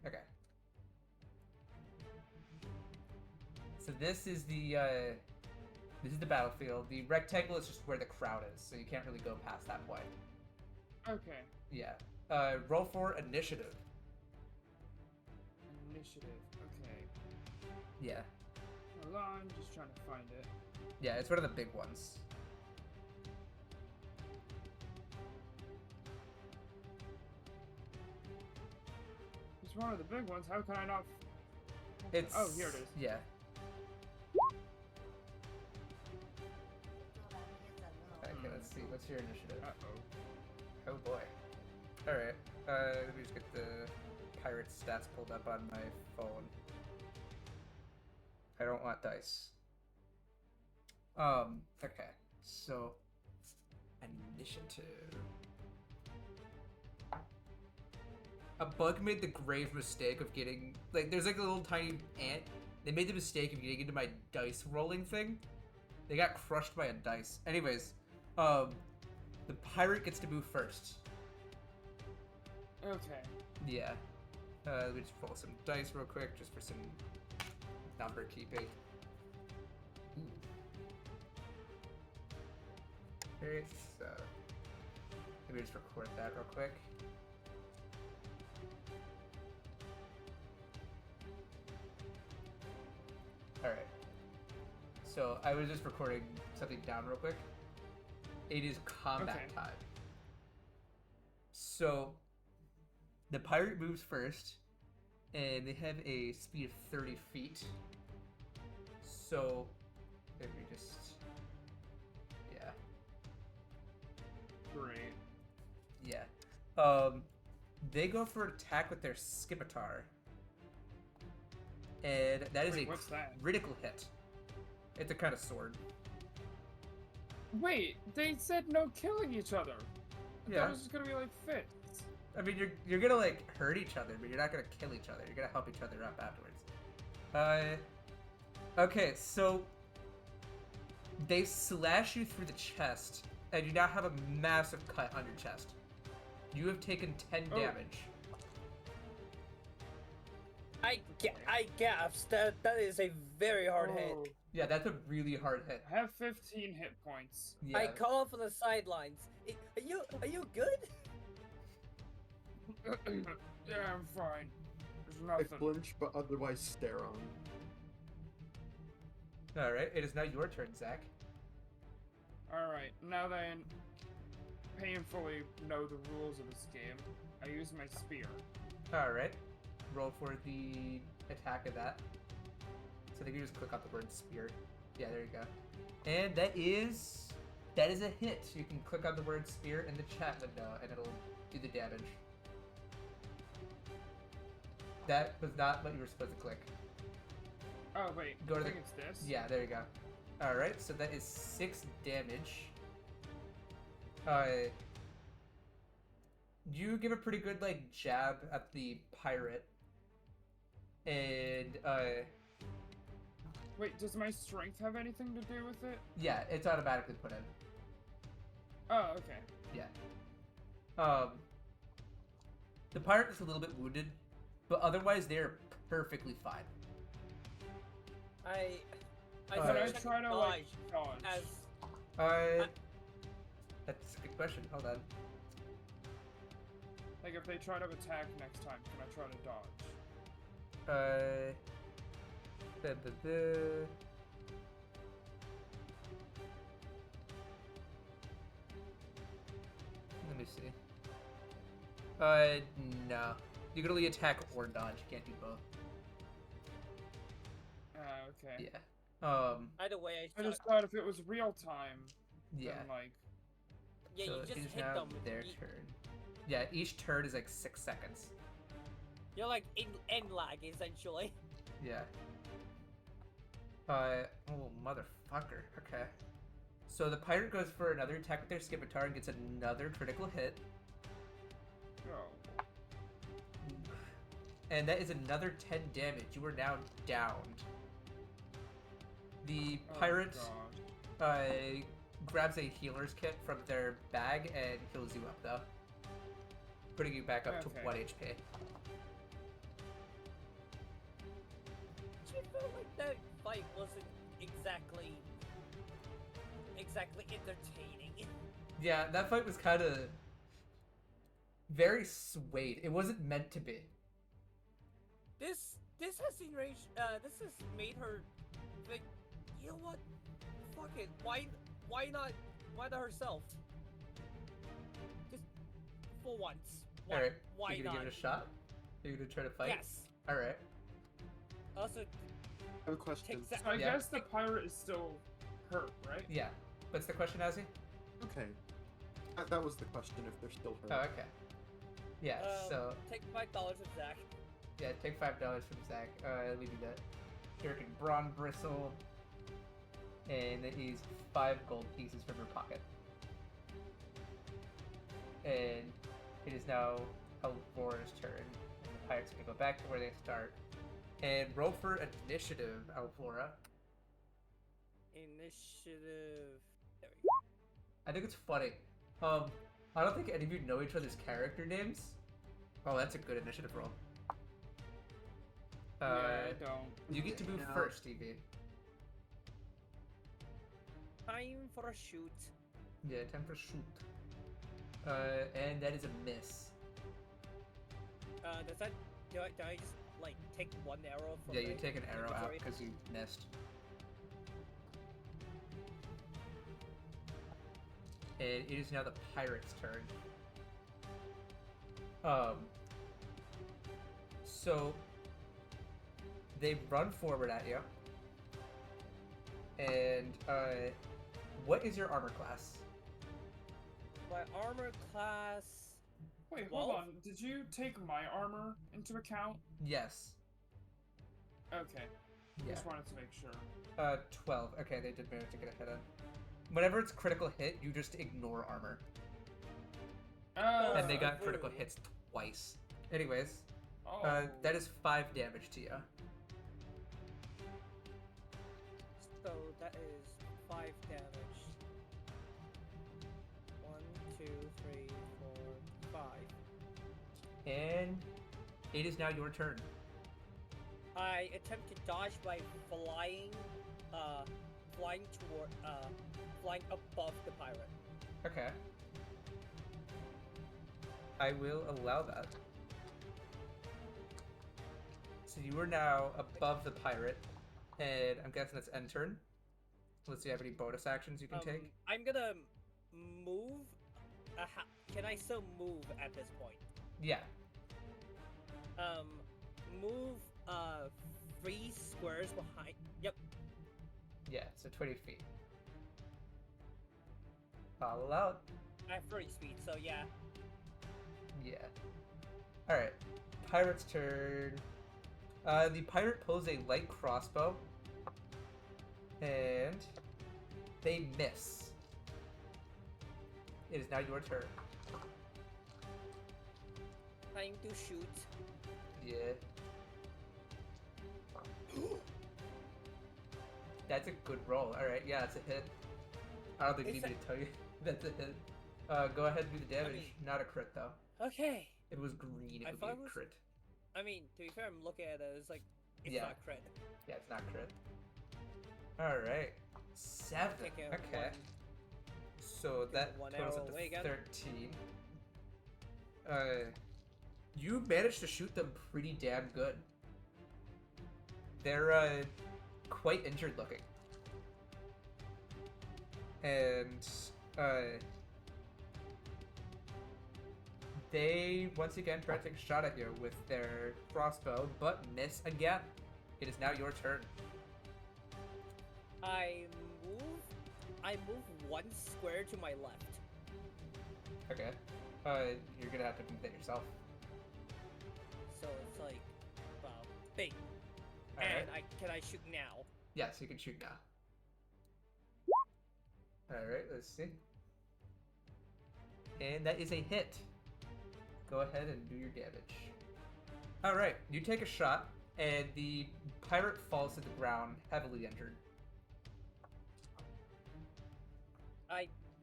Okay. So this is the battlefield. The rectangle is just where the crowd is, so you can't really go past that point. Okay. Yeah. Roll for initiative. Initiative. Okay. Yeah. Hold on, just trying to find it. Yeah, it's one of the big ones. It's one of the big ones. How can I not? It's Oh, here it is. Yeah. 做完那些整了。 Okay, let's see. What's your initiative? Uh-oh. Oh boy. Alright. Let me just get the pirate stats pulled up on my phone. I don't want dice. Okay. So initiative. A bug made the grave mistake of getting there's like a little tiny ant. They made the mistake of getting into my dice rolling thing. They got crushed by a dice. Anyways, the pirate gets to move first. Okay. Yeah. Let me just roll some dice real quick, just for some number keeping. Alright, so let me just record that real quick. Alright. So I was just recording something down real quick. It is combat Okay. time. So the pirate moves first, and they have a speed of 30 feet. So let me just Great. yeah. They go for an attack with their scimitar. And that is Wait, a what's that? critical hit. It's a kind of sword. Wait, they said no killing each other. I thought it was just gonna be like fists. I mean, you're gonna like hurt each other, but you're not gonna kill each other. You're gonna help each other up afterwards. Okay, so they slash you through the chest, and you now have a massive cut on your chest. You have taken 10 Oh. damage. I gasped. That is a very hard hit. Oh, Yeah, that's a really hard hit. I have 15 hit points. Yeah. I call from the sidelines. Are you good? Yeah, I'm fine. There's I nothing. flinch, but otherwise stare on. All right, it is now your turn, Zach. Alright, now that I painfully know the rules of this game, I use my spear. All right, roll for the attack of that. So I think you just click on the word spear. Yeah, there you go. And that is a hit. You can click on the word spear in the chat window, and it'll do the damage. That was not what you were supposed to click. Oh, wait, Go to I the- think it's this? Yeah, there you go. Alright, so that is 6 damage. You give a pretty good, like, jab at the pirate. And, Wait, does my strength have anything to do with it? yeah, it's automatically put in. Oh, okay. The pirate is a little bit wounded, but otherwise they're perfectly fine. I Alright. Can I check try to, dodge like, dodge? as That's a good question. Hold on. Like, if they try to attack next time, can I try to dodge? Da, da, da. Let me see. No. You can only attack or dodge. You can't do both. Okay. Yeah. either way I just thought if it was real time, Yeah. then, like, yeah, So you it just is hit now them. their turn. Yeah, each turn is like 6 seconds. You're like in end lag essentially. Yeah. Oh, motherfucker. Okay. So the pirate goes for another attack with their scimitar and gets another critical hit. oh. And that is another 10 damage. You are now downed. The Oh, pirate God. grabs a healer's kit from their bag and heals you up, though. Putting you back up Okay. to 1 HP. Do you feel like that fight wasn't exactly entertaining? Yeah, that fight was kind of very swayed. It wasn't meant to be. This has enraged. This has made her think. You know what? Fuck it. Why not? Why not herself? Just for once. Alright, Why you gonna not? give it a shot? Are you gonna try to fight? Yes. Alright. Also, I have a question. take that. So I Yeah. guess the pirate is still hurt, right? Yeah. What's the question, Ozzy? Okay. That was the question, if they're still hurt. Oh, okay. Yeah, so, Take $5 from Zach. yeah, take $5 from Zach. Let me do that. Jerkin Brawn Bristle. And that is 5 gold pieces from her pocket. And it is now Alvora's turn. And the pirates are gonna go back to where they start. And roll for initiative, Alvora. Initiative. There we go. I think it's funny. I don't think any of you know each other's character names. Oh, that's a good initiative roll. Yeah, I don't. You get to move Yeah. first, Evie. Time for a shoot. Yeah, time for shoot. And that is a miss. Does that? Do I just like take one arrow from? Yeah, you my take an arrow out inventory? because you missed. And it is now the pirate's turn. So they run forward at you. And what is your armor class? My armor class. Wait, hold 12? on. Did you take my armor into account? Yes. Okay. Yeah. Just wanted to make sure. 12. Okay, they did manage to get a hit in. Whenever it's critical hit, you just ignore armor. Oh, And they got critical rude. hits twice. Anyways, Oh. that is 5 damage to you. So that is 5 damage. And it is now your turn. I attempt to dodge by flying, flying toward, flying above the pirate. Okay. I will allow that. So you are now above the pirate, and I'm guessing it's end turn. Let's see, have any bonus actions you can take? I'm gonna move. Can I still move at this point? Yeah. Move 3 squares behind. Yep. Yeah, so 20 feet. I'll allow it. I have 30 speed, so yeah. Yeah. Alright. Pirate's turn. The pirate pulls a light crossbow. And they miss. It is now your turn. Time to shoot. Yeah. That's a good roll. Alright, yeah, it's a hit. I don't think you need me to tell you that's a hit. Go ahead and do the damage. Not a crit, though. Okay. It was green. It would be a crit. I mean, to be fair, I'm looking at it. It's like, it's Yeah. not crit. Yeah, it's not crit. Alright. 7. Taking Okay. So that one totals arrow up to away again. 13. You managed to shoot them pretty damn good. They're quite injured looking. And they once again try to take a shot at you with their crossbow, but miss again. It is now your turn. I move 1 square to my left. Okay. You're gonna have to move that yourself. So it's like, bing. Alright. And can I shoot now? Yes, you can shoot now. Alright, let's see. And that is a hit. Go ahead and do your damage. Alright, you take a shot, and the pirate falls to the ground, heavily injured.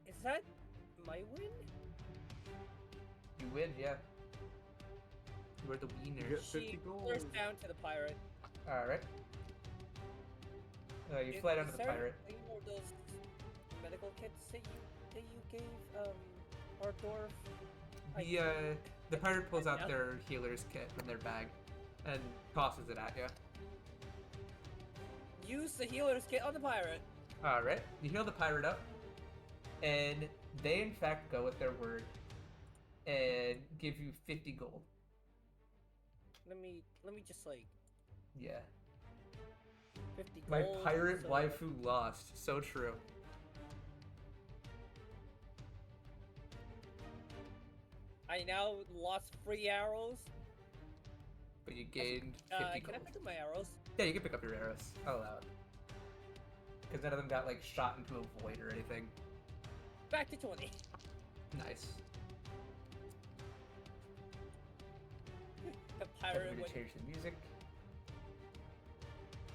Is that my win? You win, yeah. You are the You winner. get 50 She gold. throws down to the pirate. Alright. You fly down to the pirate. Any more of those medical kits that you gave our dwarf? The pirate pulls out Yeah. their healer's kit from their bag and tosses it at you. Use the healer's kit on the pirate. Alright, you heal the pirate up, and they in fact go with their word and give you 50 gold. Let me just like Yeah. 50 My gold. pirate so waifu lost. So true. I now lost 3 arrows. But you gained 50 Can I gold. pick up my arrows? Yeah, you can pick up your arrows. I'll allow it. Because none of them got like shot into a void or anything. Back to 20. Nice. The Time pirate for me would to change the music.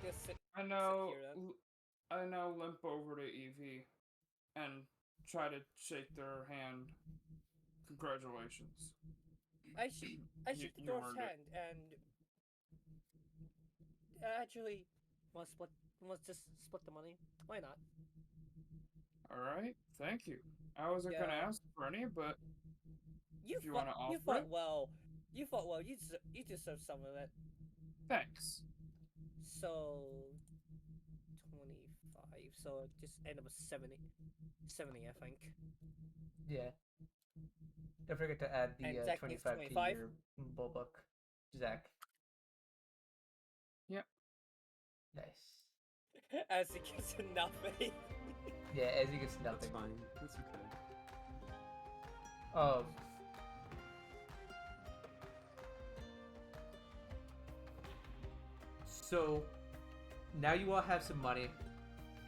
just sit. I now, Sit here, I now limp over to Evie and try to shake their hand. Congratulations. I shook the you dwarf's earned it. hand and actually, let's just split the money. Why not? Alright, thank you. I wasn't gonna Yeah. ask for any, but You If you fought, wanna you offer fought it? well. You fought well. You deserve some of it. thanks. So 25. So it just end up with 70. 70, I think. Yeah. Don't forget to add And the Zach gets 25 to 25? your bull book. Zach. Yep. Nice. As it gets to nothing. Yeah, as he gets That's nothing. fine. That's okay. So now you all have some money,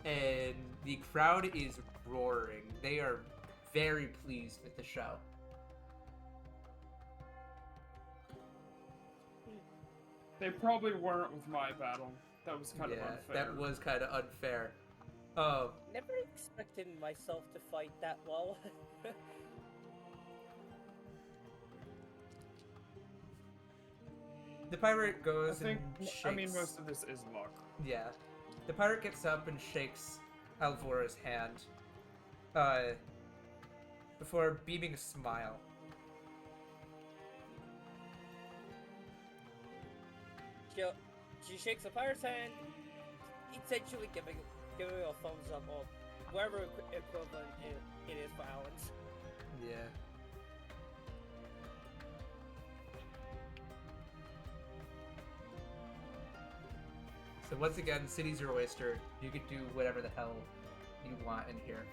and the crowd is roaring. They are very pleased with the show. They probably weren't with my battle. That was kind of Yeah, unfair. that was kind of unfair. Never expected myself to fight that well. The pirate I goes think. and shakes. I mean, most of this is luck. Yeah. The pirate gets up and shakes Alvora's hand. Before beaming a smile. She shakes the pirate's hand, essentially giving a thumbs up or whatever equivalent it is for Alan's. Yeah. So once again, city's your oyster. You can do whatever the hell you want in here.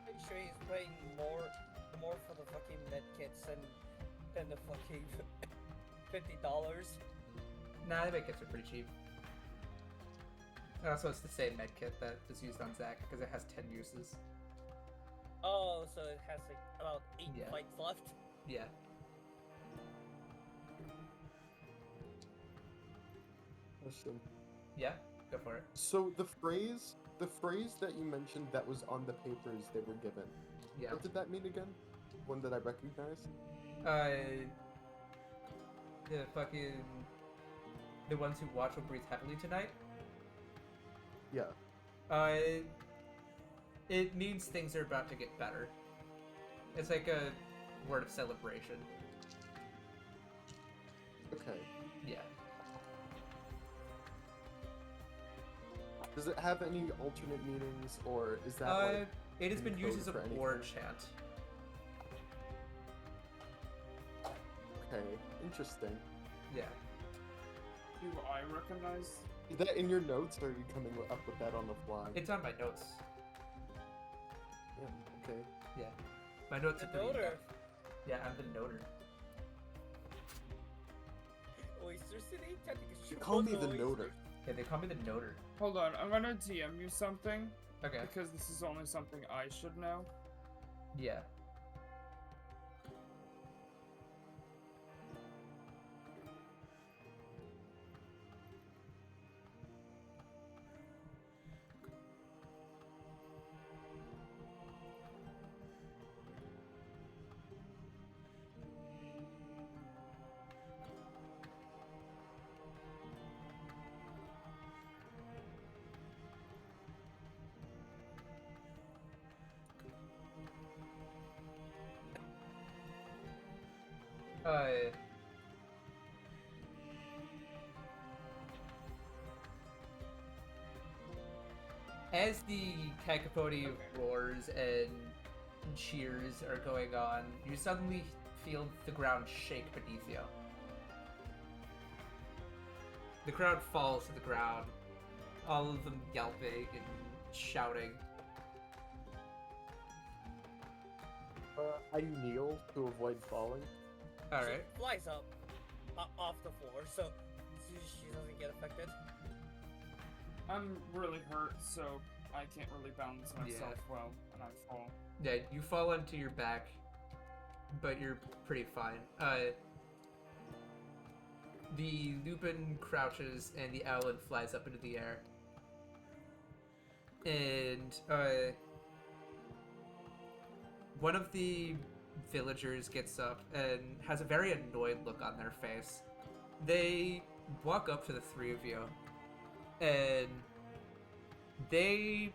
Pretty sure he's paying more for the fucking medkits than the fucking $50. Nah, the medkits are pretty cheap. Also, it's the same medkit that is used on Zack because it has 10 uses. Oh, so it has like about 8 Yeah. fights left. Yeah. Question. Yeah, go for it. So the phrase that you mentioned that was on the papers they were given. Yeah. What did that mean again? One that I recognize? The ones who watch will breathe heavily tonight. Yeah. It means things are about to get better. It's like a word of celebration. Okay. Yeah. Does it have any alternate meanings, or is that like It has been used as a code for war anything? chant. Okay, interesting. Yeah. Do I recognize? Is that in your notes, or are you coming up with that on the fly? It's on my notes. Yeah, okay. Yeah. My notes The are pretty noter. in-depth. Yeah, I'm the noter. Oyster City? Technically, You call me the oysters. noter. Yeah, they call me the noter. Hold on, I'm gonna DM you something Okay. because this is only something I should know. Yeah. As the cacophony of roars and cheers are going on, you suddenly feel the ground shake beneath you. The crowd falls to the ground, all of them yelping and shouting. I kneel to avoid falling. Alright. She flies up off the floor, so she doesn't get affected. I'm really hurt, so I can't really balance myself well, and I fall. Yeah, you fall onto your back, but you're pretty fine. The Lupin crouches and the Owlin flies up into the air. And, one of the villagers gets up and has a very annoyed look on their face. They walk up to the three of you, and they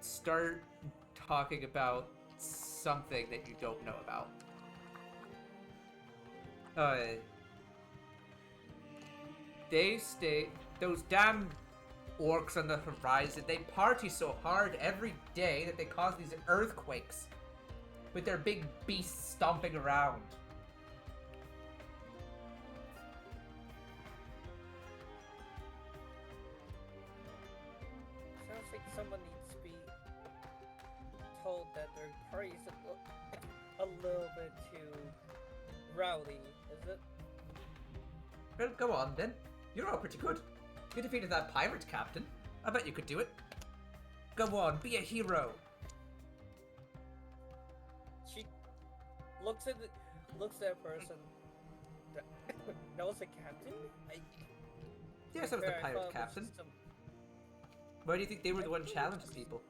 start talking about something that you don't know about. They state those damn orcs on the horizon, they party so hard every day that they cause these earthquakes with their big beasts stomping around. Sounds like someone needs to be told that their party is a little bit too rowdy, is it? Well, go on then. You're all pretty good. You defeated that pirate captain. I bet you could do it. Go on, be a hero. She looks at that person. That was a captain? Yes, I was the Fair, I pirate thought it was captain. just Why do you think they were the one challenging people?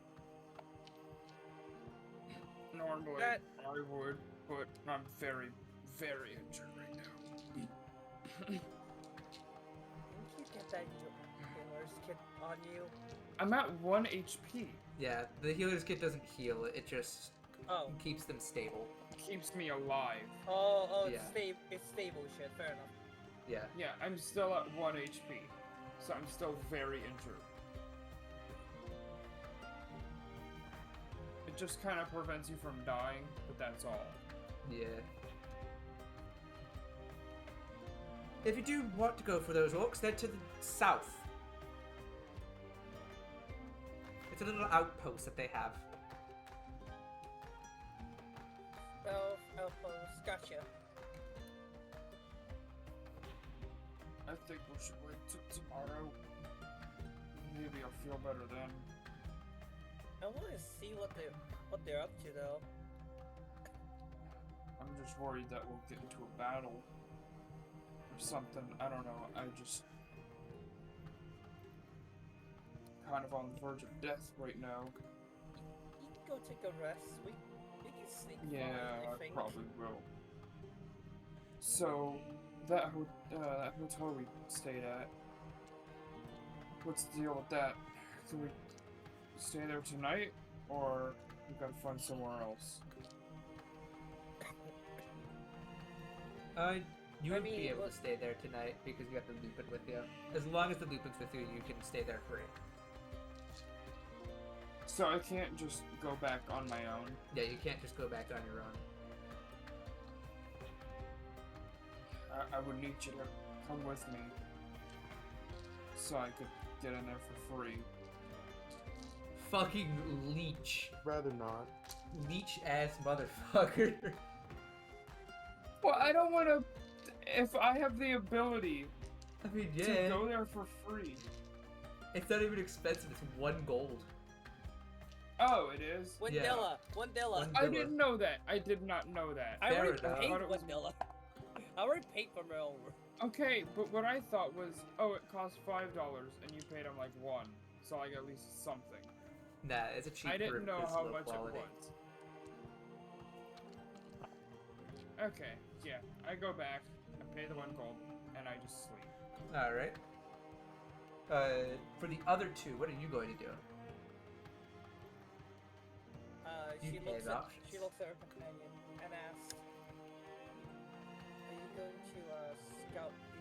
Normally, That- I would. but I'm very, very injured right now. Didn't you get that healer's kit on you? I'm at 1 HP. Yeah, the healer's kit doesn't heal. It just Oh. keeps them stable. Keeps me alive. Oh, Yeah. it's stable shit. Fair enough. Yeah. Yeah, I'm still at 1 HP, so I'm still very injured. It just kind of prevents you from dying, but that's all. Yeah. If you do want to go for those orcs, they're to the south. It's a little outpost that they have. Outpost, gotcha. I think we should wait till tomorrow. Maybe I'll feel better then. I want to see what they're up to though. I'm just worried that we'll get into a battle or something. I don't know. I just kind of on the verge of death right now. You can go take a rest. We can sneak. Yeah, fine, I I think. probably will. So that hotel we stayed at. What's the deal with that? Can we stay there tonight, or we gotta find somewhere else? You I would be mean, able what- to stay there tonight because you have the Lupin with you. As long as the Lupin's with you, you can stay there free. So I can't just go back on my own. Yeah, you can't just go back on your own. I would need you to come with me, so I could get in there for free. Fucking leech. Rather not. Leech ass motherfucker. Well, I don't want to. If I have the ability I mean, to yeah. go there for free. It's not even expensive, it's 1 gold. Oh, it is? Wendella. One- I didn't know that. I did not know that. I Fair already enough. paid I thought it was- Wendella. I already paid for my own room. Okay, but what I thought was, oh, it cost $5 and you paid him like 1, so like at least something. Nah, it's a cheaper. I didn't know it's how low much quality. it was. Okay, yeah, I go back, I pay the 1 gold, and I just sleep. Alright. For the other 2, what are you going to do? You She have looks at options. her companion and asks, "Are you going to scout the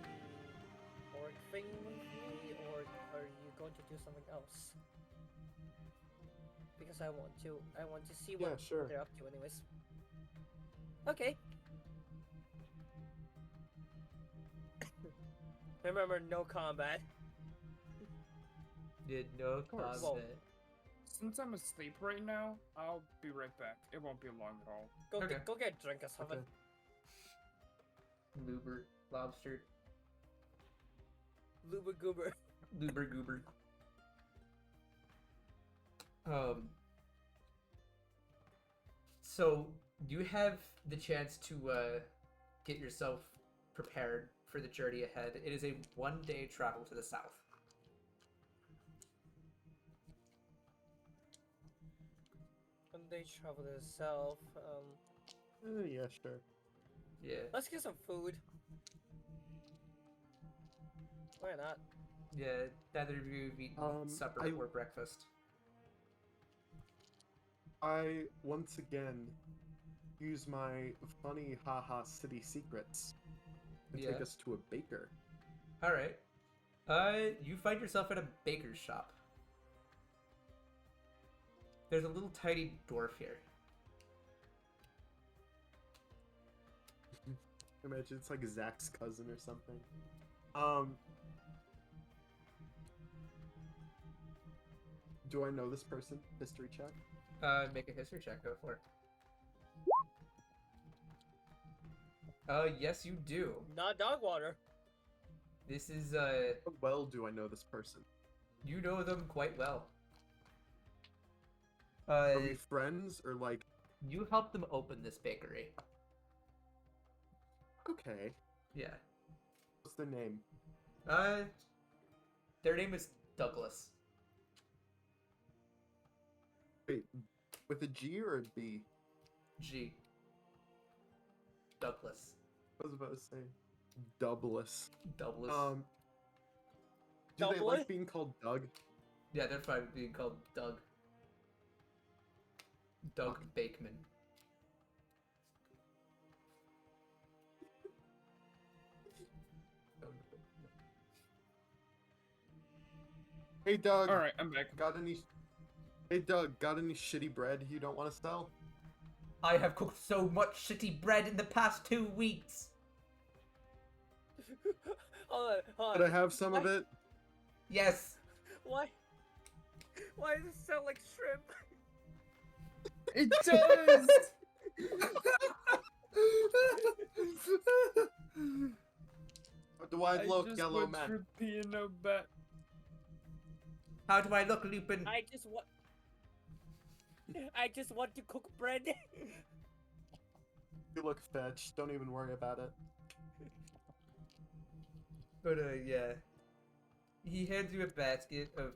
orc thing with me, or are you going to do something else?" Because I want to see what Yeah, sure. they're up to, anyways. Okay. Remember, no combat. Did no course. combat. Since I'm asleep right now, I'll be right back. It won't be long at all. Okay. Go get a drink or something. Okay. Luber, lobster, Luba goober. luber goober. So you have the chance to get yourself prepared for the journey ahead. It is a 1-day travel to the south. When they travel to the south, Yeah, sure. Yeah. let's get some food. Why not? Yeah, neither of you have eaten supper or breakfast. I once again use my funny haha city secrets and Yeah. take us to a baker. Alright. You find yourself at a baker's shop. There's a little tiny dwarf here. Imagine it's like Zach's cousin or something. Do I know this person? History check. Make a history check, go for it. Yes you do. Not dog water. This is, How well do I know this person? you know them quite well. Are we friends or like? You helped them open this bakery. Okay. Yeah. What's their name? Their name is Douglas. Wait, with a G or a B? G. Douglas. I was about to say Douglas. Douglas. Do they Douglas? like being called Doug? Yeah, they're fine with being called Doug. Doug Fuck. Bakeman. Hey Doug. All right, I'm back. Got any? Hey Doug, got any shitty bread you don't want to sell? I have cooked so much shitty bread in the past 2 weeks. Hold Could I on. have some of it? Yes. Why? Why does it sound like shrimp? It does. Do I look, just yellow went man? for piano bet. How do I look, Lupin? I just want to cook bread. You look fetch. Don't even worry about it. But yeah. He hands you a basket of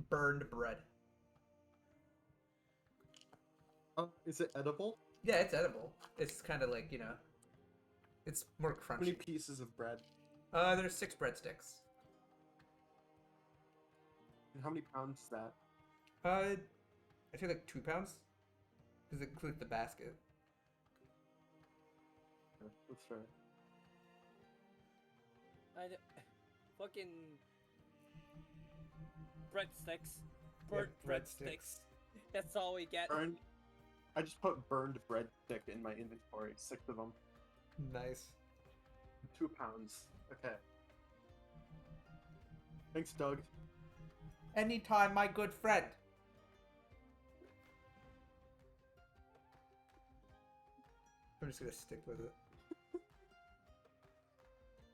burned bread. Is it edible? Yeah, it's edible. It's kind of like, it's more How many crunchy. pieces of bread? There's 6 breadsticks. And how many pounds is that? I say like 2 pounds. Because it includes the basket. Yeah, that's fair. Fucking breadsticks. Yeah, Burnt breadsticks. breadsticks. That's all we get. Burned. I just put burned breadstick in my inventory. 6 of them. Nice. 2 pounds. Okay. Thanks, Doug. Anytime, my good friend. I'm just gonna stick with it.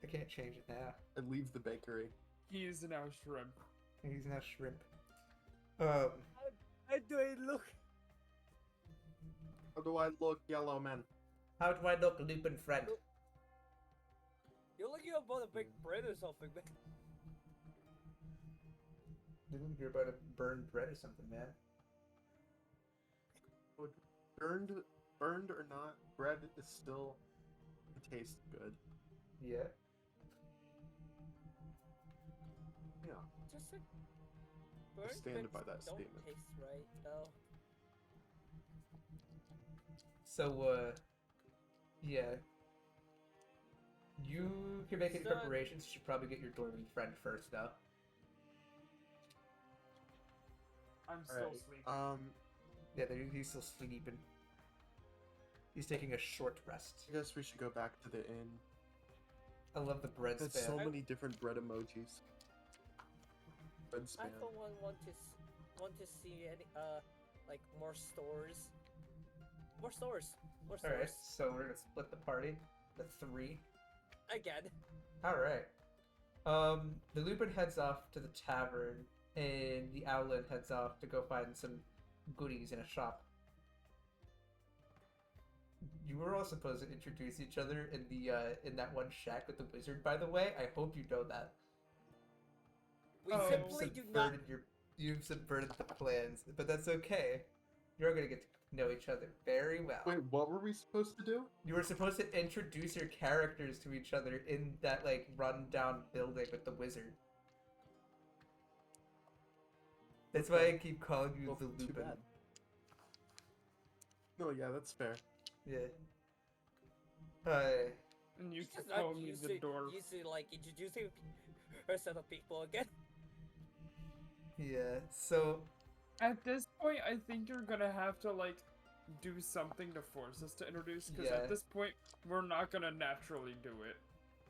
I can't change it now. I leave the bakery. He is now shrimp. He's now shrimp. How do I look? How do I look, yellow man? How do I look, Lupin friend? You're looking about a big bread or something, man. Didn't hear about a burned bread or something, man. Burned or not, bread is still tastes good. Yeah. Yeah. Just like burnt stand by breads that don't statement. taste right though. So, yeah. You can make any Son. preparations. You should probably get your dormant friend first, though. I'm still Alright. sleeping. Yeah, he's still sleeping. He's taking a short rest. I guess we should go back to the inn. I love the bread There's spam. so many different bread emojis. Bread I spam. for one want to see any like more stores. More stores. More stores. Alright, so we're gonna split the party. The 3. Again. Alright. The Lupin heads off to the tavern, and the Owlin heads off to go find some goodies in a shop. You were all supposed to introduce each other in the in that one shack with the wizard, by the way. I hope you know that. We Oh. simply do not. You've subverted the plans, but that's okay. You're gonna get to know each other very well. Wait, what were we supposed to do? You were supposed to introduce your characters to each other in that like run-down building with the wizard. That's why I keep calling you Well, the too Lupin. bad. No, yeah, that's fair. Yeah. And you She's can not call me used the dwarf. to like introducing herself to people again. Yeah. So At this point, I think you're gonna have to like do something to force us to introduce, because Yeah. at this point, we're not gonna naturally do it.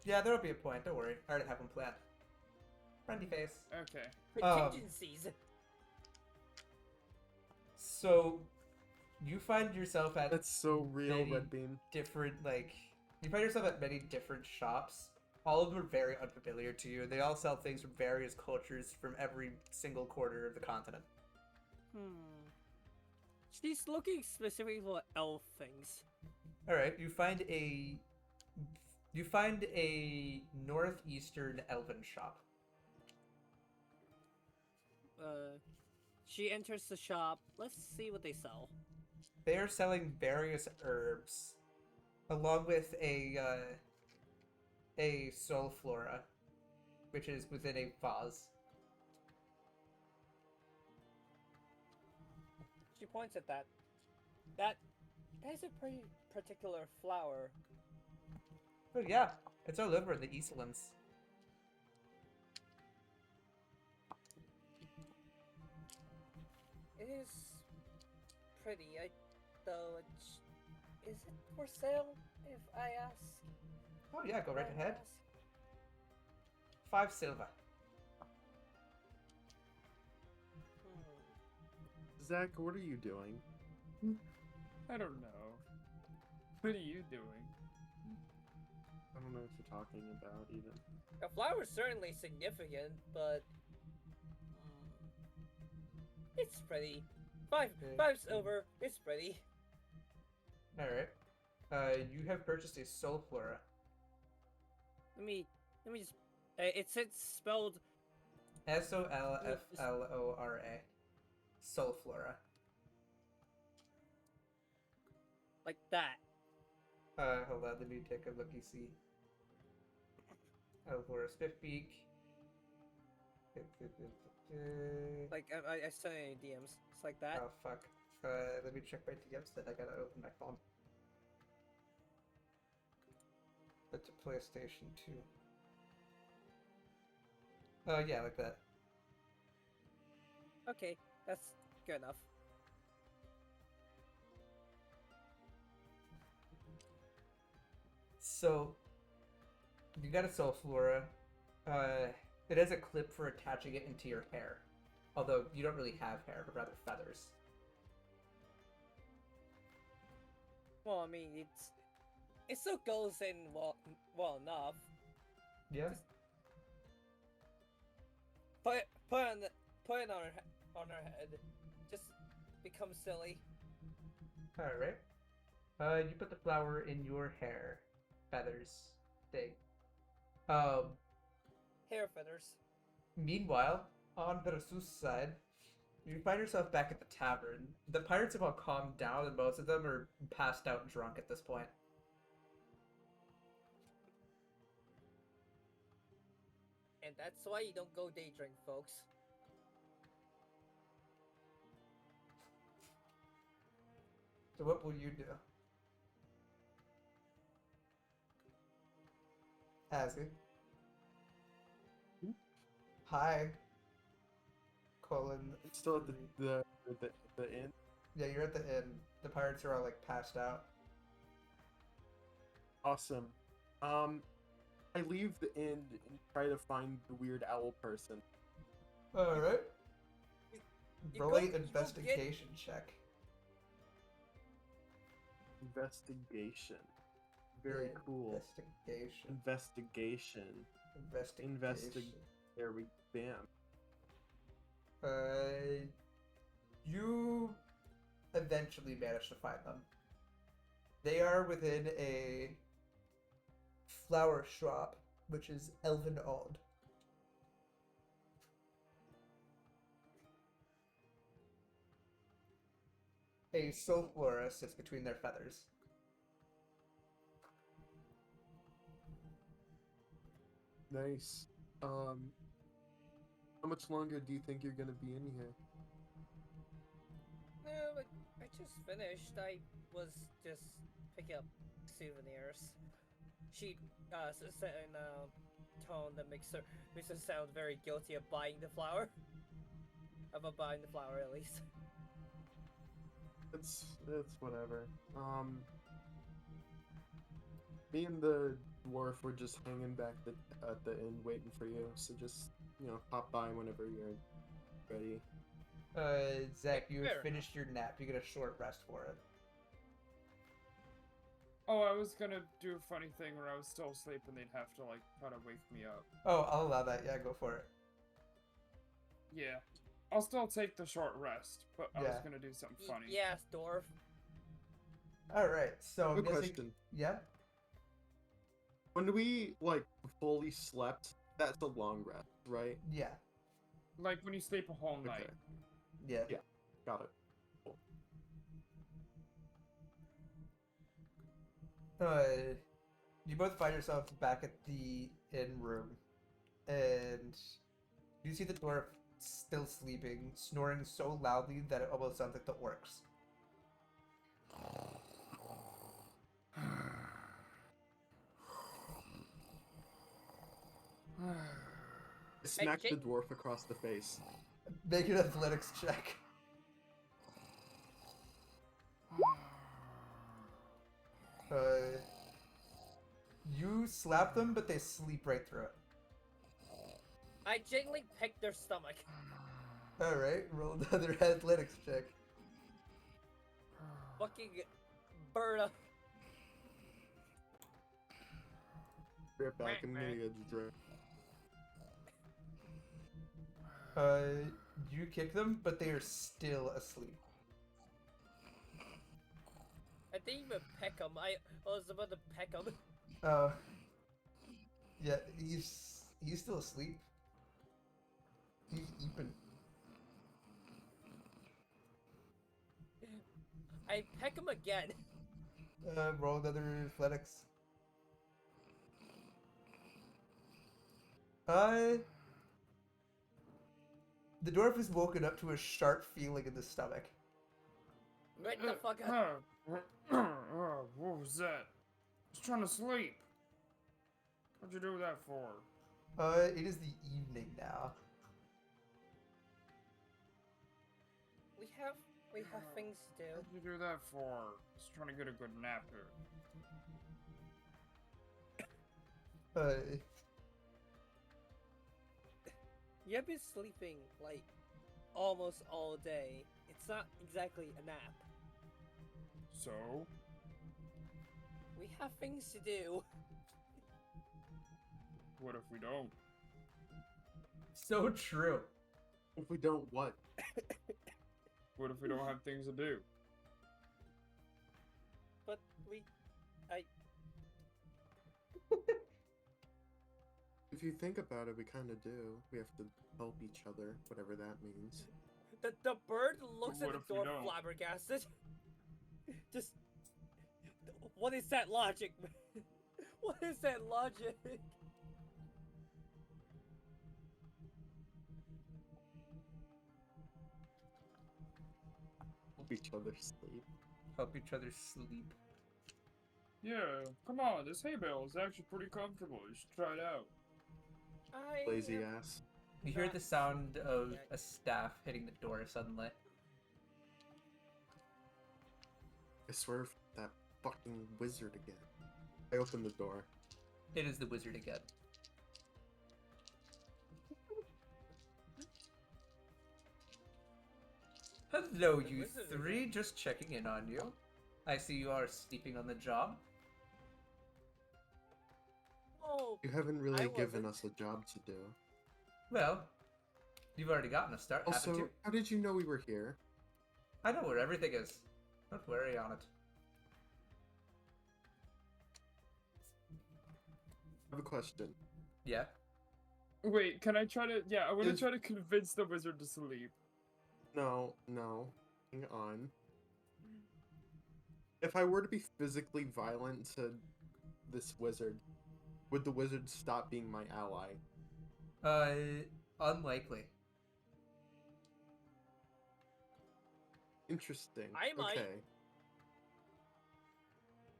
yeah, there'll be a point. Don't worry. I already have one planned. Friendly face. Okay. Contingencies. So, you find yourself at That's so real, Maybe. Red Bean. different you find yourself at many different shops. All of them are very unfamiliar to you. They all sell things from various cultures from every single quarter of the continent. She's looking specifically for elf things. All right, you find a northeastern elven shop. She enters the shop. Let's see what they sell. They are selling various herbs. along with a soul flora, which is within a vase. She points at that. That's a pretty particular flower. Oh yeah, it's all over in the Eastlands. It is pretty. Is it for sale? If I ask. Oh yeah, go right If I ahead. ask? 5 silver. Zach, what are you doing? I don't know. What are you doing? I don't know what you're talking about even. The flower's certainly significant, but it's pretty. Five silver. It's pretty. All right. You have purchased a soul flora. Let me just. It's spelled Solflora. Soul flora. like that. Hold on, let me take a looky see. Flora Spiffbeak. Like I saw any DMs. It's like that. Oh fuck. Let me check my DMs then. I gotta open my phone. That's a PlayStation 2. Oh yeah, like that. Okay, that's good enough. So, you got a soul flora. It has a clip for attaching it into your hair. Although you don't really have hair, but rather feathers. Well, I mean, it still goes in well enough. Yeah. Just put it on her head. Just become silly. All right. You put the flower in your hair, feathers thing. Hair feathers. Meanwhile, on Versus' side, you find yourself back at the tavern. The pirates have all calmed down, and most of them are passed out drunk at this point. And that's why you don't go day drink, folks. So what will you do? Azzy. Hi. Colin. It's still at the inn. Yeah, you're at the inn. The pirates are all like passed out. Awesome. I leave the inn and try to find the weird owl person. All right. You Roll go- an you go investigation check. Investigation. Very Yeah, cool. Investigation. Investigation. Investigation. There we bam. You eventually manage to find them. They are within a flower shop, which is elven owned. A soul flora sits between their feathers. Nice. How much longer do you think you're gonna be in here? No, but I just finished. I was just picking up souvenirs. She said in a tone that makes her sound very guilty of buying the flower. About buying the flower, at least. It's whatever. Me and the dwarf were just hanging back at the inn waiting for you. So just pop by whenever you're ready. Zach, you Fair had enough. finished your nap. You get a short rest for it. Oh, I was gonna do a funny thing where I was still asleep and they'd have to like try to wake me up. Oh, I'll allow that. Yeah, go for it. Yeah. I'll still take the short rest, but I was Yeah. gonna do something funny. Yes, dwarf. All right. So I'm Good guessing. question. Yeah. When we fully slept, that's a long rest, right? Yeah. Like when you sleep a whole night. Okay. Yeah. Yeah. Got it. Cool. You both find yourselves back at the inn room, and you see the dwarf still sleeping, snoring so loudly that it almost sounds like the orcs. I smack the dwarf across the face. Make an athletics check. You slap them, but they sleep right through it. I gently peck their stomach. Alright, roll another athletics check. Fucking Berta. Right back, I'm gonna get a drink. You kick them, but they are still asleep. I didn't even peck him. I was about to peck him. Yeah, he's still asleep. He's eeping. I peck him again. Roll another athletics. The dwarf is woken up to a sharp feeling in the stomach. Right the fuck up. What was that? I was trying to sleep. What'd you do that for? It is the evening now. We have things to do. What'd you do that for? Just trying to get a good nap here. You've been sleeping like almost all day. It's not exactly a nap. So? We have things to do. What if we don't? So true. If we don't, what? What if we don't have things to do? But If you think about it, we kind of do. We have to help each other, whatever that means. The bird looks What at if the we door don't? flabbergasted. Just what is that logic? What is that logic? Help each other sleep. Help each other sleep. Yeah, come on, this hay bale is actually pretty comfortable. You should try it out. Lazy ass. You hear the sound of a staff hitting the door suddenly. I swear, that fucking wizard again. I open the door. It is the wizard again. Hello, The you wizard three. Just checking in on you. I see you are sleeping on the job. Oh, You haven't really I given wasn't. us a job to do. Well, you've already gotten a start, haven't Also, you? how did you know we were here? I know where everything is. Don't worry on it. I have a question. Yeah? Wait, can I try to... Yeah, I want to Is- try to convince the wizard to sleep. No. Hang on. If I were to be physically violent to this wizard, would the wizard stop being my ally? Unlikely. Interesting. I might. Okay.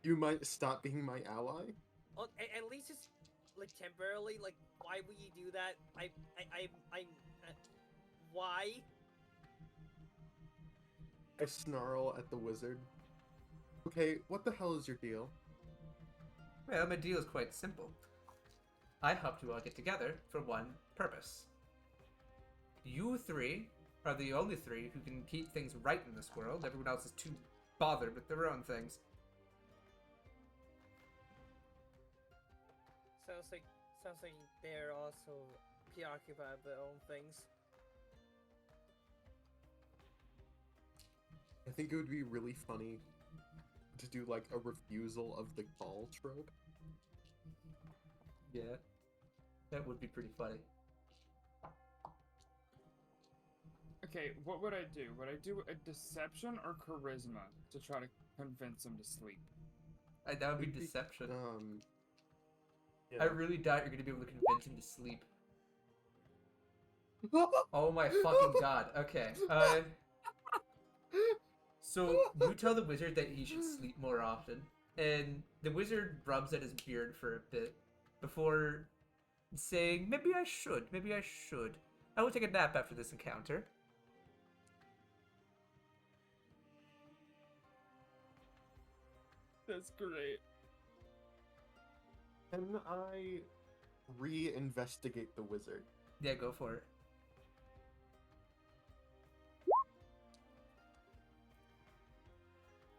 You might stop being my ally? oh, at least it's like temporarily. Like, why would you do that? Why? I snarl at the wizard. Okay, what the hell is your deal? Well, my deal is quite simple. I helped you all get together for one purpose. You three are the only three who can keep things right in this world. Everyone else is too bothered with their own things. Sounds like they're also preoccupied with their own things. I think it would be really funny to do like a refusal of the call trope. Yeah. That would be pretty funny. Okay, what would I do? Would I do a deception or charisma to try to convince him to sleep? That would be It'd be, deception. Yeah. I really doubt you're gonna be able to convince him to sleep. Oh my fucking god. Okay. So you tell the wizard that he should sleep more often, and the wizard rubs at his beard for a bit before saying, "Maybe I should. Maybe I should. I will take a nap after this encounter." That's great. Can I re-investigate the wizard? Yeah, go for it.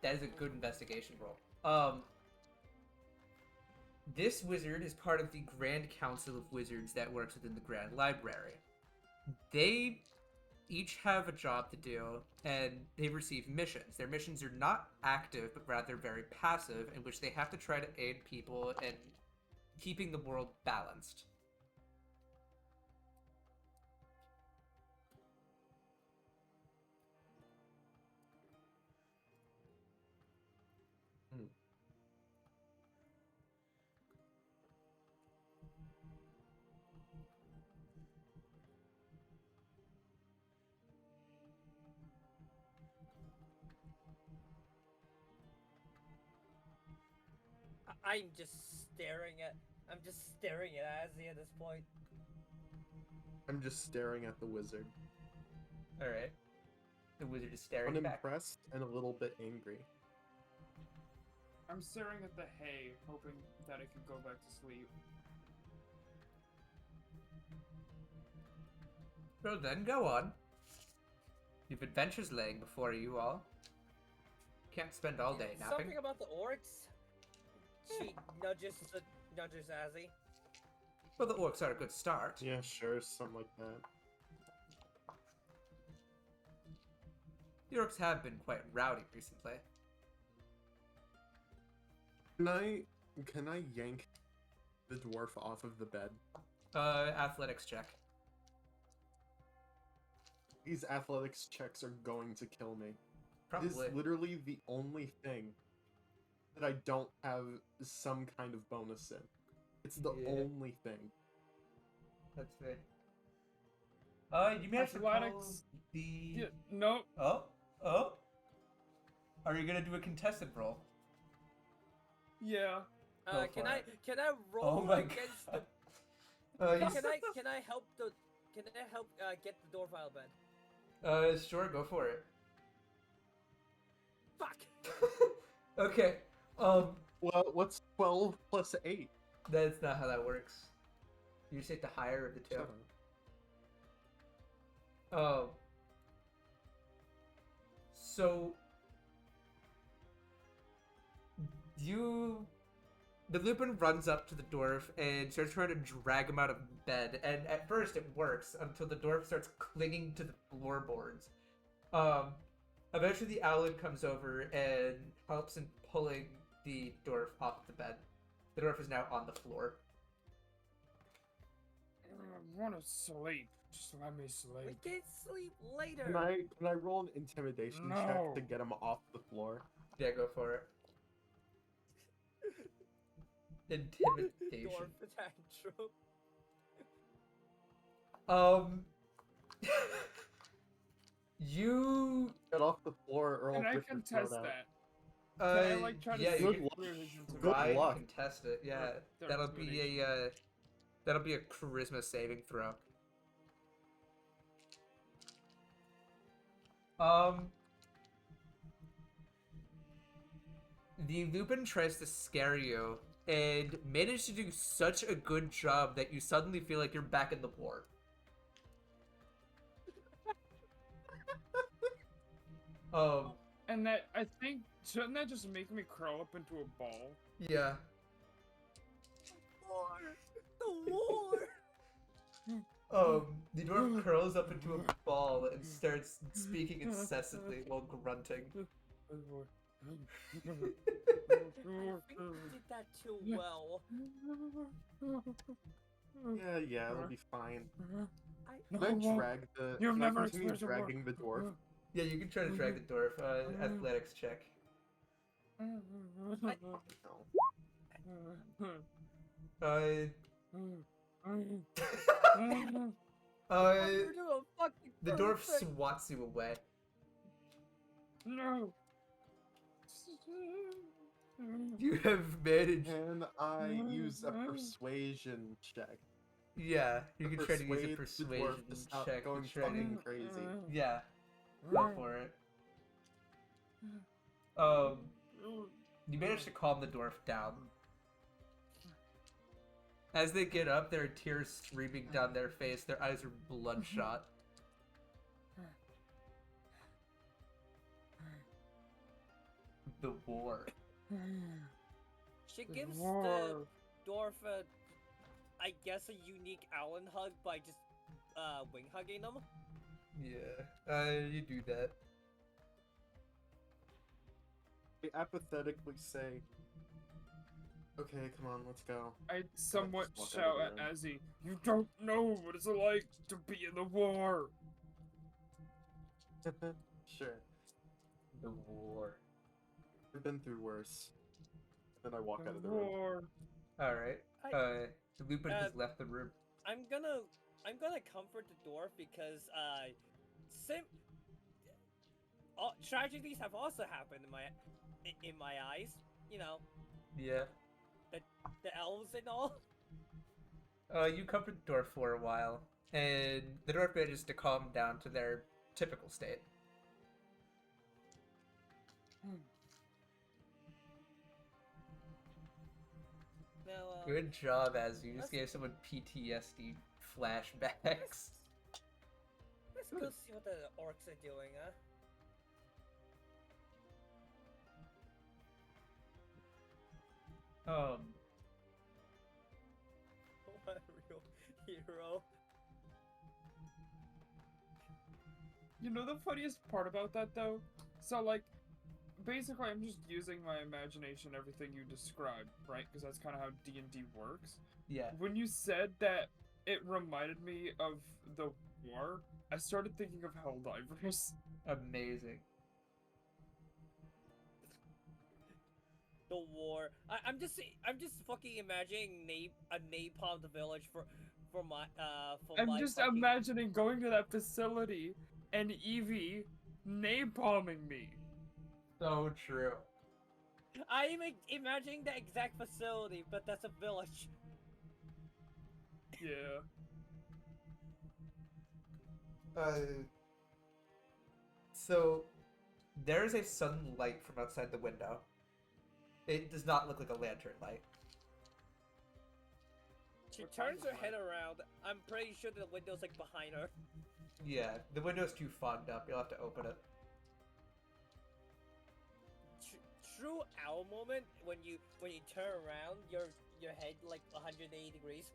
That is a good investigation roll. This wizard is part of the Grand Council of Wizards that works within the Grand Library. They each have a job to do, and they receive missions. Their missions are not active, but rather very passive, in which they have to try to aid people in keeping the world balanced. I'm just staring at. I'm just staring at Azzy at this point. I'm just staring at the wizard, Alright. The wizard is staring back. unimpressed and a little bit angry. I'm staring at the hay, hoping that I can go back to sleep. Well then, go on. You've adventures laying before you all. Can't spend all day napping. Something about the orcs. She nudges Azzy. Well, the orcs are a good start. Yeah, sure, something like that. The orcs have been quite rowdy recently. Can I yank the dwarf off of the bed? Athletics check. These athletics checks are going to kill me. Probably. This is literally the only thing that I don't have some kind of bonus in. It's the Yeah. only thing. Let's see. You managed to pull Athletics. the... Yeah, no. Oh? Are you gonna do a contested roll? Yeah. Go Can for I it. can I roll Oh my against god. can I help get the door file bed? Sure, go for it. Fuck. Okay, Well, what's 12 plus 8? that's not how that works. You just take the higher of the two. Shut up. So the Lupin runs up to the dwarf and starts trying to drag him out of bed, and at first it works until the dwarf starts clinging to the floorboards. Eventually the Owlin comes over and helps in pulling the dwarf off the bed. The dwarf is now on the floor. I want to sleep. Just let me We sleep. can sleep later. Can I roll an intimidation check No. to get him off the floor? Yeah, go for it. Intimidation. Dwarf tantrum. You Get off the floor or I'll Can I rip your throat contest out. that? Can I like try to yeah, see you Good can luck. through his intimidation? Good try and luck. contest it. Yeah, Their that'll be a charisma saving throw. The Lupin tries to scare you and manages to do such a good job that you suddenly feel like you're back in the war. And that, I think, shouldn't that just make me curl up into a ball? Yeah. The war. The dwarf curls up into a ball and starts speaking incessantly while grunting. I think we did that too well. Yeah, it'll be fine. I, Can I drag the... You've can I never continue experienced a war. dragging the dwarf? Yeah, you can try to drag the dwarf. Athletics check. No. You're doing fucking The dwarf perfect. swats you away. No. You have managed. Can I use a persuasion check? Yeah, you To can try to use a persuade the persuasion dwarf to stop check. going to try to- fucking crazy. Yeah, go for it. You manage to calm the dwarf down. As they get up, there are tears streaming down their face. Their eyes are bloodshot. The war. She gives the War. dwarf I guess a unique Allen hug by just wing hugging them. Yeah, you do that. I apathetically say, okay, come on, let's go. I somewhat Just walk out shout of at the room. Azzy, "You don't know what it's like to be in the war." Sure, The war. I've been through worse. And then I walk The out of the room. war. Alright. Lupin has left the room. I'm gonna comfort the dwarf because tragedies have also happened in my eyes. You know, Yeah. the elves and all. You comfort the dwarf for a while, and the dwarf manages to calm down to their typical state. Now, Good job, as you just let's- gave someone PTSD flashbacks. let's go see what the orcs are doing, huh? What a real hero. You know the funniest part about that though? So like, basically I'm just using my imagination, everything you described, right? Because that's kind of how D&D works. Yeah. When you said that it reminded me of the war, I started thinking of Helldivers. Amazing. The war. I'm just fucking imagining a napalmed village for my I'm my just fucking... imagining going to that facility and Evie napalming me. So true. I'm imagining the exact facility, but that's a village. Yeah. So there's a sudden light from outside the window. It does not look like a lantern light. She What kind turns of her head around. I'm pretty sure the window's like behind her. Yeah, the window's too fogged up. You'll have to open it. True owl moment when you turn around, your head like 180 degrees.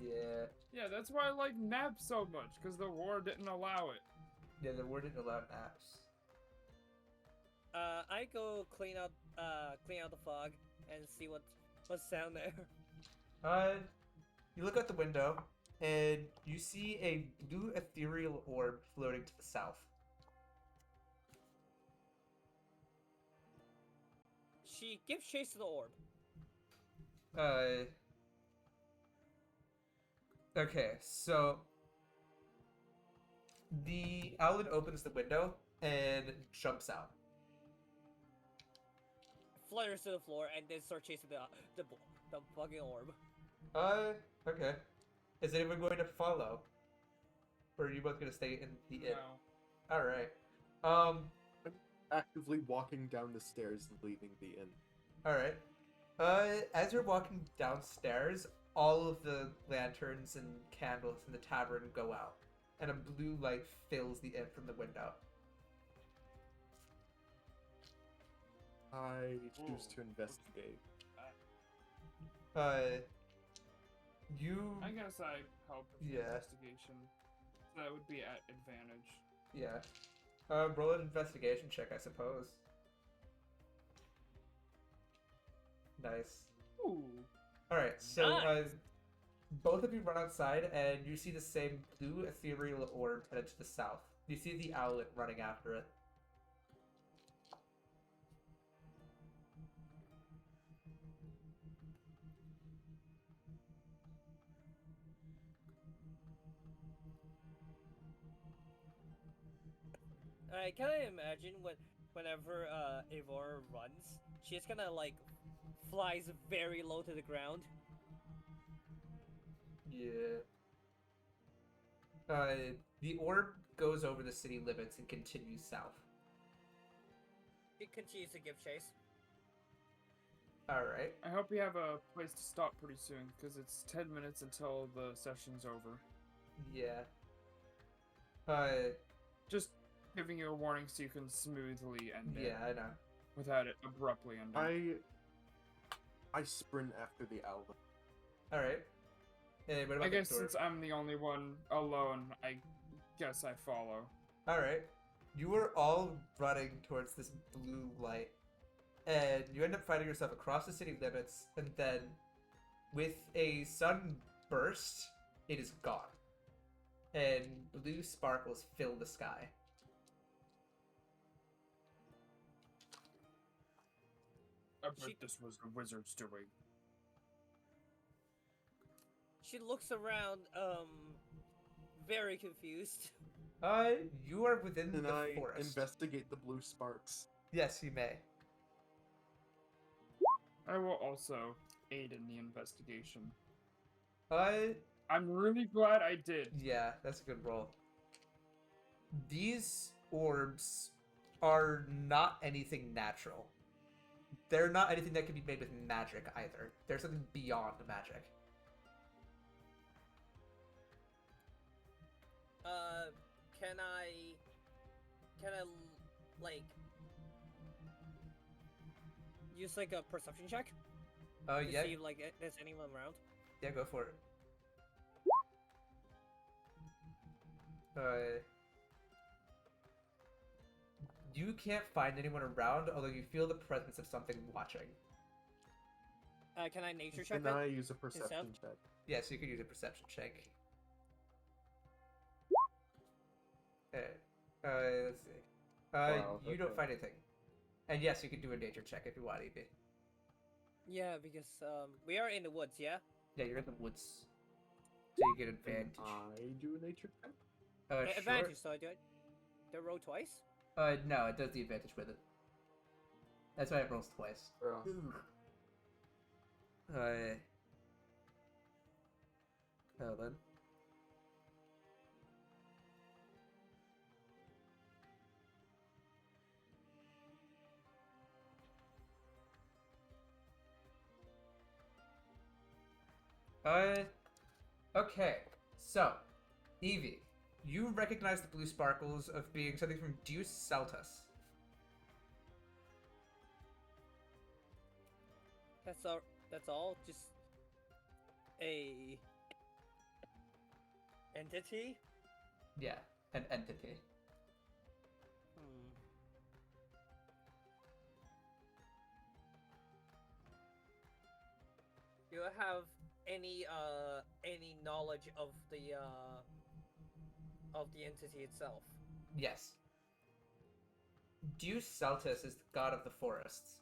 Yeah. Yeah, that's why I like naps so much, because the war didn't allow it. Yeah, the word didn't allow naps. I go clean out the fog and see what's down there. You look out the window, and you see a blue ethereal orb floating to the south. She gives chase to the orb. Okay, so the owlet opens the window and jumps out. Flutters to the floor and then start chasing the fucking orb. Okay. Is anyone going to follow? Or are you both going to stay in the inn? No. Alright. Actively walking down the stairs and leaving the inn. Alright. As you're walking downstairs, all of the lanterns and candles in the tavern go out, and a blue light fills the inn from the window. I choose to investigate. You... I guess I help with the Yeah. investigation. That would be at advantage. Yeah. Roll an investigation check, I suppose. Nice. Ooh. Alright, so, Nice. both of you run outside, and you see the same blue ethereal orb headed to the south. You see the owlet running after it. I kind of imagine whenever Eivor runs, she just kind of like flies very low to the ground. Yeah. The orb goes over the city limits and continues south. It continues to give chase. Alright. I hope we have a place to stop pretty soon, because it's 10 minutes until the session's over. Yeah. Just giving you a warning so you can smoothly end it. Yeah, I know. Without it abruptly ending. I sprint after the owl. Alright. Hey, what about I guess the dwarf? since I'm the only one alone, I guess I follow. Alright. You are all running towards this blue light. And you end up finding yourself across the city limits, and then with a sudden burst, it is gone. And blue sparkles fill the sky. I bet this was the wizard's doing. She looks around, very confused. You are within Can the I forest. investigate the blue sparks? Yes, you may. I will also aid in the investigation. Uh, I'm really glad I did. yeah, that's a good roll. These orbs are not anything natural. They're not anything that can be made with magic either. They're something beyond magic. Can I, like, use, like, a perception check? To Yeah, see, like, if there's anyone around? yeah, go for it. You can't find anyone around, although you feel the presence of something watching. Can I nature check Can I it? use a perception check? Yes, you can use a perception check. Let's see. Wow, You don't okay. find anything. And yes, you can do a nature check if you want, EB. Yeah, because, we are in the woods, yeah? Yeah, you're in the woods. So you get Can advantage. I do a nature check? Sure. Advantage, so I do it. Do I roll twice? No, it does the advantage with it. That's why it rolls twice. Oh. Hold on. Okay. So, Evie, you recognize the blue sparkles of being something from Deus Saltus. That's all? Just a entity? Yeah, an entity. Hmm. Do you have any knowledge of the entity itself? Yes. Deus Saltus is the god of the forests.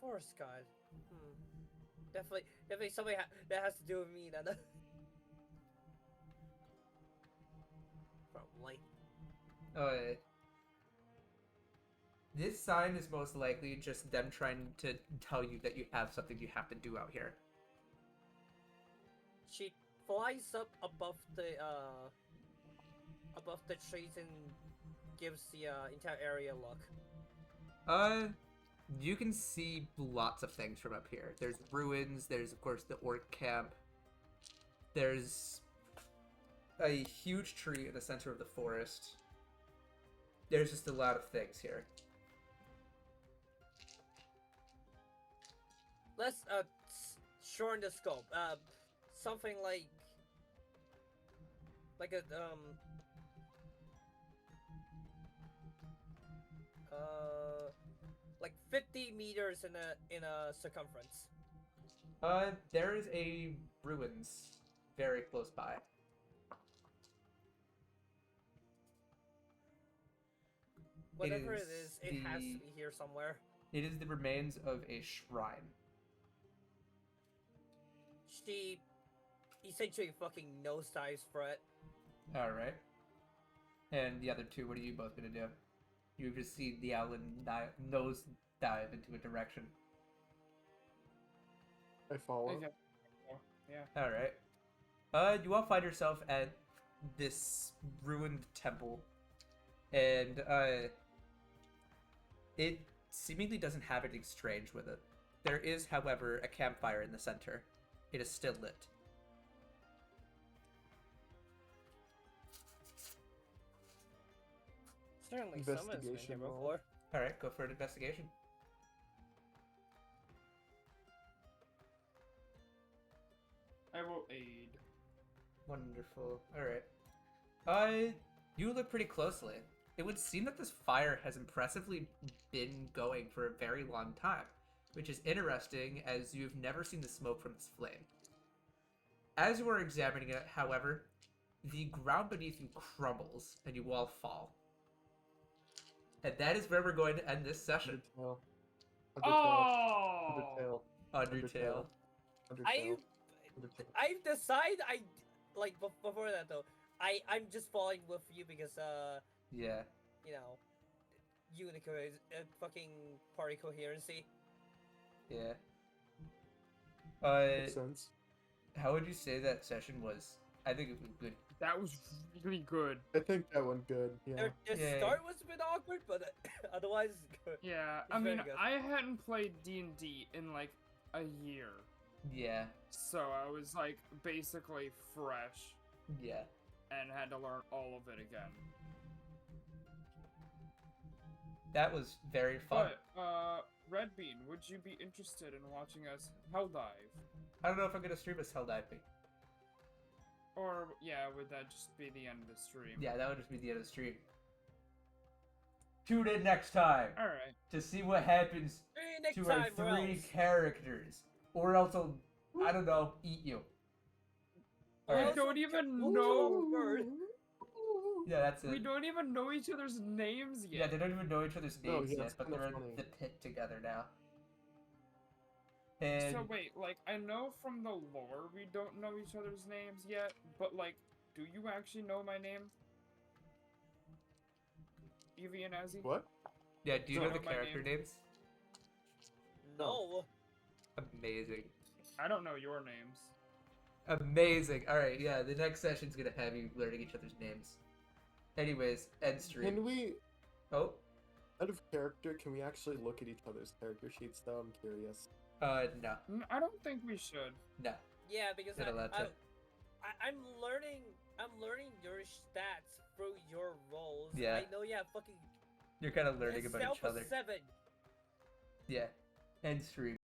Forest god. Hmm. Definitely something that has to do with me then. Probably. This sign is most likely just them trying to tell you that you have something you have to do out here. She flies up above the trees and gives the entire area a look. You can see lots of things from up here. There's ruins, there's of course the orc camp. There's a huge tree in the center of the forest. There's just a lot of things here. Let's shorten the scope. Something like a like 50 meters in a circumference. There is a ruins very close by. Whatever it is is, it has to the- be here somewhere. It is the remains of a shrine. She essentially fucking nosedives for it. Alright. And the other two, what are you both gonna do? You've just seen the owl nose dive into a direction. I follow. Okay. Oh, yeah. Alright. You all find yourself at this ruined temple. And, it seemingly doesn't have anything strange with it. There is, however, a campfire in the center. It is still lit. Certainly someone's been here Investigation roll. before. Alright, go for an investigation. I will aid. Wonderful. Alright. You look pretty closely. It would seem that this fire has impressively been going for a very long time, which is interesting as you've never seen the smoke from this flame. As you are examining it, however, the ground beneath you crumbles and you all fall. And that is where we're going to end this session. Undertale. Oh! Undertale. Undertale. I've decided before that though, I'm just falling with you because Yeah. you know, unicorn fucking party coherency. Yeah. Makes sense. How would you say that session was? I think it was good. That was really good. I think that went good. Yeah. The Yeah. start was a bit awkward, but otherwise it's good. Yeah, It's I mean, very good. I hadn't played D&D in like a year. Yeah. So I was like basically fresh Yeah. and had to learn all of it again. That was very fun. But, Red Bean, would you be interested in watching us hell dive? I don't know if I'm gonna stream us hell diving. Or, yeah, would that just be the end of the stream? Yeah, that would just be the end of the stream. Tune in next time Alright. to see what happens Next to our time, or three else. characters. Or else I'll, I don't know, eat you. Or Alright. else don't I'll even kill know. a bird. Yeah, that's We it. don't even know each other's names Yeah, yet. they don't even know each other's Oh, names yeah, yet, it's but kinda they're in funny. the pit together now. And So wait, like, I know from the lore we don't know each other's names yet, but like, do you actually know my name? Evie and Azzy? What? yeah, do you So know the my character name- names? No. Amazing. I don't know your names. Amazing. Alright, yeah, the next session's gonna have you learning each other's names. Anyways, end stream. Can we, Oh, out of character, can we actually look at each other's character sheets though? I'm curious. no. I don't think we should. No. Yeah, because Not allowed to. I'm learning your stats through your roles. Yeah. I know you have fucking You're kind of learning about self each other. 7. Yeah. End stream.